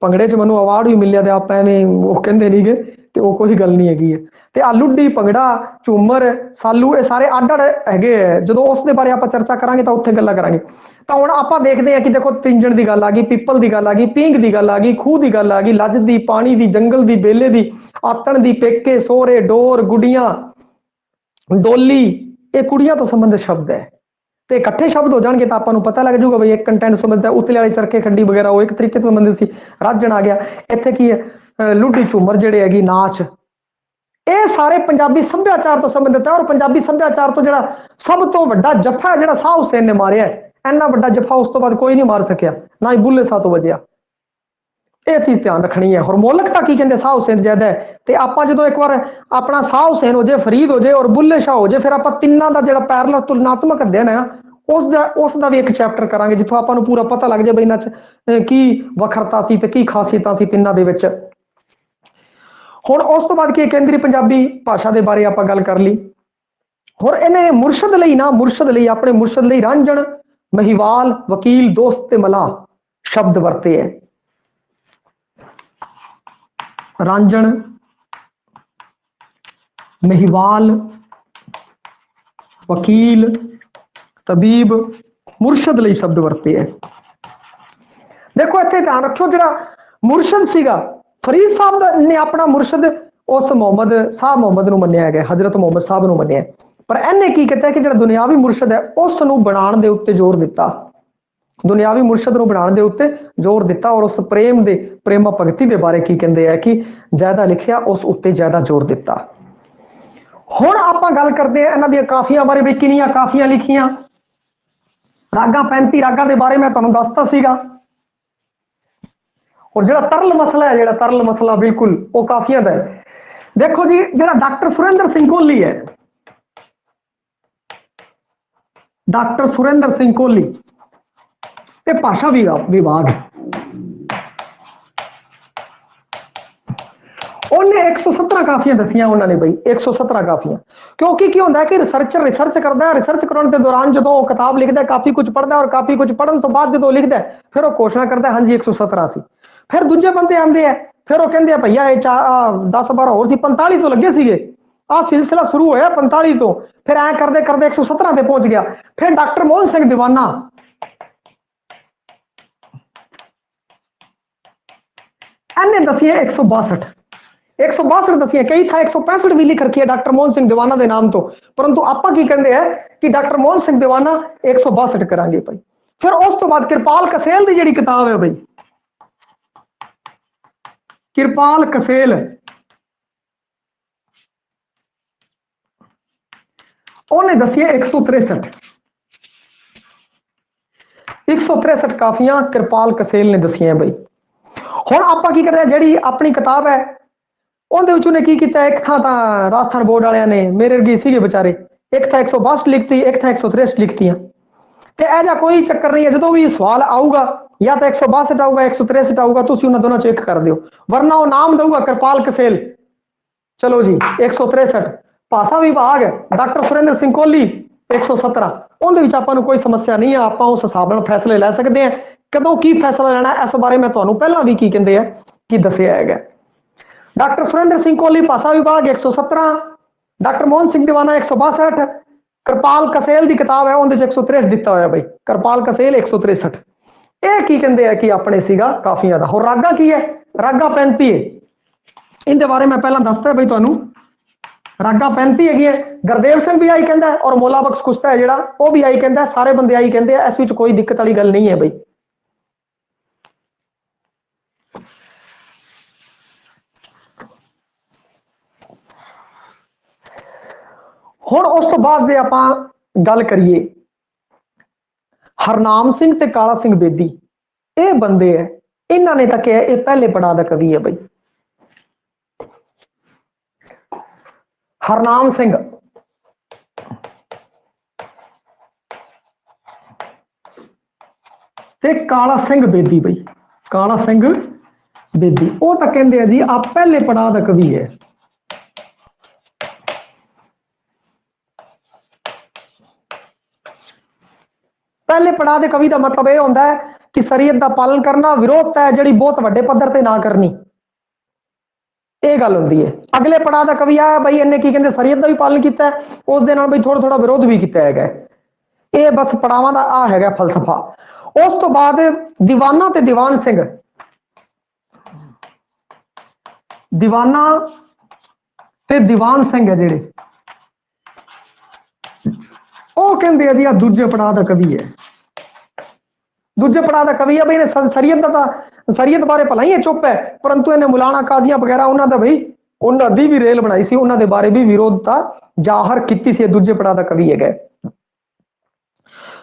भंगड़े च मैं अवार्ड भी मिले तो आप एवं वो कहते नहीं गए, तो वो कोई गल नहीं हैगी है। ਤੇ ਆ ਲੁੱਡੀ ਭੰਗੜਾ ਝੂਮਰ ਸਾਲੂ ਇਹ ਸਾਰੇ ਅੱਡ-ਅੱਡ ਹੈਗੇ ਹੈ। ਜਦੋਂ ਉਸ ਦੇ ਬਾਰੇ ਆਪਾਂ ਚਰਚਾ ਕਰਾਂਗੇ ਤਾਂ ਉੱਥੇ ਗੱਲਾਂ ਕਰਾਂਗੇ। ਤਾਂ ਹੁਣ ਆਪਾਂ ਦੇਖਦੇ ਹਾਂ ਕਿ ਦੇਖੋ ਤਿੰਜਣ ਦੀ ਗੱਲ ਆ ਗਈ, ਪੀਪਲ ਦੀ ਗੱਲ ਆ ਗਈ, ਪੀਂਗ ਦੀ ਗੱਲ ਆ ਗਈ, ਖੂਹ ਦੀ ਗੱਲ ਆ ਗਈ, ਲੱਜ ਦੀ, ਪਾਣੀ ਦੀ, ਜੰਗਲ ਦੀ, ਬੇਲੇ ਦੀ, ਆਤਣ ਦੀ, ਪੇਕੇ, ਸੋਹਰੇ, ਡੋਰ, ਗੁੱਡੀਆਂ, ਡੋਲੀ, ਇਹ ਕੁੜੀਆਂ ਤੋਂ ਸੰਬੰਧਿਤ ਸ਼ਬਦ ਹੈ। ਤੇ ਇਕੱਠੇ ਸ਼ਬਦ ਹੋ ਜਾਣਗੇ ਤਾਂ ਆਪਾਂ ਨੂੰ ਪਤਾ ਲੱਗ ਜਾਊਗਾ ਬਈ ਇੱਕ ਕੰਟੈਂਟ ਸੰਬੰਧਿਤ ਹੈ। ਉਤਲੇ ਵਾਲੇ ਚਰਖੇ ਖੰਡੀ ਵਗੈਰਾ ਉਹ ਇੱਕ ਤਰੀਕੇ ਤੋਂ ਸੰਬੰਧਿਤ ਸੀ। ਰਾਜਣ ਆ ਗਿਆ। ਇੱਥੇ ਕੀ ਹੈ ਲੁੱਡੀ ਝੂਮਰ ਜਿਹੜੇ ਹੈਗੀ ਨਾਚ, ਇਹ ਸਾਰੇ ਪੰਜਾਬੀ ਸੱਭਿਆਚਾਰ ਤੋਂ ਸੰਬੰਧਿਤ ਹੈ। ਔਰ ਪੰਜਾਬੀ ਸੱਭਿਆਚਾਰ ਤੋਂ ਜਿਹੜਾ ਸਭ ਤੋਂ ਵੱਡਾ ਜੱਫਾ ਜਿਹੜਾ ਸ਼ਾਹ ਹੁਸੈਨ ਨੇ ਮਾਰਿਆ, ਇੰਨਾ ਵੱਡਾ ਜੱਫਾ ਉਸ ਤੋਂ ਬਾਅਦ ਕੋਈ ਨਹੀਂ ਮਾਰ ਸਕਿਆ, ਨਾ ਹੀ ਬੁੱਲੇ ਸ਼ਾਹ ਤੋਂ ਵਜਿਆ। ਇਹ ਚੀਜ਼ ਧਿਆਨ ਰੱਖਣੀ ਹੈ। ਹੋਰ ਮੌਲਕਤਾ ਕੀ ਕਹਿੰਦੇ ਸ਼ਾਹ ਹੁਸੈਨ ਜ਼ਿਆਦਾ ਹੈ। ਤੇ ਆਪਾਂ ਜਦੋਂ ਇੱਕ ਵਾਰ ਆਪਣਾ ਸ਼ਾਹ ਹੁਸੈਨ ਹੋ ਜੇ, ਫਰੀਦ ਹੋ ਜੇ ਔਰ ਬੁੱਲੇ ਸ਼ਾਹ ਹੋ ਜੇ, ਫਿਰ ਆਪਾਂ ਤਿੰਨਾਂ ਦਾ ਜਿਹੜਾ ਪੈਰਲਲ ਤੁਲਨਾਤਮਕ ਅਧਿਐਨ ਹੈ ਉਸ ਦਾ ਵੀ ਇੱਕ ਚੈਪਟਰ ਕਰਾਂਗੇ, ਜਿੱਥੋਂ ਆਪਾਂ ਨੂੰ ਪੂਰਾ ਪਤਾ ਲੱਗ ਜਾਏ ਬਈ ਇਹਨਾਂ 'ਚ ਕੀ ਵੱਖਰਤਾ ਸੀ ਤੇ ਕੀ ਖਾਸੀਅਤਾਂ ਸੀ ਤਿੰਨਾਂ ਦੇ ਵਿੱਚ। ਹੁਣ ਉਸ ਤੋਂ ਬਾਅਦ ਕੀ ਕੇਂਦਰੀ ਪੰਜਾਬੀ ਭਾਸ਼ਾ ਦੇ ਬਾਰੇ ਆਪਾਂ ਗੱਲ ਕਰ ਲਈ। ਹੋਰ ਇਹਨੇ ਮੁਰਸ਼ਦ ਲਈ ਨਾ, ਮੁਰਸ਼ਦ ਲਈ ਆਪਣੇ ਮੁਰਸ਼ਦ ਲਈ ਰਾਂਝਣ, ਮਹੀਵਾਲ, ਵਕੀਲ, ਦੋਸਤ ਤੇ ਮਲਾਹ ਸ਼ਬਦ ਵਰਤੇ ਹੈ। ਰਾਂਝਣ, ਮਹੀਵਾਲ, ਵਕੀਲ, ਤਬੀਬ, ਮੁਰਸ਼ਦ ਲਈ ਸ਼ਬਦ ਵਰਤੇ ਹੈ। ਦੇਖੋ ਇੱਥੇ ਧਿਆਨ ਰੱਖਿਓ ਜਿਹੜਾ ਮੁਰਸ਼ਦ ਸੀਗਾ फरीद साहब ने अपना मुर्शद उस मुहम्मद साहब मुहम्मद ਨੂੰ ਮੰਨਿਆ ਗਿਆ, हजरत मुहम्मद साहब ਨੂੰ ਮੰਨਿਆ। पर ਇਹਨੇ ਕੀ ਕੀਤਾ ਕਿ ਜਿਹੜਾ ਦੁਨਿਆਵੀ ਮੁਰਸ਼ਦ ਹੈ ਉਸ ਨੂੰ ਬਣਾਉਣ ਦੇ ਉੱਤੇ ਜ਼ੋਰ ਦਿੱਤਾ, ਦੁਨਿਆਵੀ ਮੁਰਸ਼ਦ ਨੂੰ ਬਣਾਉਣ ਦੇ ਉੱਤੇ ਜ਼ੋਰ ਦਿੱਤਾ। ਔਰ ਉਸ ਪ੍ਰੇਮ ਦੇ ਪ੍ਰੇਮਾ ਭਗਤੀ ਦੇ ਬਾਰੇ ਕੀ ਕਹਿੰਦੇ ਆ ਕਿ ਜ਼ਿਆਦਾ ਲਿਖਿਆ, ਉਸ ਉੱਤੇ ਜ਼ਿਆਦਾ ਜ਼ੋਰ ਦਿੱਤਾ। ਹੁਣ ਆਪਾਂ ਗੱਲ ਕਰਦੇ ਆ ਇਹਨਾਂ ਦੀਆਂ ਕਾਫੀਆਂ ਬਾਰੇ ਵੀ ਕਿੰਨੀਆਂ ਕਾਫੀਆਂ ਲਿਖੀਆਂ। ਰਾਗਾਂ 35 ਰਾਗਾਂ ਦੇ ਬਾਰੇ ਮੈਂ ਤੁਹਾਨੂੰ ਦੱਸਤਾ ਸੀਗਾ। और जो तरल मसला है, जो तरल मसला बिल्कुल वो काफिया का है। देखो जी जो डॉक्टर सुरेंद्र सिंह कोहली है, डॉक्टर सुरेंद्र सिंह कोहली ते भाषा विभाग उन्हें 117 काफियां दसियां उन्होंने बई 117 काफियां। क्योंकि की होता है कि रिसर्चर रिसर्च करता है, रिसर्च करने के दौरान जो किताब लिखता है काफी कुछ पढ़ता है और काफी कुछ पढ़ने तो बाद जो लिखता है फिर वो घोषणा करता है हाँ जी 117 सी। फिर दूजे बंदे आते हैं, फिर वो कहते हैं भैया ये 10-12 होर सी, 45 तो लगे सीगे, आ सिलसिला शुरू होया 45 तो, फिर ऐ करते करते 117 ते पहुंच गया। फिर डॉक्टर मोहन सिंह दीवाना इन्हें दसिए 162 दसिए, कई था 165 भी लिख रखी है डॉक्टर मोहन सिंह दीवाना के नाम तो, परंतु आप की कहते हैं कि डॉक्टर मोहन सिंह दीवाना 162 करांगे भाई। फिर उस तो बाद कृपाल कसेल की जी किताब है भाई, कृपाल कसेल, उन्हें दसिए 163 काफियां कृपाल कसेल ने दसिया भाई। हुण आपां की करते हैं, जिहड़ी अपनी किताब है उहदे विच उहने की कीता, एक था राजस्थान बोर्ड वालियां ने मेरे वर्गी सीगे बेचारे, एक था 162 लिखती, एक था 163 लिखती। तो ऐसा कोई चक्कर नहीं है, जो भी सवाल आऊगा या तो 162 आऊगा 163 आऊगा, तुम उन्होंने दोनों चेक कर दियो, वरना वो नाम दूंगा कृपाल कसेल। चलो जी 163 भाषा विभाग डॉक्टर सुरेंद्र सिंह कोहली 117, उन्हें आपको कोई समस्या नहीं है, आप उस हिसाब से फैसले लै सकते हैं। कदों की फैसला लेना इस बारे मैं तुम्हें पहला भी की कहते हैं कि दसिया है। डॉक्टर सुरेंद्र सिंह कोहली भाषा विभाग 117, डॉक्टर मोहन सिंह दीवाना 162, कृपाल कसेल की किताब है उन्हें 163 दिता हुआ भाई, कृपाल कसेल 163। ये की कहते हैं कि अपने सीगा काफिया का। और रागा की है, रागा 35 है, इनके बारे मैं पहला दसता भाई तुहानू। रागा 35 हैगी है। गुरदेव सिंह भी आई कहता है और मोला बख्श कुश्ता है जिहड़ा वो भी आई कहता है। सारे बंदे आई कहते हैं, इस विच कोई दिक्कत वाली गल नहीं है बई। हुण उस तो बाद जे आपां गल करिए हरनाम सिंह ते काला सिंह बेदी, ये बंदे है, इन्होंने तक कहा ये पहले पड़ाव का कवि है बई। हरनाम सिंह ते काला सिंह बेदी बई, काला सिंह बेदी वो तो कहते हैं जी आप पहले पड़ाव का कवि है। पहले पड़ाव के कवि का मतलब यह होता है कि शरीयत का पालन करना, विरोध है जी बहुत वड्डे पद्धर ते ना करनी, ये गल होंदी है। अगले पड़ाव का कवि आया बई, इन्हें की कहते शरीयत का भी पालन किया, उस दे नाल बई थोड़ा थोड़ा विरोध भी किया है। ये बस पड़ावां दा आ है फलसफा। उस तो बाद दीवाना ते दीवान सिंह, दीवाना ते दीवान सिंह है जिहड़े वो कहते हैं जी आ दूजे पड़ाव का कवि है। दूजे पड़ाव का कवि है बई, शरीयत का शरीयत बारे भला ही चुप है, परंतु इन्हें मुलाना काजियां वगैरह उन्होंने बई उन्होंने भी रेल बनाई सी, उन्होंने बारे भी विरोधता जाहर की सी। दूजे पड़ाव का कवि है।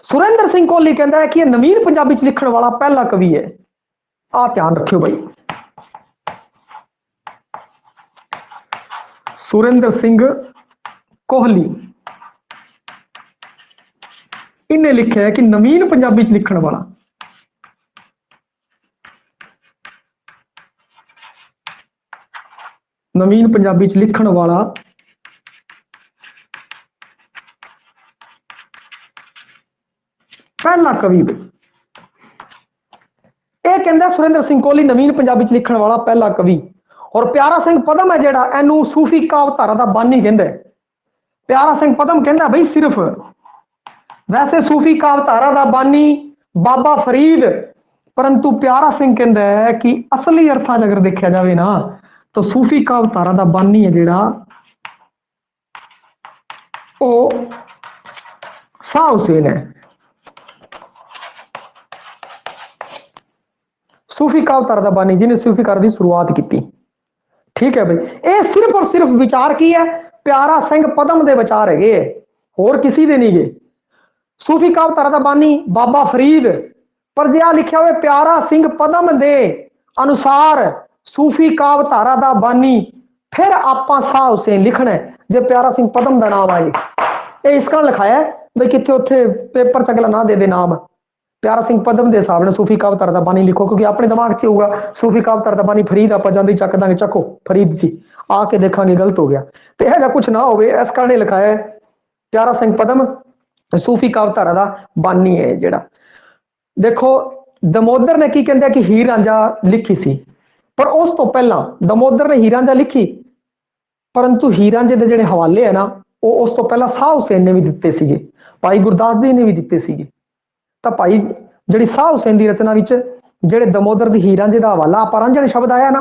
सुरेंद्र सिंह कोहली कहता है कि यह नवीन पंजाबी च लिखण वाला पहला कवि है। आ ध्यान रखियो भाई, सुरेंद्र सिंह कोहली इन्हें लिखा है कि नवीन पंजाबी च लिखण वाला नवीन पंजाबी च लिखण वाला पहला कवि। यह कहता सुरेंद्र सिंह कोहली नवीन पंजाबी च लिखण वाला पहला कवि। और प्यारा सिंह पदम है जिहड़ा इनू सूफी कावधारा दा बानी कहंदा है। प्यारा सिंह पदम कहंदा बई सिर्फ, वैसे सूफी कावधारा दा बानी बाबा फरीद, परंतु प्यारा सिंह कहंदा है कि असली अर्थां अगर देखा जाए ना तो सूफी कावधारा दा बानी है जिहड़ा ओ शाह हुसैन है। सूफी कावधारा दा बानी जिन्हें सूफी कार की शुरुआत की। ठीक है भाई, ये सिर्फ और सिर्फ विचार की है प्यारा सिंह पदम के विचार है, होर किसी दे नहीं गए। सूफी कावधारा दा बानी बाबा फरीद, पर जे आ लिखा हुआ प्यारा सिंह पदम दे अनुसार सूफी कावधारा दा बानी, फिर आपां शाह हुसैन लिखना है। जे प्यारा सिंह पदम का नाम आए, ये इस कारण लिखाया है भाई कितने उत्थे पेपर च अगला ना दे दे नाम, प्यारा सिंह पदम के हिसाब ने सूफी कावधारा दा बानी लिखो, क्योंकि अपने दिमाग च होगा सूफी कावधारा दा बानी फरीद, आप जाते चक देंगे चको फरीद जी आके देखांगे गलत हो गया, तो यह कुछ ना हो इस कारण लिखाया है प्यारा सिंह पदम सूफी कावधारा दा बानी है जिहड़ा। देखो दमोदर ने की कहंदे कि हीर रांझा लिखी सी, पर उस तो पहला दमोदर ने हीर रांझा लिखी, परंतु हीर रांझे दे जिहड़े हवाले है ना वो उस तो पहला शाह हुसैन ने भी दिते सीगे, भाई गुरदास जी ने भी दिते सीगे। तो भाई जी शाह हुसैन की रचना जेडे दमोदर की हीर रांझे का हवाला आप रांझण शब्द आया ना,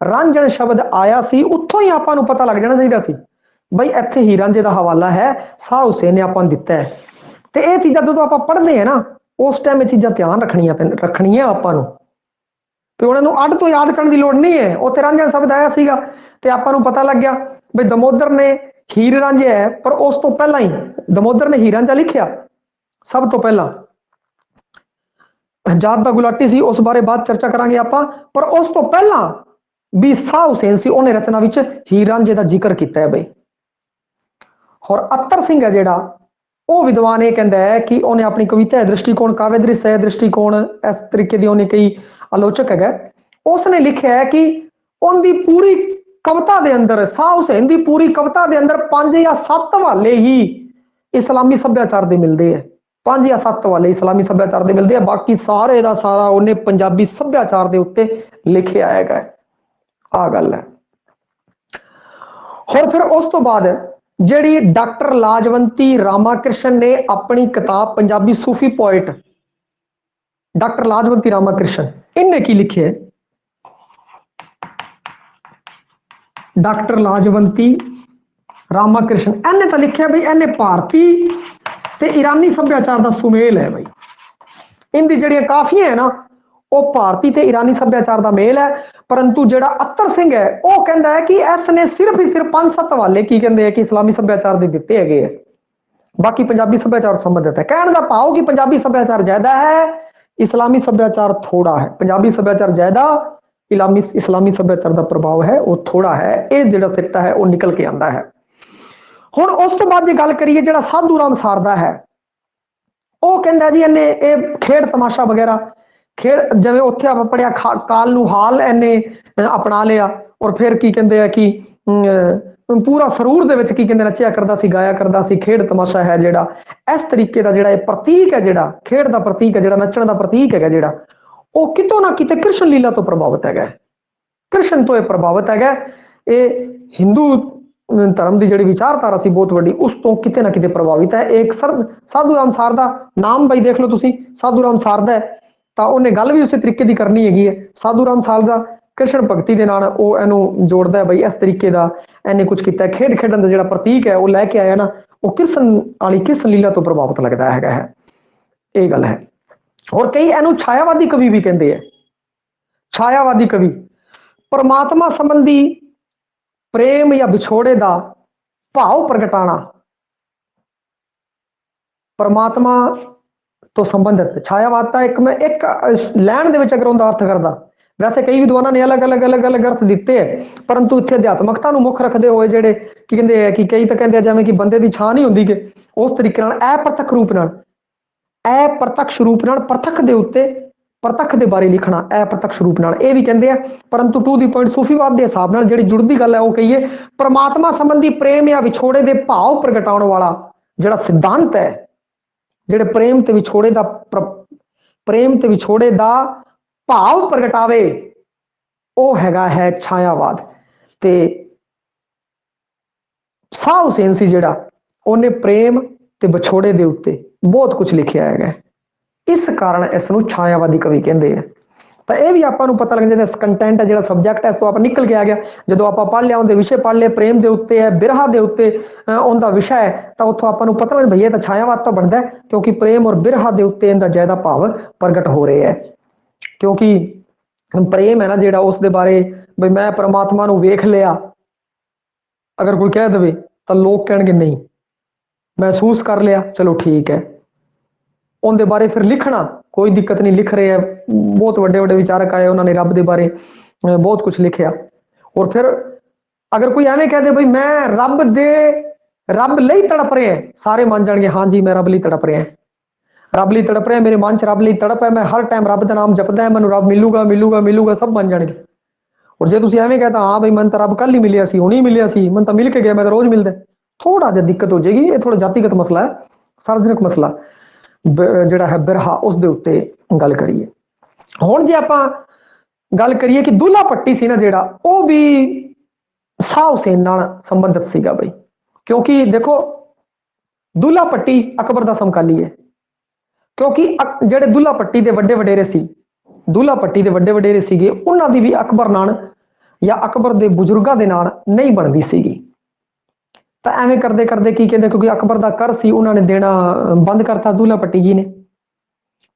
रांझण शब्द आया सी उत्थों ही आपको पता लग जाना चाहिए सी बई इत्थे हीर रांझे का हवाला है शाह हुसैन ने आपको दिता है। तो यह चीज़ां जो आप पढ़ते हैं ना उस टाइम चीज़ां ध्यान रखनिया आपको, तो उन्होंने अड तो याद करने की लड़ नहीं है। उत्थे रांझण शब्द आया सीगा तो आपको पता लग गया बई दमोदर ने हीर रांझे है, पर उस तो पहला ही दमोदर ने हीर रांझा लिखिया सब तो पहला। जात दा गुलाटी सी उस बारे बाद चर्चा करांगे आपां, पर उस तो पहला भी शाह हुसैन सी उन्हें रचना विच हीर रांझे दा जिक्र किया है बई। और अत्तर सिंह है जिहड़ा वो विद्वान ये कहता है कि उन्हें अपनी कविता दृष्टिकोण काव्य दृश्य दृष्टिकोण इस तरीके की उन्हें कई आलोचक है, उसने लिखा है कि उनकी पूरी कविता के अंदर शाह हुसैन की पूरी कविता के अंदर 5 या 7 हवाले ही इस्लामी सभ्याचार के मिलते हैं, 5 या 7 वाले इस्लामी सभ्याचार के मिलते हैं, बाकी सारे का सारा उन्हें पंजाबी सभ्याचार के उत्ते लिखे आएगा। आ गल है। और फिर उस तो बाद जी डॉक्टर लाजवंती रामाकृष्ण ने अपनी किताब पंजाबी सूफी पोइट डॉक्टर लाजवंती रामाकृष्ण इन्हें की लिखे है, डॉक्टर लाजवंती ਰਾਮਾ ਕ੍ਰਿਸ਼ਨ ਇਹਨੇ ਤਾਂ ਲਿਖਿਆ ਬਈ ਇਹਨੇ ਭਾਰਤੀ ਤੇ ਈਰਾਨੀ ਸੱਭਿਆਚਾਰ ਦਾ ਸੁਮੇਲ ਹੈ ਬਈ। ਇਹਦੀ ਜਿਹੜੀਆਂ ਕਾਫੀਆਂ ਹੈ ਨਾ ਉਹ ਭਾਰਤੀ ਤੇ ਈਰਾਨੀ ਸੱਭਿਆਚਾਰ ਦਾ ਮੇਲ ਹੈ। ਪਰੰਤੂ ਜਿਹੜਾ ਅਤਰ ਸਿੰਘ ਹੈ ਉਹ ਕਹਿੰਦਾ ਹੈ ਕਿ ਇਸ ਨੇ ਸਿਰਫ ਹੀ ਸਿਰਫ 5-7 ਹਵਾਲੇ ਕੀ ਕਹਿੰਦੇ ਆ ਕਿ ਇਸਲਾਮੀ ਸੱਭਿਆਚਾਰ ਦੇ ਦਿੱਤੇ ਹੈਗੇ ਆ, ਬਾਕੀ ਪੰਜਾਬੀ ਸੱਭਿਆਚਾਰ ਸੰਬੰਧਿਤ ਹੈ। ਕਹਿਣ ਦਾ ਭਾਵ ਕਿ ਪੰਜਾਬੀ ਸੱਭਿਆਚਾਰ ਜ਼ਿਆਦਾ ਹੈ, ਇਸਲਾਮੀ ਸੱਭਿਆਚਾਰ ਥੋੜਾ ਹੈ। ਪੰਜਾਬੀ ਸੱਭਿਆਚਾਰ ਜ਼ਿਆਦਾ, ਇਸਲਾਮੀ ਸੱਭਿਆਚਾਰ ਦਾ ਪ੍ਰਭਾਵ ਹੈ ਉਹ ਥੋੜਾ ਹੈ। ਇਹ ਜਿਹੜਾ ਸਿੱਟਾ ਹੈ ਉਹ ਨਿਕਲ ਕੇ ਆਉਂਦਾ ਹੈ। ਹੁਣ ਉਸ ਤੋਂ ਬਾਅਦ ਜੇ ਗੱਲ ਕਰੀਏ ਜਿਹੜਾ ਸਾਧੂ ਰਾਮ ਸਾਰਦਾ ਹੈ ਉਹ ਕਹਿੰਦਾ ਜੀ ਇਹਨੇ ਇਹ ਖੇਡ ਤਮਾਸ਼ਾ ਵਗੈਰਾ ਖੇਡ ਜਿਵੇਂ ਉੱਥੇ ਆਪਾਂ ਪੜਿਆ ਕਾਲ ਨੂੰ ਹਾਲ ਇਹਨੇ ਅਪਣਾ ਲਿਆ ਔਰ ਫਿਰ ਕੀ ਕਹਿੰਦੇ ਆ ਕਿ ਪੂਰਾ ਸਰੂਰ ਦੇ ਵਿੱਚ ਕੀ ਕਹਿੰਦੇ ਨੱਚਿਆ ਕਰਦਾ ਸੀ, ਗਾਇਆ ਕਰਦਾ ਸੀ। ਖੇਡ ਤਮਾਸ਼ਾ ਹੈ ਜਿਹੜਾ ਇਸ ਤਰੀਕੇ ਦਾ ਜਿਹੜਾ ਇਹ ਪ੍ਰਤੀਕ ਹੈ, ਜਿਹੜਾ ਖੇਡ ਦਾ ਪ੍ਰਤੀਕ ਹੈ, ਜਿਹੜਾ ਨੱਚਣ ਦਾ ਪ੍ਰਤੀਕ ਹੈਗਾ, ਜਿਹੜਾ ਉਹ ਕਿਤੋਂ ਨਾ ਕਿਤੇ ਕ੍ਰਿਸ਼ਨ ਲੀਲਾ ਤੋਂ ਪ੍ਰਭਾਵਿਤ ਹੈਗਾ। ਕ੍ਰਿਸ਼ਨ ਤੋਂ ਇਹ ਪ੍ਰਭਾਵਿਤ ਹੈਗਾ। ਇਹ ਹਿੰਦੂ ਧਰਮ ਦੀ ਜਿਹੜੀ ਵਿਚਾਰਧਾਰਾ ਸੀ ਬਹੁਤ ਵੱਡੀ, ਉਸ ਤੋਂ ਕਿਤੇ ਨਾ ਕਿਤੇ ਪ੍ਰਭਾਵਿਤ ਹੈ। ਇੱਕ ਸਾਧੂ ਰਾਮ ਸਾਰਦਾ ਨਾਮ ਬਈ ਦੇਖ ਲਓ ਤੁਸੀਂ, ਸਾਧੂ ਰਾਮ ਸਾਰਦਾ ਹੈ ਤਾਂ ਉਹਨੇ ਗੱਲ ਵੀ ਉਸੇ ਤਰੀਕੇ ਦੀ ਕਰਨੀ ਹੈਗੀ ਹੈ। ਸਾਧੂ ਰਾਮ ਸਾਰਦਾ ਕ੍ਰਿਸ਼ਨ ਭਗਤੀ ਦੇ ਨਾਲ ਉਹ ਇਹਨੂੰ ਜੋੜਦਾ ਬਈ ਇਸ ਤਰੀਕੇ ਦਾ ਇਹਨੇ ਕੁਝ ਕੀਤਾ। ਖੇਡ ਖੇਡਣ ਦਾ ਜਿਹੜਾ ਪ੍ਰਤੀਕ ਹੈ ਉਹ ਲੈ ਕੇ ਆਇਆ ਨਾ, ਉਹ ਕ੍ਰਿਸ਼ਨ ਵਾਲੀ ਕ੍ਰਿਸ਼ਨ ਲੀਲਾ ਤੋਂ ਪ੍ਰਭਾਵਿਤ ਲੱਗਦਾ ਹੈਗਾ ਹੈ। ਇਹ ਗੱਲ ਹੈ। ਔਰ ਕਈ ਇਹਨੂੰ ਛਾਇਆਵਾਦੀ ਕਵੀ ਵੀ ਕਹਿੰਦੇ ਆ। ਛਾਇਆਵਾਦੀ ਕਵੀ ਪਰਮਾਤਮਾ ਸੰਬੰਧੀ ਪ੍ਰੇਮ ਜਾਂ ਵਿਛੋੜੇ ਦਾ ਭਾਵ ਪ੍ਰਗਟਾਣਾ, ਪਰਮਾਤਮਾ ਤੋਂ ਸੰਬੰਧਿਤ ਛਾਇਆਵਾਦ ਇੱਕ ਮੈਂ ਇੱਕ ਲੈਣ ਦੇ ਵਿੱਚ ਅਗਰ ਉਹਦਾ ਅਰਥ ਕਰਦਾ, ਵੈਸੇ ਕਈ ਵਿਦਵਾਨਾਂ ਨੇ ਅਲੱਗ-ਅਲੱਗ ਅਰਥ ਦਿੱਤੇ ਹੈ, ਪਰੰਤੂ ਇੱਥੇ ਅਧਿਆਤਮਕਤਾ ਨੂੰ ਮੁੱਖ ਰੱਖਦੇ ਹੋਏ ਜਿਹੜੇ ਕੀ ਕਹਿੰਦੇ ਆ ਕਿ ਕਈ ਤਾਂ ਕਹਿੰਦੇ ਆ ਜਿਵੇਂ ਕਿ ਬੰਦੇ ਦੀ ਛਾਂ ਨਹੀਂ ਹੁੰਦੀ ਕਿ ਉਸ ਤਰੀਕੇ ਨਾਲ ਅਪ੍ਰਤੱਖ ਰੂਪ ਨਾਲ, ਅਪ੍ਰਤੱਖ ਰੂਪ ਨਾਲ ਪ੍ਰਤੱਖ ਦੇ ਉੱਤੇ ਪ੍ਰਤੱਖ ਦੇ ਬਾਰੇ ਲਿਖਣਾ, ਅਪ੍ਰਤੱਖ ਰੂਪ ਨਾਲ ਇਹ ਵੀ ਕਹਿੰਦੇ ਆ। ਪਰੰਤੂ ਟੂ ਦੀ ਪੁਆਇੰਟ ਸੂਫੀਵਾਦ ਦੇ ਹਿਸਾਬ ਨਾਲ ਜਿਹੜੀ ਜੁੜਦੀ ਗੱਲ ਹੈ ਉਹ ਕਹੀਏ ਪਰਮਾਤਮਾ ਸੰਬੰਧੀ ਪ੍ਰੇਮ ਜਾਂ ਵਿਛੋੜੇ ਦੇ ਭਾਵ ਪ੍ਰਗਟਾਉਣ ਵਾਲਾ ਜਿਹੜਾ ਸਿਧਾਂਤ ਹੈ, ਜਿਹੜੇ ਪ੍ਰੇਮ ਤੇ ਵਿਛੋੜੇ ਦਾ ਭਾਵ ਪ੍ਰਗਟਾਵੇ, ਉਹ ਹੈਗਾ ਹੈ ਛਾਇਆਵਾਦ। ਤੇ ਸ਼ਾਹ ਹੁਸੈਨ ਸੀ ਜਿਹੜਾ ਉਹਨੇ ਪ੍ਰੇਮ ਤੇ ਵਿਛੋੜੇ ਦੇ ਉੱਤੇ ਬਹੁਤ ਕੁਝ ਲਿਖਿਆ ਹੈਗਾ, ਇਸ ਕਾਰਨ ਇਸ ਨੂੰ ਛਾਇਆਵਾਦੀ ਕਵੀ ਕਹਿੰਦੇ ਆ। ਤਾਂ ਇਹ ਵੀ ਆਪਾਂ ਨੂੰ ਪਤਾ ਲੱਗ ਜਾਂਦਾ ਕੰਟੈਂਟ ਹੈ, ਜਿਹੜਾ ਸਬਜੈਕਟ ਹੈ ਇਸ ਤੋਂ ਆਪਾਂ ਨਿਕਲ ਕੇ ਆ ਗਿਆ। ਜਦੋਂ ਆਪਾਂ ਪੜ੍ਹ ਲਿਆ ਉਹਦੇ ਵਿਸ਼ੇ ਪੜ੍ਹ ਲਏ, ਪ੍ਰੇਮ ਦੇ ਉੱਤੇ ਹੈ, ਬਿਰਹਾ ਦੇ ਉੱਤੇ ਉਹਦਾ ਵਿਸ਼ਾ ਹੈ, ਤਾਂ ਉੱਥੋਂ ਆਪਾਂ ਨੂੰ ਪਤਾ ਲੱਗ ਭਈਆ ਤਾਂ ਛਾਇਆਵਾਦ ਤਾਂ ਬਣਦਾ ਕਿਉਂਕਿ ਪ੍ਰੇਮ ਔਰ ਬਿਰਹਾ ਦੇ ਉੱਤੇ ਇਹਦਾ ਜ਼ਿਆਦਾ ਭਾਵ ਪ੍ਰਗਟ ਹੋ ਰਿਹਾ ਹੈ। ਕਿਉਂਕਿ ਪ੍ਰੇਮ ਹੈ ਨਾ ਜਿਹੜਾ ਉਸ ਦੇ ਬਾਰੇ ਬਈ ਮੈਂ ਪਰਮਾਤਮਾ ਨੂੰ ਵੇਖ ਲਿਆ ਅਗਰ ਕੋਈ ਕਹਿ ਦੇਵੇ ਤਾਂ ਲੋਕ ਕਹਿਣਗੇ ਨਹੀਂ, ਮਹਿਸੂਸ ਕਰ ਲਿਆ ਚਲੋ ਠੀਕ ਹੈ। ਉਹਦੇ ਬਾਰੇ ਫਿਰ ਲਿਖਣਾ ਕੋਈ ਦਿੱਕਤ ਨਹੀਂ, ਲਿਖ ਰਹੇ ਹੈ। ਬਹੁਤ ਵੱਡੇ ਵੱਡੇ ਵਿਚਾਰਕ ਆਏ, ਉਹਨਾਂ ਨੇ ਰੱਬ ਦੇ ਬਾਰੇ ਬਹੁਤ ਕੁਝ ਲਿਖਿਆ। ਔਰ ਫਿਰ ਅਗਰ ਕੋਈ ਐਵੇਂ ਕਹਿ ਦੇ ਬਈ ਮੈਂ ਰੱਬ ਲਈ ਤੜਪ ਰਿਹਾ, ਸਾਰੇ ਮੰਨ ਜਾਣਗੇ ਹਾਂਜੀ ਮੈਂ ਰੱਬ ਲਈ ਤੜਪ ਰਿਹਾ, ਰੱਬ ਲਈ ਤੜਪ ਰਿਹਾ, ਮੇਰੇ ਮਨ 'ਚ ਰੱਬ ਲਈ ਤੜਪ ਹੈ, ਮੈਂ ਹਰ ਟਾਈਮ ਰੱਬ ਦਾ ਨਾਮ ਜਪਦਾ, ਮੈਨੂੰ ਰੱਬ ਮਿਲੂਗਾ ਮਿਲੂਗਾ ਮਿਲੂਗਾ, ਸਭ ਮੰਨ ਜਾਣਗੇ। ਔਰ ਜੇ ਤੁਸੀਂ ਐਵੇਂ ਕਹਤਾ ਹਾਂ ਬਈ ਮੈਨੂੰ ਤਾਂ ਰੱਬ ਕੱਲ ਹੀ ਮਿਲਿਆ ਸੀ, ਹੁਣੀ ਮਿਲਿਆ ਸੀ, ਮੈਨੂੰ ਤਾਂ ਮਿਲ ਕੇ ਗਿਆ, ਮੈਂ ਤਾਂ ਰੋਜ਼ ਮਿਲਦਾ, ਥੋੜਾ ਜਿਹਾ ਦਿੱਕਤ ਹੋ ਜਾਏਗੀ। ਇਹ ਥੋੜਾ ਜਾਤੀਗਤ ਮਸਲਾ ਹੈ, ਸਾਰਵਜਨਿਕ ਮਸਲਾ ਜਿਹੜਾ ਹੈ ਬਿਰਹਾ, ਉਸ ਦੇ ਉੱਤੇ ਗੱਲ ਕਰੀਏ। ਹੁਣ ਜੇ ਆਪਾਂ ਗੱਲ ਕਰੀਏ ਕਿ ਦੁੱਲਾ ਭੱਟੀ ਸੀ ਨਾ ਜਿਹੜਾ, ਉਹ ਵੀ ਸ਼ਾਹ ਹੁਸੈਨ ਨਾਲ ਸੰਬੰਧਿਤ ਸੀਗਾ ਬਈ। ਕਿਉਂਕਿ ਦੇਖੋ ਦੁੱਲਾ ਭੱਟੀ ਅਕਬਰ ਦਾ ਸਮਕਾਲੀ ਹੈ, ਕਿਉਂਕਿ ਜਿਹੜੇ ਦੁੱਲਾ ਭੱਟੀ ਦੇ ਵੱਡੇ ਵਡੇਰੇ ਸੀ, ਦੁੱਲਾ ਭੱਟੀ ਦੇ ਵੱਡੇ ਵਡੇਰੇ ਸੀਗੇ, ਉਹਨਾਂ ਦੀ ਵੀ ਅਕਬਰ ਨਾਲ ਜਾਂ ਅਕਬਰ ਦੇ ਬਜ਼ੁਰਗਾਂ ਦੇ ਨਾਲ ਨਹੀਂ ਬਣਦੀ ਸੀਗੀ। ਤਾਂ ਐਵੇਂ ਕਰਦੇ ਕਰਦੇ ਕੀ ਕਹਿੰਦੇ ਕਿਉਂਕਿ ਅਕਬਰ ਦਾ ਕਰ ਸੀ, ਉਹਨਾਂ ਨੇ ਦੇਣਾ ਬੰਦ ਕਰਤਾ ਦੁੱਲਾ ਭੱਟੀ ਜੀ ਨੇ।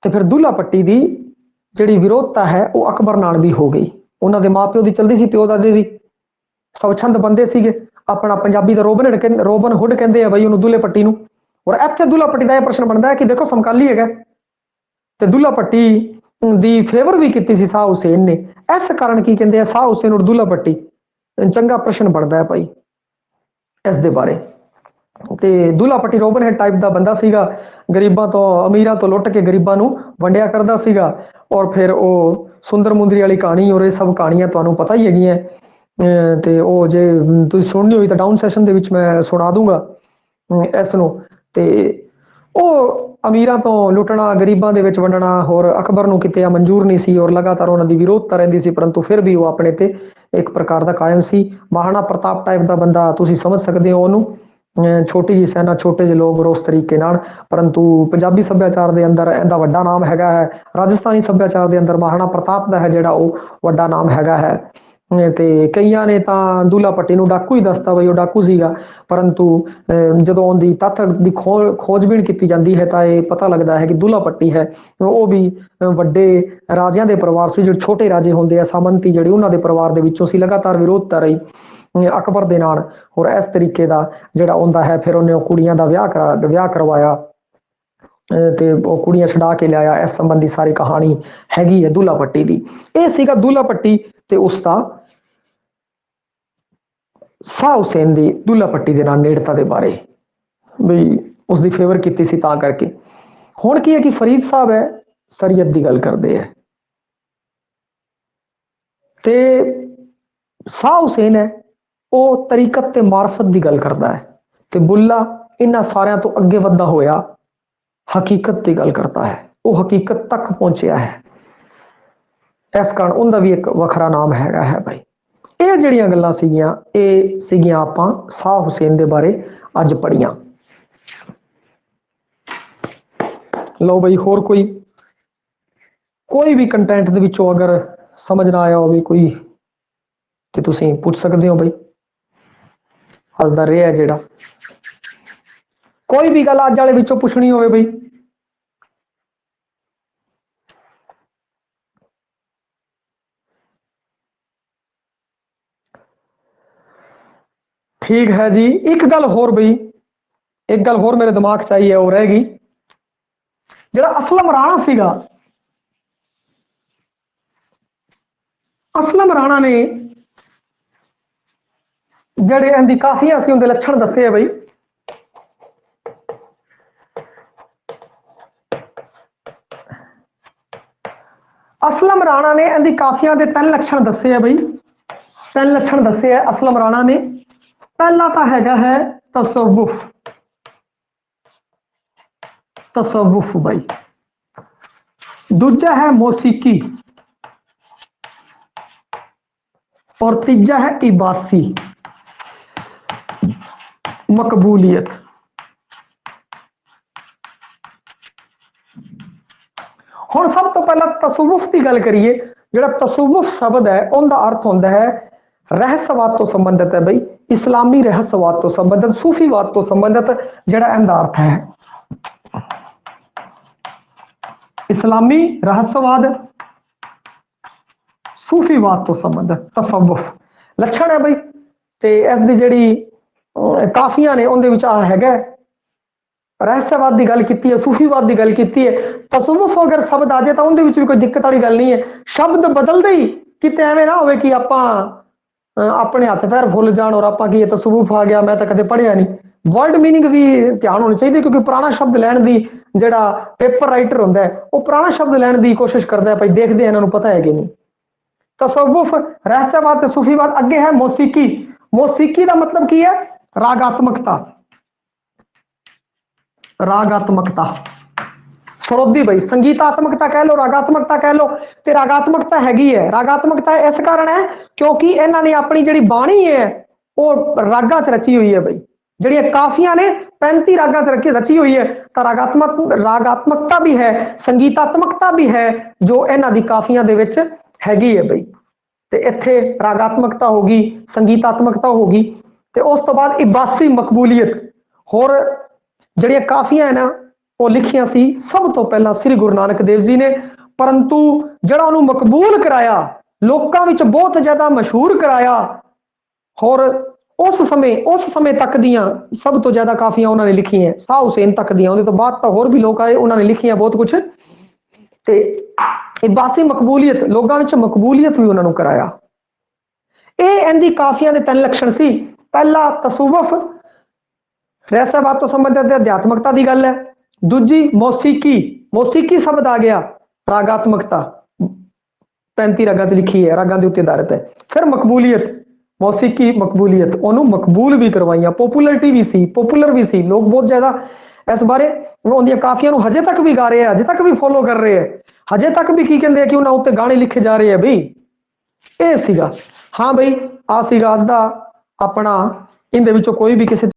ਤੇ ਫਿਰ ਦੁੱਲਾ ਭੱਟੀ ਦੀ ਜਿਹੜੀ ਵਿਰੋਧਤਾ ਹੈ ਉਹ ਅਕਬਰ ਨਾਲ ਵੀ ਹੋ ਗਈ। ਉਹਨਾਂ ਦੇ ਮਾਪਿਓ ਦੀ ਚਲਦੀ ਸੀ, ਪਿਓ ਦਾਦੇ ਦੀ, ਸਵਛੰਦ ਬੰਦੇ ਸੀਗੇ। ਆਪਣਾ ਪੰਜਾਬੀ ਦਾ ਰੋਬਨ ਹੁੱਡ ਕਹਿੰਦੇ ਆ ਬਈ ਉਹਨੂੰ ਦੁੱਲੇ ਭੱਟੀ ਨੂੰ। ਔਰ ਇੱਥੇ ਦੁੱਲਾ ਭੱਟੀ ਦਾ ਇਹ ਪ੍ਰਸ਼ਨ ਬਣਦਾ ਹੈ ਕਿ ਦੇਖੋ ਸਮਕਾਲੀ ਹੈਗਾ ਤੇ ਦੁੱਲਾ ਭੱਟੀ ਦੀ ਫੇਵਰ ਵੀ ਕੀਤੀ ਸੀ ਸ਼ਾਹ ਹੁਸੈਨ ਨੇ, ਇਸ ਕਾਰਨ ਕੀ ਕਹਿੰਦੇ ਆ ਸ਼ਾਹ ਹੁਸੈਨ ਔਰ ਦੁੱਲਾ ਭੱਟੀ, ਚੰਗਾ ਪ੍ਰਸ਼ਨ ਬਣਦਾ ਹੈ ਭਾਈ ਇਸ ਦੇ ਬਾਰੇ। ਤੇ Dulla Bhatti Robin Hood type ਦਾ ਬੰਦਾ ਸੀਗਾ, ਗਰੀਬਾਂ ਤੋਂ ਅਮੀਰਾਂ ਤੋਂ ਲੁੱਟ ਕੇ ਗਰੀਬਾਂ ਨੂੰ ਵੰਡਿਆ ਕਰਦਾ ਸੀਗਾ। ਔਰ ਫਿਰ ਉਹ ਸੁੰਦਰ ਮੁੰਦਰੀ ਵਾਲੀ ਕਹਾਣੀ ਔਰ ਇਹ ਸਭ ਕਹਾਣੀਆਂ ਤੁਹਾਨੂੰ ਪਤਾ ਹੀ ਹੈਗੀਆਂ। ਤੇ ਉਹ ਜੇ ਤੁਸੀਂ ਸੁਣਨੀ ਹੋਈ ਤਾਂ ਡਾਊਨ ਸੈਸ਼ਨ ਦੇ ਵਿੱਚ ਮੈਂ ਸੁਣਾ ਦੂੰਗਾ ਇਸ ਨੂੰ। ਤੇ ਉਹ ਅਮੀਰਾਂ ਤੋਂ ਲੁੱਟਣਾ, ਗਰੀਬਾਂ ਦੇ ਵਿੱਚ ਵੰਡਣਾ, ਹੋਰ ਅਕਬਰ ਨੂੰ ਕਿਤੇ ਮਨਜ਼ੂਰ ਨਹੀਂ ਸੀ ਔਰ ਲਗਾਤਾਰ ਉਹਨਾਂ ਦੀ ਵਿਰੋਧਤਾ ਰਹਿੰਦੀ ਸੀ, ਪਰੰਤੂ ਫਿਰ ਵੀ ਉਹ ਆਪਣੇ ਤੇ ਇੱਕ ਪ੍ਰਕਾਰ ਦਾ ਕਾਇਮ ਸੀ। ਮਹਾਰਾਣਾ ਪ੍ਰਤਾਪ ਟਾਈਪ ਦਾ ਬੰਦਾ, ਤੁਸੀਂ ਸਮਝ ਸਕਦੇ ਹੋ ਉਹਨੂੰ, ਛੋਟੀ ਜਿਹੀ ਸੈਨਾ, ਛੋਟੇ ਜਿਹੇ ਲੋਕ ਉਸ ਤਰੀਕੇ ਨਾਲ। ਪਰੰਤੂ ਪੰਜਾਬੀ ਸੱਭਿਆਚਾਰ ਦੇ ਅੰਦਰ ਇਹਦਾ ਵੱਡਾ ਨਾਮ ਹੈਗਾ ਹੈ, ਰਾਜਸਥਾਨੀ ਸੱਭਿਆਚਾਰ ਦੇ ਅੰਦਰ ਮਹਾਰਾਣਾ ਪ੍ਰਤਾਪ ਦਾ ਹੈ ਜਿਹੜਾ ਉਹ ਵੱਡਾ ਨਾਮ ਹੈਗਾ ਹੈ। ਤੇ ਕਈਆਂ ਨੇ ਤਾਂ ਦੁੱਲਾ ਭੱਟੀ ਨੂੰ ਡਾਕੂ ਹੀ ਦੱਸਤਾ ਬਈ ਉਹ ਡਾਕੂ ਸੀਗਾ, ਪਰੰਤੂ ਜਦੋਂ ਉਹਦੀ ਤੱਥ ਦੀ ਖੋਜਬੀਨ ਕੀਤੀ ਜਾਂਦੀ ਹੈ ਤਾਂ ਇਹ ਪਤਾ ਲੱਗਦਾ ਹੈ ਕਿ ਦੁੱਲਾ ਭੱਟੀ ਹੈ ਉਹ ਵੀ ਵੱਡੇ ਰਾਜਿਆਂ ਦੇ ਪਰਿਵਾਰ ਸੀ। ਜਿਹੜੇ ਛੋਟੇ ਰਾਜੇ ਹੁੰਦੇ ਆ ਸਾਮੰਤੀ ਜਿਹੜੇ ਉਹਨਾਂ ਦੇ ਪਰਿਵਾਰ ਦੇ ਵਿੱਚੋਂ ਸੀ। ਲਗਾਤਾਰ ਵਿਰੋਧਤਾ ਰਹੀ ਅਕਬਰ ਦੇ ਨਾਲ, ਔਰ ਇਸ ਤਰੀਕੇ ਦਾ ਜਿਹੜਾ ਹੁੰਦਾ ਹੈ ਫਿਰ ਉਹਨੇ ਉਹ ਕੁੜੀਆਂ ਦਾ ਵਿਆਹ ਕਰਵਾਇਆ ਤੇ ਉਹ ਕੁੜੀਆਂ ਛਡਾ ਕੇ ਲਿਆਇਆ। ਇਸ ਸੰਬੰਧੀ ਸਾਰੀ ਕਹਾਣੀ ਹੈਗੀ ਹੈ ਦੁੱਲਾ ਭੱਟੀ ਦੀ। ਇਹ ਸੀਗਾ ਦੁੱਲਾ ਭੱਟੀ ਤੇ ਉਸਦਾ ਸ਼ਾਹ ਹੁਸੈਨ ਦੀ ਦੁੱਲਾ ਭੱਟੀ ਦੇ ਨਾਲ ਨੇੜਤਾ ਦੇ ਬਾਰੇ ਵੀ ਉਸਦੀ ਫੇਵਰ ਕੀਤੀ ਸੀ ਤਾਂ ਕਰਕੇ। ਹੁਣ ਕੀ ਹੈ ਕਿ ਫਰੀਦ ਸਾਹਿਬ ਹੈ ਸ਼ਰੀਅਤ ਦੀ ਗੱਲ ਕਰਦੇ ਹੈ ਤੇ ਸ਼ਾਹ ਹੁਸੈਨ ਹੈ ਉਹ ਤਰੀਕਤ ਤੇ ਮਾਰਫਤ ਦੀ ਗੱਲ ਕਰਦਾ ਹੈ ਤੇ ਬੁੱਲਾ ਇਹਨਾਂ ਸਾਰਿਆਂ ਤੋਂ ਅੱਗੇ ਵੱਧਦਾ ਹੋਇਆ ਹਕੀਕਤ ਦੀ ਗੱਲ ਕਰਦਾ ਹੈ। ਉਹ ਹਕੀਕਤ ਤੱਕ ਪਹੁੰਚਿਆ ਹੈ, ਇਸ ਕਾਰਨ ਉਹਦਾ ਵੀ ਇੱਕ ਵੱਖਰਾ ਨਾਮ ਹੈਗਾ ਹੈ ਭਾਈ। ਇਹ ਜਿਹੜੀਆਂ ਗੱਲਾਂ ਸੀਗੀਆਂ ਇਹ ਸੀਗੀਆਂ ਆਪਾਂ ਸ਼ਾਹ ਹੁਸੈਨ ਦੇ ਬਾਰੇ ਅੱਜ ਪੜ੍ਹੀਆਂ। ਲਓ ਬਈ, ਹੋਰ ਕੋਈ ਵੀ ਕੰਟੈਂਟ ਦੇ ਵਿੱਚੋਂ ਅਗਰ ਸਮਝ ਨਾ ਆਇਆ ਹੋਵੇ ਕੋਈ ਤੇ ਤੁਸੀਂ ਪੁੱਛ ਸਕਦੇ ਹੋ ਬਈ। ਅੱਜ ਦਾ ਰਿਹਾ ਜਿਹੜਾ ਕੋਈ ਵੀ ਗੱਲ ਅੱਜ ਵਾਲੇ ਵਿੱਚੋਂ ਪੁੱਛਣੀ ਹੋਵੇ ਬਈ। ਠੀਕ ਹੈ ਜੀ। ਇੱਕ ਗੱਲ ਹੋਰ ਬਈ, ਇੱਕ ਗੱਲ ਹੋਰ ਮੇਰੇ ਦਿਮਾਗ 'ਚ ਆਈ ਹੈ, ਉਹ ਰਹਿ ਗਈ। ਜਿਹੜਾ ਅਸਲਮ ਰਾਣਾ ਸੀਗਾ, ਅਸਲਮ ਰਾਣਾ ਨੇ ਜਿਹੜੇ ਇਹਦੀ ਕਾਫੀਆਂ ਸੀ ਉਹਦੇ ਲੱਛਣ ਦੱਸੇ ਆ ਬਈ। ਅਸਲਮ ਰਾਣਾ ਨੇ ਇਹਦੀ ਕਾਫੀਆਂ ਦੇ 3 ਲੱਛਣ ਦੱਸੇ ਆ ਬਈ। 3 ਲੱਛਣ ਦੱਸੇ ਆ ਅਸਲਮ ਰਾਣਾ ਨੇ। ਪਹਿਲਾ ਤਾਂ ਹੈਗਾ ਹੈ ਤਸਵੁਫ, ਤਸਵੁਫ ਬਾਈ। ਦੂਜਾ ਹੈ ਮੌਸੀਕੀ और तीजा है इबासी मकबूलियत। हुण सब तो पहला तसव्वुफ की गल करिए। जिहड़ा तसव्वुफ शब्द है उनका अर्थ होंदा है रहस्यवाद तो संबंधित है बई, इस्लामी रहस्यवाद तो संबंधित, सूफीवाद तो संबंधित जिहड़ा इहदा अर्थ है इस्लामी रहस्यवाद सूफीवाद तो संबंधित तसव्वुफ लक्षण है बई। ते इस दी जिहड़ी काफियां ने उहदे विच आ हैगा रहस्यवाद की गल की है, सूफीवाद की गल की है। तसव्वुफ अगर शब्द आ जाए तो उहदे विच भी कोई दिक्कत वाली गल नहीं है। शब्द बदलते ही किते एवें ना होवे कि आपां अपने हथ पैर भुल जाण और आपां की तसव्वुफ आ गया मैं तो कदे पढ़िया नहीं। वर्ड मीनिंग भी ध्यान होनी चाहिए क्योंकि पुराना शब्द लैण दी जिहड़ा पेपर राइटर हुंदा है वो पुराना शब्द लैण दी कोशिश करदा है भाई देखदे हैं इन्हां नूं पता है कि नहीं। तसव्वुफ रहस्यवाद ते सूफीवाद। अगे है मौसीकी। मौसीकी का मतलब की है रागात्मकता, रागात्मकता सरोदी भाई संगीतात्मकता कह लो रागात्मकता कह लो। ते रागात्मकता हैगी है। रागात्मकता इस कारण है क्योंकि इन्हां ने अपनी जिहड़ी बाणी है वो रागां च रची हुई है भाई। जिहड़ियां काफियां ने 35 रागां च रची हुई है तो रागात्मकता भी है, संगीतात्मकता भी है जो इन्हां दी काफियां दे विच हैगी है बई। ते इत्थे रागात्मकता होगी, संगीतात्मकता होगी। ते उस तो बाद इबासी मकबूलियत। होर जिहड़ियां काफियां है ना वो लिखियां सी सब तो पहला श्री गुरु नानक देव जी ने, परंतु जिहड़ा उहनूं मकबूल कराया लोकां विच बहुत ज्यादा मशहूर कराया। होर उस समय तक दियां सब तो ज्यादा काफियां उन्होंने लिखी हैं शाह हुसैन तक दियां। उहदे तो बाद तो होर भी लोग आए उन्होंने लिखियां बहुत कुछ। ते इबासी मकबूलियत लोगों में मकबूलियत भी उन्होंने कराया। ये इनकी काफियां दे 3 लक्षण सी। पहला तसव्वुफ रहस्यवाद तो संबंधित अध्यात्मकता की गल है। दूजी मौसीकी, मौसीकी शब्द आ गया रागात्मकता 35 रागां च लिखी है, रागां दे उत्ते आधारित है। फिर मकबूलियत, मौसीकी मकबूलियत उन्होंने मकबूल भी करवाइया, पॉपुलरिटी भी सी, पॉपुलर भी सी। लोग बहुत ज्यादा इस बारे उनकी काफियां नूं हजे तक भी गा रहे हैं, हजे तक भी फॉलो कर रहे हैं, हजे तक भी की कहते हैं कि उन्होंने उत्ते गाने लिखे जा रहे हैं बई। ये सीगा। हाँ बई आ सीगा अज दा अपना इहदे विचों कोई भी किसी